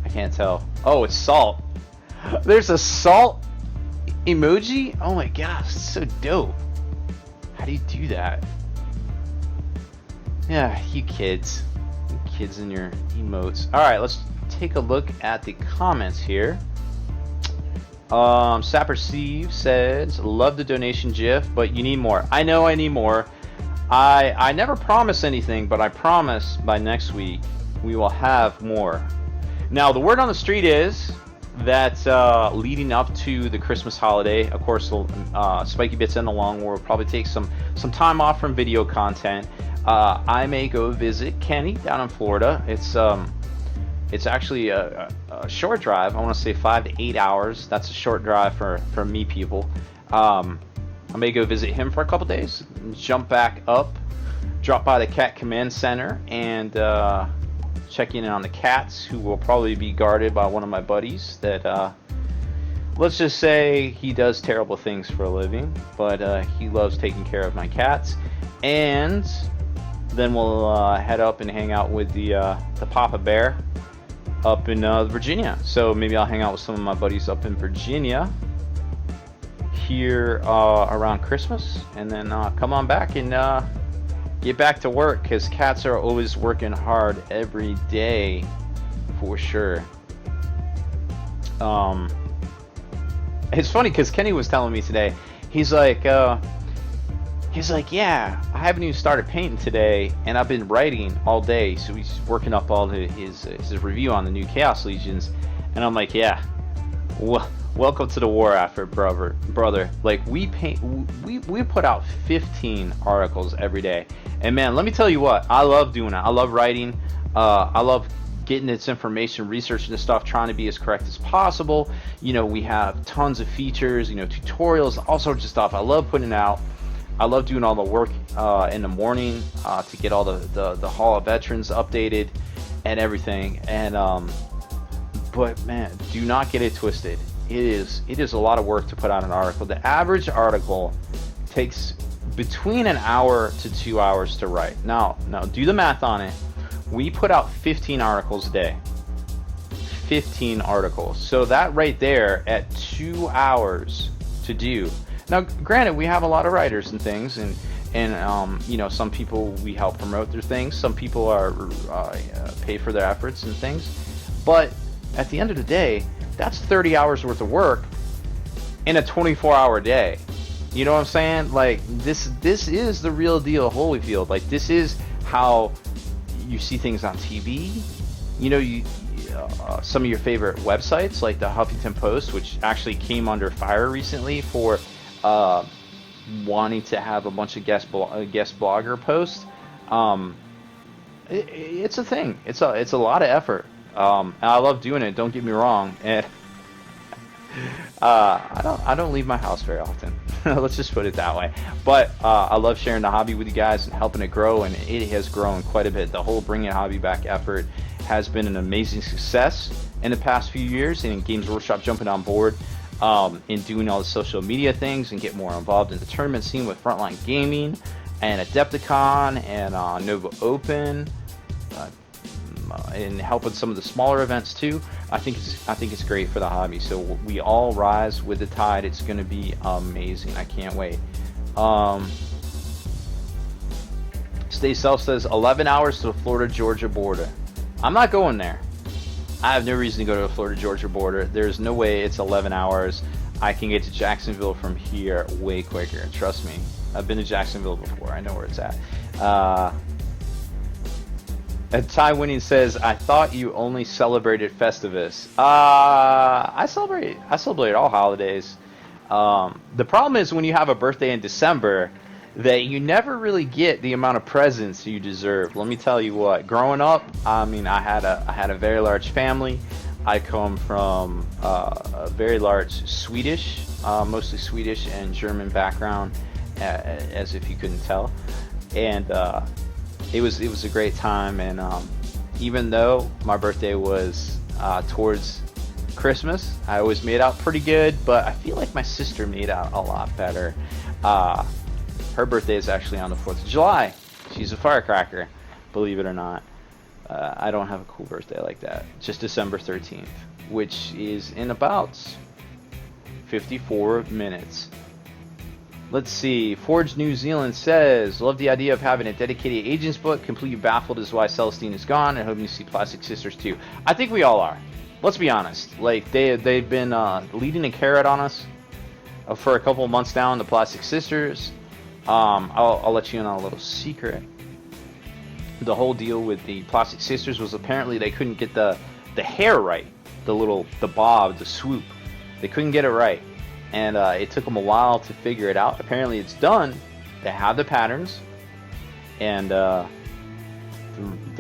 I can't tell. Oh, it's salt. There's a salt emoji? Oh my gosh, it's so dope. How do you do that? Yeah, you kids. You kids and your emotes. Alright, let's take a look at the comments here. Sapper Steve says, love the donation GIF, but you need more. I know I need more. I never promise anything, but I promise by next week we will have more. Now, the word on the street is that leading up to the Christmas holiday, of course, Spiky Bits and the Long War will probably take some time off from video content. I may go visit Kenny down in Florida. It's actually a short drive. I want to say 5 to 8 hours. That's a short drive for me people. I may go visit him for a couple days, jump back up, drop by the Cat Command Center, and check in on the cats, who will probably be guarded by one of my buddies that, let's just say he does terrible things for a living, but he loves taking care of my cats. And then we'll head up and hang out with the Papa Baer up in Virginia. So maybe I'll hang out with some of my buddies up in Virginia here around Christmas, and then come on back and get back to work, because cats are always working hard every day for sure. It's funny because Kenny was telling me today, he's like, yeah, I haven't even started painting today, and I've been writing all day. So he's working up all his review on the new Chaos Legions, and I'm like, yeah, welcome to the war effort, brother. Like, we put out 15 articles every day, and man, let me tell you what, I love doing it. I love writing. I love getting this information, researching this stuff, trying to be as correct as possible. You know, we have tons of features, you know, tutorials, all sorts of stuff. I love putting it out. I love doing all the work in the morning to get all the Hall of Veterans updated and everything. And but man, do not get it twisted. It is a lot of work to put out an article. The average article takes between an hour to 2 hours to write. Now do the math on it. We put out 15 articles a day. 15 articles. So that right there at 2 hours to do. Now, granted, we have a lot of writers and things, and you know, some people we help promote their things. Some people are pay for their efforts and things. But at the end of the day, that's 30 hours worth of work in a 24-hour day. You know what I'm saying? Like this is the real deal, Holyfield. Like this is how you see things on TV. You know, some of your favorite websites like the Huffington Post, which actually came under fire recently for wanting to have a bunch of guest blogger posts. It's a thing. It's a lot of effort. And I love doing it. Don't get me wrong. And I don't leave my house very often. Let's just put it that way. But I love sharing the hobby with you guys and helping it grow, and it has grown quite a bit. The whole Bring It Hobby Back effort has been an amazing success in the past few years, and Games Workshop jumping on board in doing all the social media things and get more involved in the tournament scene with Frontline Gaming and Adepticon and Nova Open. And helping some of the smaller events too. I think it's great for the hobby. So we all rise with the tide. It's going to be amazing. I can't wait. Stay Self says 11 hours to the Florida-Georgia border. I'm not going there. I have no reason to go to the Florida-Georgia border. There's no way it's 11 hours. I can get to Jacksonville from here way quicker. Trust me. I've been to Jacksonville before. I know where it's at. And Ty Winning says, I thought you only celebrated Festivus. I celebrate all holidays. The problem is when you have a birthday in December that you never really get the amount of presents you deserve. Let me tell you what, growing up, I mean, I had a very large family. I come from a very large Swedish, mostly Swedish and German background, as if you couldn't tell. And it was a great time, and even though my birthday was towards Christmas, I always made out pretty good, but I feel like my sister made out a lot better. Her birthday is actually on the 4th of July. She's a firecracker, believe it or not. I don't have a cool birthday like that. Just December 13th, which is in about 54 minutes. Let's see. Forge New Zealand says, love the idea of having a dedicated agents book. Completely baffled as why Celestine is gone, and hoping to see Plastic Sisters too. I think we all are. Let's be honest. Like they've been leading a carrot on us for a couple of months now in the Plastic Sisters. I'll let you in on a little secret. The whole deal with the Plastic Sisters was apparently they couldn't get the hair right, the bob, the swoop. They couldn't get it right. And it took them a while to figure it out. Apparently it's done. They have the patterns. And the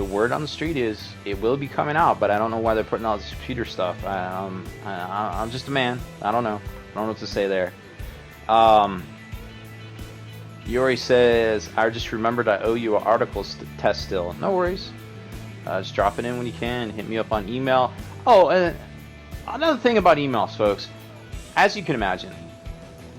word on the street is it will be coming out, but I don't know why they're putting all this computer stuff. I'm just a man. I don't know. I don't know what to say there. Yuri says, I just remembered I owe you an article test still. No worries. Just drop it in when you can. Hit me up on email. Oh, and another thing about emails, folks. As you can imagine,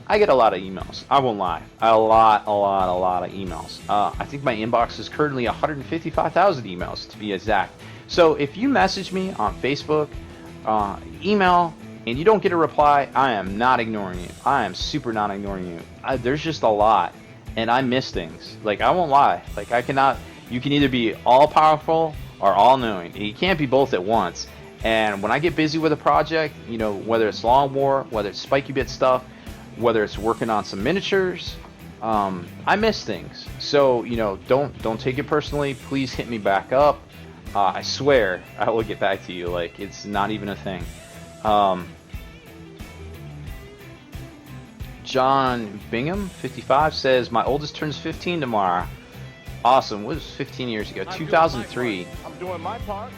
I get a lot of emails. I won't lie. A lot of emails. I think my inbox is currently 155,000 emails, to be exact. So if you message me on Facebook, email, and you don't get a reply, I am not ignoring you. I am super not ignoring you. There's just a lot, and I miss things. Like, I won't lie. Like, I cannot... You can either be all-powerful or all-knowing. You can't be both at once. And when I get busy with a project, you know, whether it's Long War, whether it's Spiky Bit stuff, whether it's working on some miniatures, I miss things. So, you know, don't take it personally. Please hit me back up. I swear I will get back to you. Like, it's not even a thing. John Bingham, 55, says, my oldest turns 15 tomorrow. Awesome. What was 15 years ago? 2003. I'm doing my part.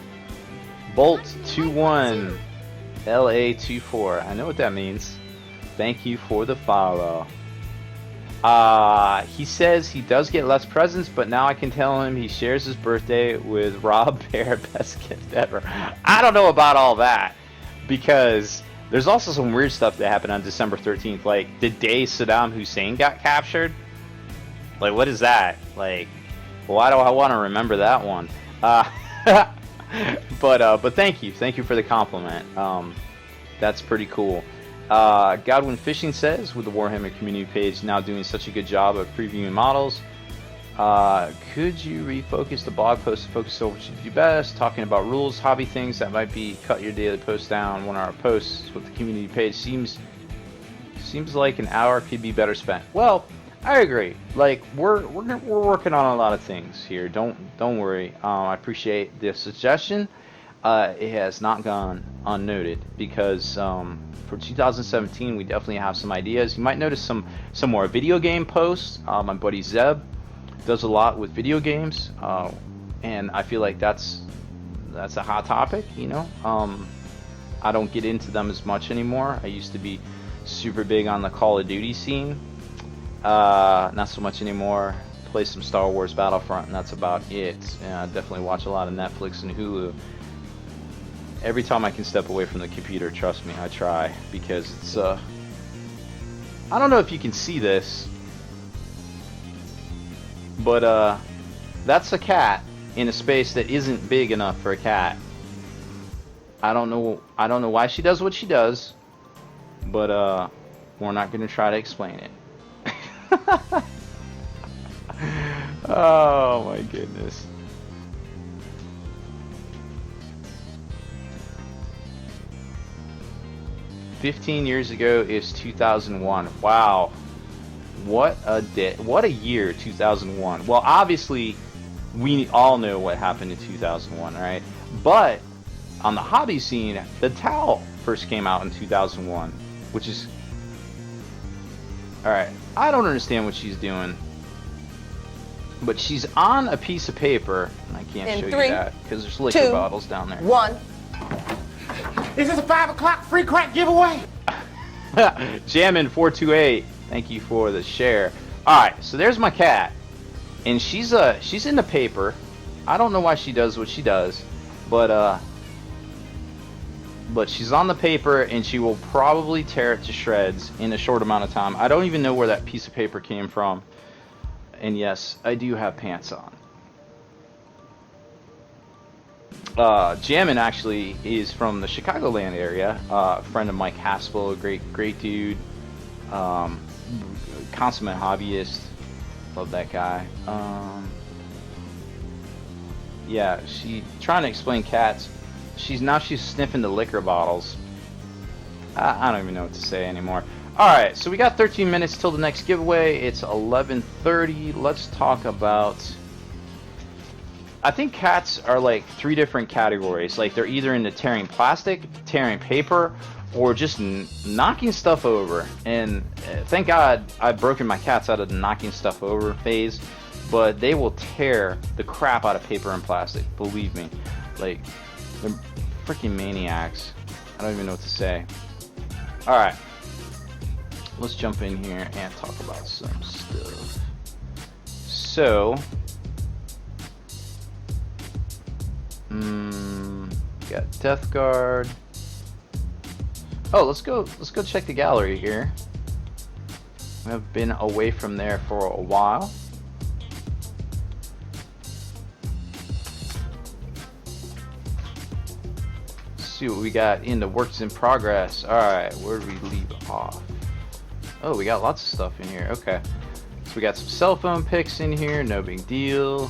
Bolt 21 LA 24. I know what that means. Thank you for the follow. He says he does get less presents, but now I can tell him he shares his birthday with Rob Baer, best gift ever. I don't know about all that, because there's also some weird stuff that happened on December 13th, like the day Saddam Hussein got captured. Like, what is that? Like, why do I want to remember that one? But thank you for the compliment. That's pretty cool. Godwin Fishing says, with the Warhammer community page now doing such a good job of previewing models, could you refocus the blog post to focus on what you do best, talking about rules, hobby things that might be cut your daily post down 1 hour posts with the community page seems like an hour could be better spent. Well, I agree. Like, we're working on a lot of things here. Don't worry. I appreciate the suggestion. It has not gone unnoted, because for 2017 we definitely have some ideas. You might notice some more video game posts. My buddy Zeb does a lot with video games, and I feel like that's a hot topic. You know, I don't get into them as much anymore. I used to be super big on the Call of Duty scene. Not so much anymore. Play some Star Wars Battlefront, and that's about it. I definitely watch a lot of Netflix and Hulu. Every time I can step away from the computer, trust me, I try, because it's I don't know if you can see this, but that's a cat in a space that isn't big enough for a cat. I don't know why she does what she does, but we're not going to try to explain it. Oh my goodness. "15 years ago is 2001. Wow. What a year, 2001. Well, obviously, we all know what happened in 2001, right? But on the hobby scene, the towel first came out in 2001, which is... Alright, I don't understand what she's doing. But she's on a piece of paper, and I can't show you that, because there's liquor bottles down there. 1. Is this a 5 o'clock free crack giveaway? Jammin428, thank you for the share. Alright, so there's my cat. And she's in the paper. I don't know why she does what she does, but she's on the paper, and she will probably tear it to shreds in a short amount of time. I don't even know where that piece of paper came from. And yes, I do have pants on. Jammin actually is from the Chicagoland area. A friend of Mike Haspel, a great dude. Consummate hobbyist. Love that guy. Yeah, she trying to explain cats. She's sniffing the liquor bottles. I don't even know what to say anymore. Alright, so we got 13 minutes till the next giveaway. It's 11:30. Let's talk about... I think cats are like 3 different categories. Like, they're either into tearing plastic, tearing paper, or just knocking stuff over. And thank God I've broken my cats out of the knocking stuff over phase. But they will tear the crap out of paper and plastic. Believe me. Like, they're freaking maniacs. I don't even know what to say. Alright. Let's jump in here and talk about some stuff. So... got Death Guard. Oh, let's go check the gallery here. I've been away from there for a while. Let's see what we got in the works in progress. Alright, where did we leave off? Oh, we got lots of stuff in here. Okay. So we got some cell phone pics in here, no big deal.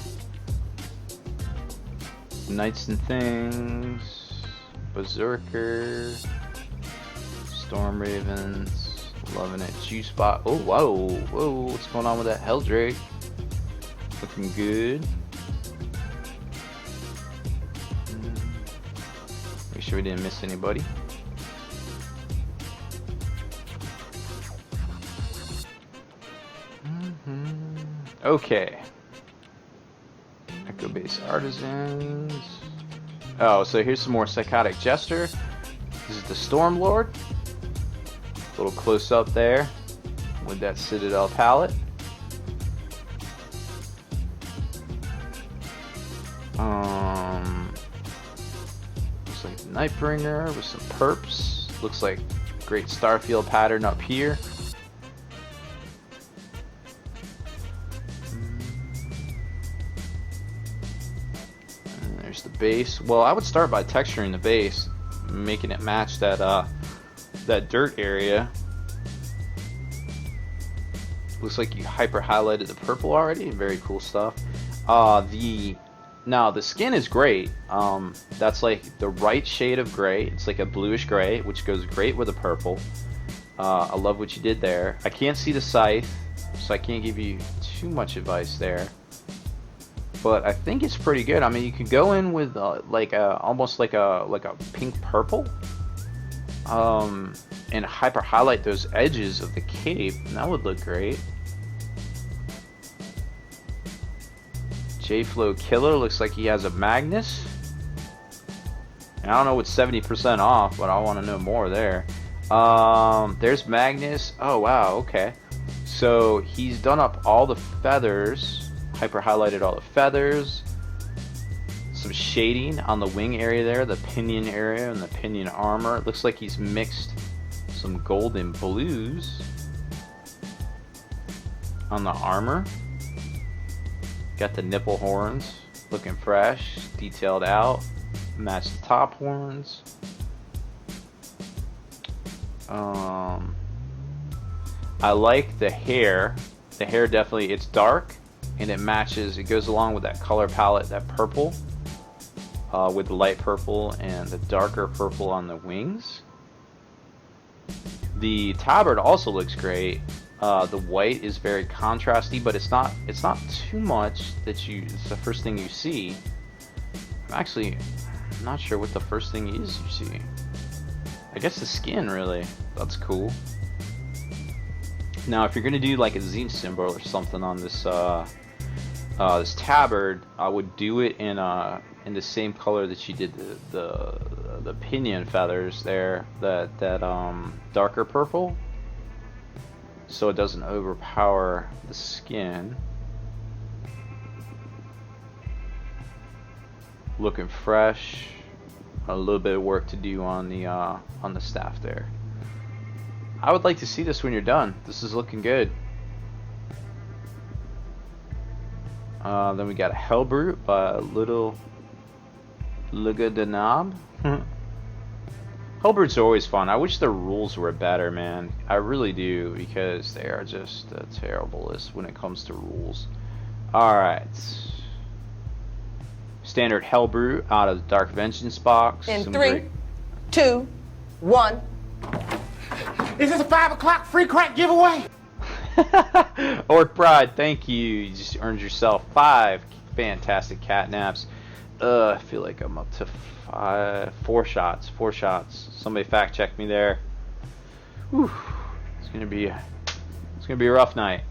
Knights and Things, Berserker, Storm Ravens, loving it. Juice Bot. Oh, whoa, what's going on with that Helldrake? Looking good. Make sure we didn't miss anybody. Okay. Echo Base Artisans. Oh, so here's some more Psychotic Jester. This is the Stormlord. A little close up there with that Citadel palette. Looks like Nightbringer with some perps. Looks like great Starfield pattern up here. And there's the base. Well, I would start by texturing the base, making it match that that dirt area. Looks like you hyper highlighted the purple already. Very cool stuff. Now the skin is great. That's like the right shade of gray. It's like a bluish gray, which goes great with the purple. I love what you did there. I can't see the scythe, so I can't give you too much advice there. But I think it's pretty good. I mean, you could go in with almost like a pink purple, and hyper highlight those edges of the cape, and that would look great. J-Flow Killer looks like he has a Magnus. And I don't know what's 70% off, but I want to know more there. There's Magnus. Oh wow, okay. So he's done up all the feathers, hyper highlighted all the feathers. Some shading on the wing area there, the pinion area and the pinion armor. It looks like he's mixed some golden blues on the armor. Got the nipple horns looking fresh, detailed out, match the top horns. I like the hair. The hair definitely, it's dark and it matches, it goes along with that color palette, that purple, with the light purple and the darker purple on the wings. The tabard also looks great. The white is very contrasty, but it's not too much that it's the first thing you see. I'm not sure what the first thing is you see. I guess the skin, really. That's cool. Now, if you're gonna do like a Z symbol or something on this this tabard, I would do it in the same color that you did the pinion feathers there, that darker purple, so it doesn't overpower the skin. Looking fresh. A little bit of work to do on the staff there. I would like to see this when you're done. This is looking good. Then we got a Hellbrute by Little Lugadanab. Hellbrutes are always fun. I wish the rules were better, man. I really do, because they are just the terriblest when it comes to rules. Alright. Standard Hellbrute out of the Dark Vengeance box. In 3, 2, 1. Is this a 5 o'clock free crack giveaway? Orc Bride, thank you. You just earned yourself 5 fantastic catnaps. I feel like I'm up to 4 shots. 4 shots. Somebody fact check me there. Whew. It's gonna be a rough night.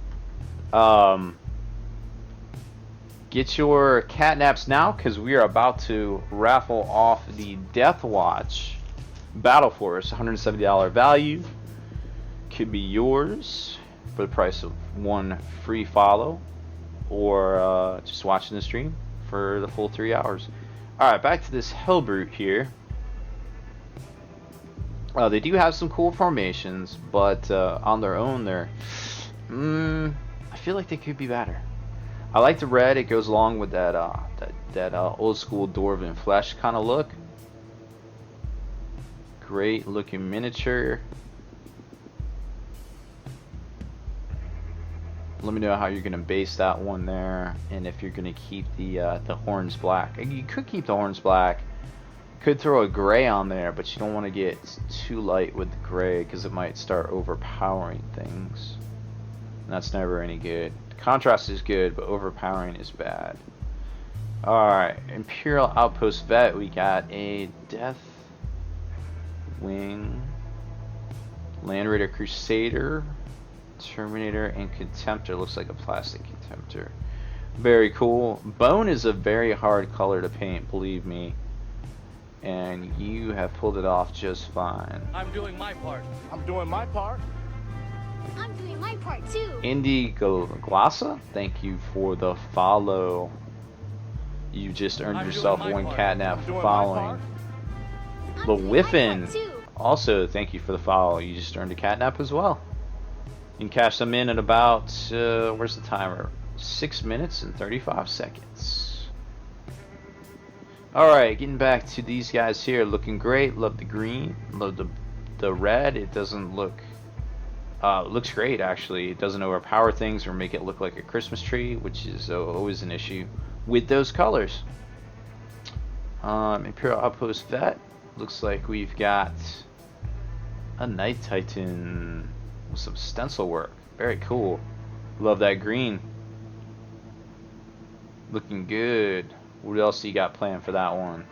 Get your catnaps now, because we are about to raffle off the Death Watch Battle Force, $170 value. Could be yours for the price of 1 free follow, or just watching the stream for the full 3 hours. Alright, back to this Hellbrute here. They do have some cool formations, but on their own they're I feel like they could be better. I like the red. It goes along with that old school Dwarven flesh kind of look. Great looking miniature. Let me know how you're gonna base that one there, and if you're gonna keep the horns black. You could keep the horns black. Could throw a gray on there, but you don't want to get too light with the gray, because it might start overpowering things. And that's never any good. Contrast is good, but overpowering is bad. Alright, Imperial Outpost Vet, we got a Deathwing, Land Raider Crusader, Terminator, and Contemptor. Looks like a plastic Contemptor. Very cool. Bone is a very hard color to paint, believe me. And you have pulled it off just fine. I'm doing my part. I'm doing my part. I'm doing my part too. Indigo Glossa, thank you for the follow. You just earned I'm yourself doing my one part. catnap I'm for doing my following. part. I'm The doing my Whiffin. part too. Also, thank you for the follow. You just earned a catnap as well. You can cash them in at about, where's the timer? 6 minutes and 35 seconds. Alright, getting back to these guys here. Looking great. Love the green. Love the red. It doesn't look... looks great, actually. It doesn't overpower things or make it look like a Christmas tree, which is always an issue with those colors. Imperial Outpost Vet. Looks like we've got a Night Titan with some stencil work. Very cool. Love that green. Looking good. What else do you got planned for that one?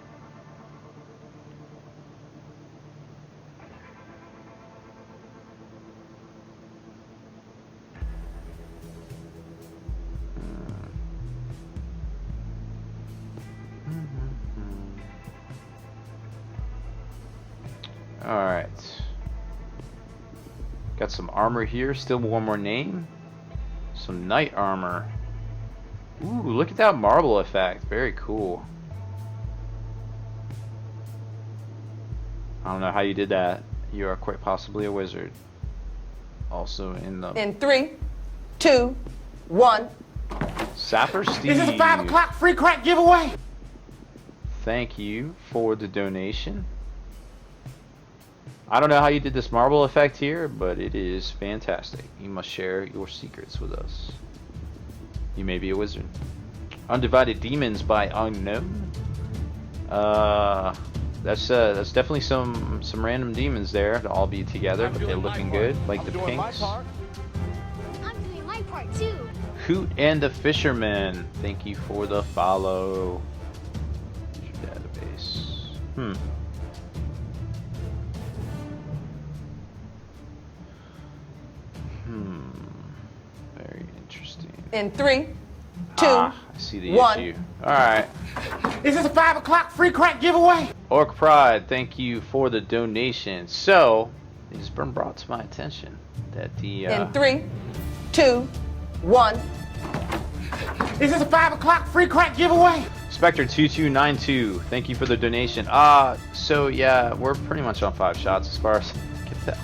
Alright. Got some armor here. Still one more name. Some knight armor. Ooh, look at that marble effect. Very cool. I don't know how you did that. You are quite possibly a wizard. Also in the... In 3, 2, 1. Sapper Steve. This is a 5 o'clock free crack giveaway. Thank you for the donation. I don't know how you did this marble effect here, but it is fantastic. You must share your secrets with us. You may be a wizard. Undivided Demons by Unknown. That's definitely some random demons there to all be together, but they're looking good, like the pinks. I'm doing my part too. Hoot and the Fisherman. Thank you for the follow. Database. Very interesting. In 3, 2, I see the 1. issue. Alright. This is a 5 o'clock free crack giveaway. Orc Pride, thank you for the donation. So, it has been brought to my attention that the... In 3, 2, 1. This is a 5 o'clock free crack giveaway. Spectre2292, thank you for the donation. So yeah, we're pretty much on 5 shots as far as get that.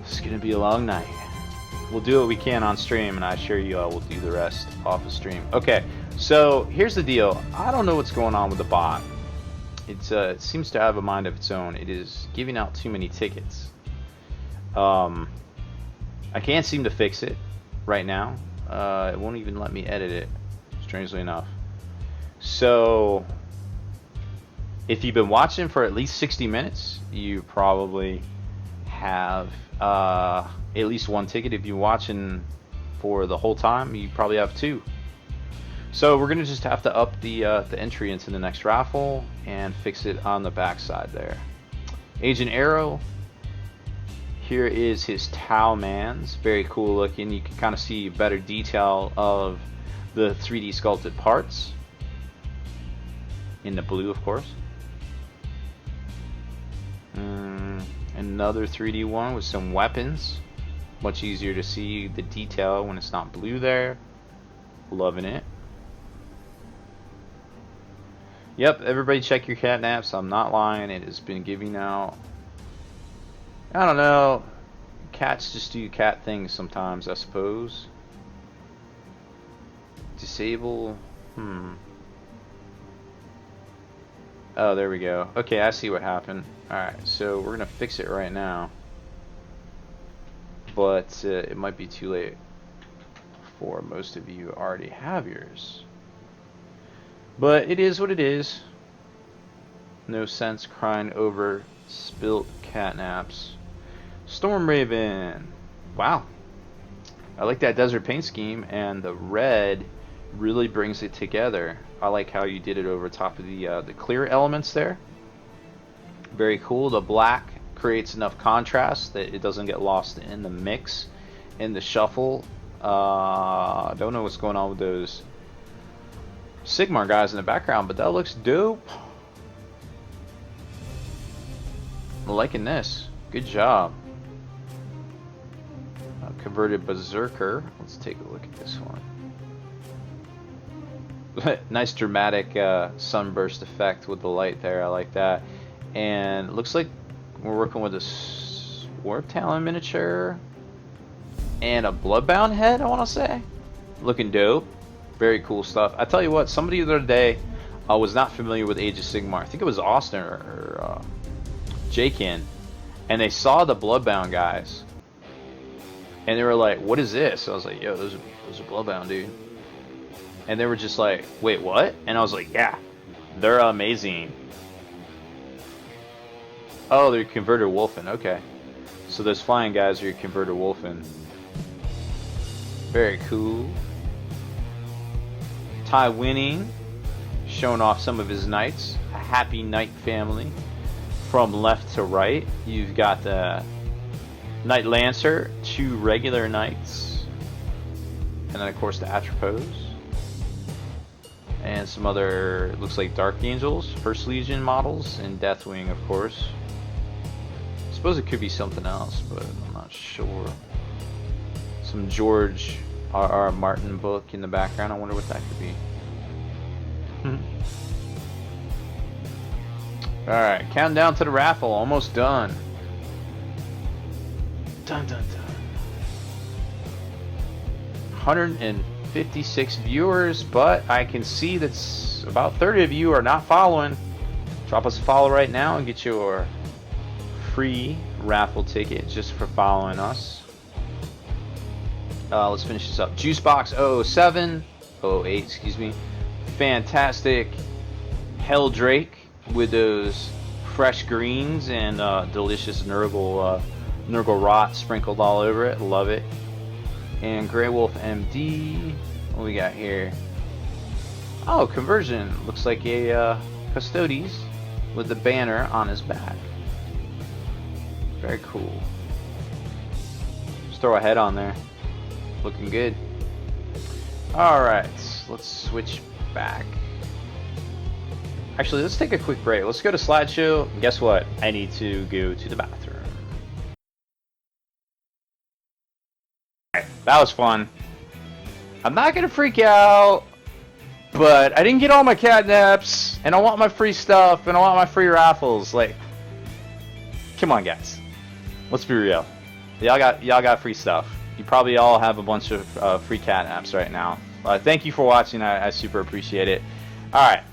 It's gonna be a long night. We'll do what we can on stream, and I assure you I will do the rest off of stream. Okay, so here's the deal. I don't know what's going on with the bot. It seems to have a mind of its own. It is giving out too many tickets. I can't seem to fix it right now. It won't even let me edit it, strangely enough. So, if you've been watching for at least 60 minutes, you probably have at least 1 ticket. If you're watching for the whole time, you probably have 2. So we're gonna just have to up the entry into the next raffle and fix it on the back side there. Agent Arrow. Here is his Tau Mans. Very cool looking. You can kind of see better detail of the 3D sculpted parts. In the blue, of course. Another 3D one with some weapons. Much easier to see the detail when it's not blue there. Loving it. Yep, everybody check your catnaps. I'm not lying. It has been giving out... I don't know. Cats just do cat things sometimes, I suppose. Disable. Oh, there we go. Okay, I see what happened. Alright, so we're gonna fix it right now. But it might be too late for most of you already have yours. But it is what it is. No sense crying over spilt catnaps. Storm Raven. Wow. I like that desert paint scheme, and the red really brings it together. I like how you did it over top of the clear elements there. Very cool. The black creates enough contrast that it doesn't get lost in the mix, in the shuffle. I don't know what's going on with those Sigmar guys in the background, but that looks dope. I'm liking this. Good job. converted berserker. Let's take a look at this one. Nice dramatic sunburst effect with the light there. I like that. And it looks like we're working with a Swarf Talon miniature and a Bloodbound head, I want to say. Looking dope. Very cool stuff. I tell you what, somebody the other day was not familiar with Age of Sigmar. I think it was Austin or Jakin. And they saw the Bloodbound guys. And they were like, what is this? I was like, yo, those are Bloodbound, dude. And they were just like, wait, what? And I was like, yeah, they're amazing. Oh, they're converted wolfen. Okay. So those flying guys are your converted wolfen. Very cool. Ty Winning, showing off some of his knights. A happy knight family. From left to right, you've got the Knight Lancer, 2 regular knights. And then, of course, the Atropos. And some other, looks like Dark Angels, First Legion models, and Deathwing, of course. I suppose it could be something else, but I'm not sure. Some George R.R. Martin book in the background. I wonder what that could be. Alright, countdown to the raffle. Almost done. Dun dun dun. 156 viewers, but I can see that about 30 of you are not following. Drop us a follow right now and get your free raffle ticket just for following us. Let's finish this up. Juicebox 07, 08, excuse me. Fantastic Helldrake with those fresh greens and delicious Nurgle rot sprinkled all over it. Love it. And Grey Wolf MD. What we got here? Oh, conversion. Looks like a Custodes with the banner on his back. Very cool. Just throw a head on there. Looking good. Alright, let's switch back. Actually, let's take a quick break. Let's go to slideshow. And guess what? I need to go to the bathroom. That was fun. I'm not gonna freak out, but I didn't get all my catnaps, and I want my free stuff, and I want my free raffles. Like, come on, guys. Let's be real. Y'all got free stuff. You probably all have a bunch of free catnaps right now. Thank you for watching. I super appreciate it. All right.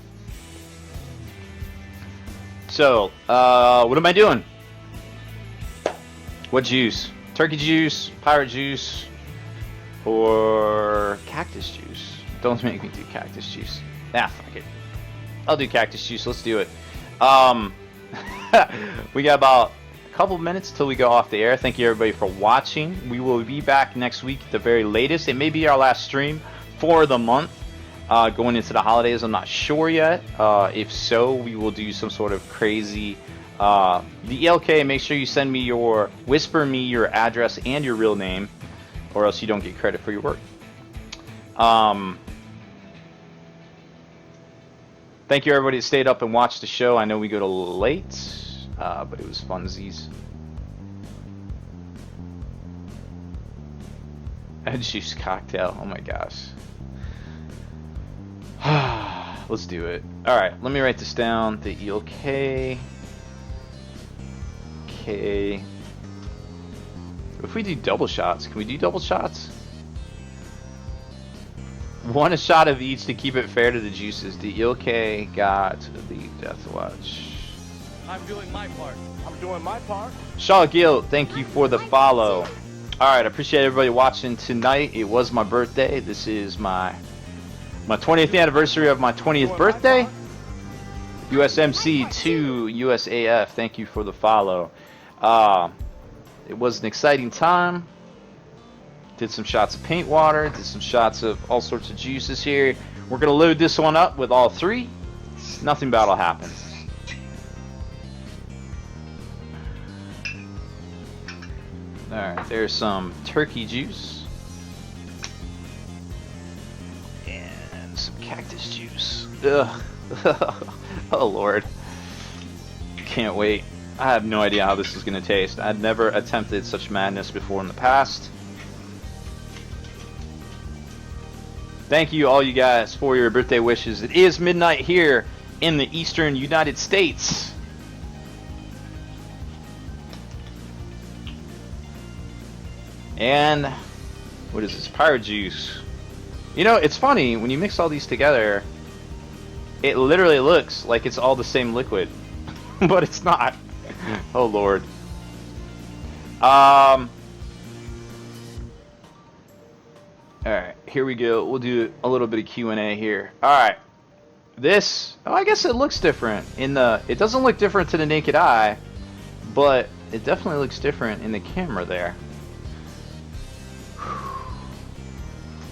So, what am I doing? What juice? Turkey juice, pirate juice, or cactus juice? Don't make me do cactus juice. Nah, fuck it. I'll do cactus juice. Let's do it. We got about a couple minutes till we go off the air. Thank you everybody for watching. We will be back next week at the very latest. It may be our last stream for the month. Going into the holidays, I'm not sure yet. If so, we will do some sort of crazy. The ELK, make sure you send me whisper me your address and your real name, or else you don't get credit for your work. Thank you everybody that stayed up and watched the show. I know we go to late, but it was funsies. A juice cocktail. Oh my gosh. Let's do it. Alright, let me write this down. The ELK. Okay. If we do double shots, can we do double shots? One a shot of each to keep it fair to the juices. The ELK got the Death Watch. I'm doing my part. I'm doing my part. Shaw Gill, thank you for the follow. Alright, I appreciate everybody watching tonight. It was my birthday. This is my 20th anniversary of my 20th birthday. USMC2 USAF, thank you for the follow. It was an exciting time. Did some shots of paint water, did some shots of all sorts of juices here. We're going to load this one up with all three. Nothing bad will happen. Alright, there's some turkey juice. And some cactus juice. Ugh. Oh lord. Can't wait. I have no idea how this is going to taste. I've never attempted such madness before in the past. Thank you, all you guys, for your birthday wishes. It is midnight here in the eastern United States. And what is this? Pirate juice. You know, it's funny when you mix all these together. It literally looks like it's all the same liquid, but it's not. Oh Lord. All right, here we go. We'll do a little bit of Q&A here. All right, this. Oh, I guess it looks different in the. It doesn't look different to the naked eye, but it definitely looks different in the camera there.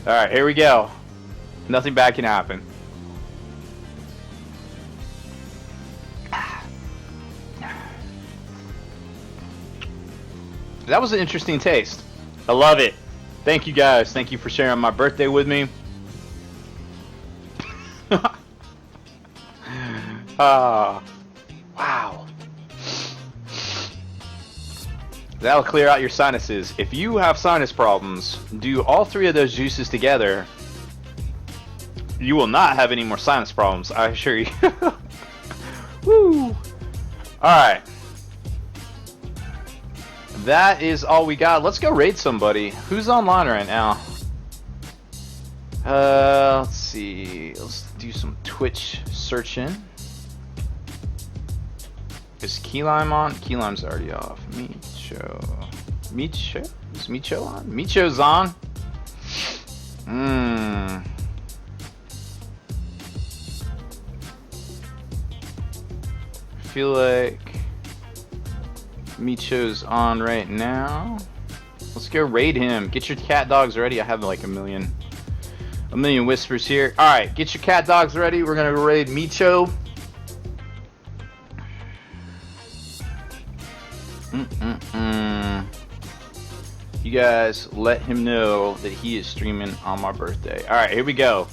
All right, here we go. Nothing bad can happen. That was an interesting taste. I love it. Thank you guys. Thank you for sharing my birthday with me. Wow. That'll clear out your sinuses. If you have sinus problems, do all three of those juices together. You will not have any more sinus problems, I assure you. Woo! Alright. That is all we got. Let's go raid somebody. Who's online right now? Let's see. Let's do some Twitch searching. Is Key Lime on? Key Lime's already off. Micho. Is Micho on? Micho's on. I feel like Micho's on right now. Let's go raid him. Get your cat dogs ready. I have like a million whispers here. All right, get your cat dogs ready. We're gonna raid Micho. You guys let him know that he is streaming on my birthday. All right, here we go.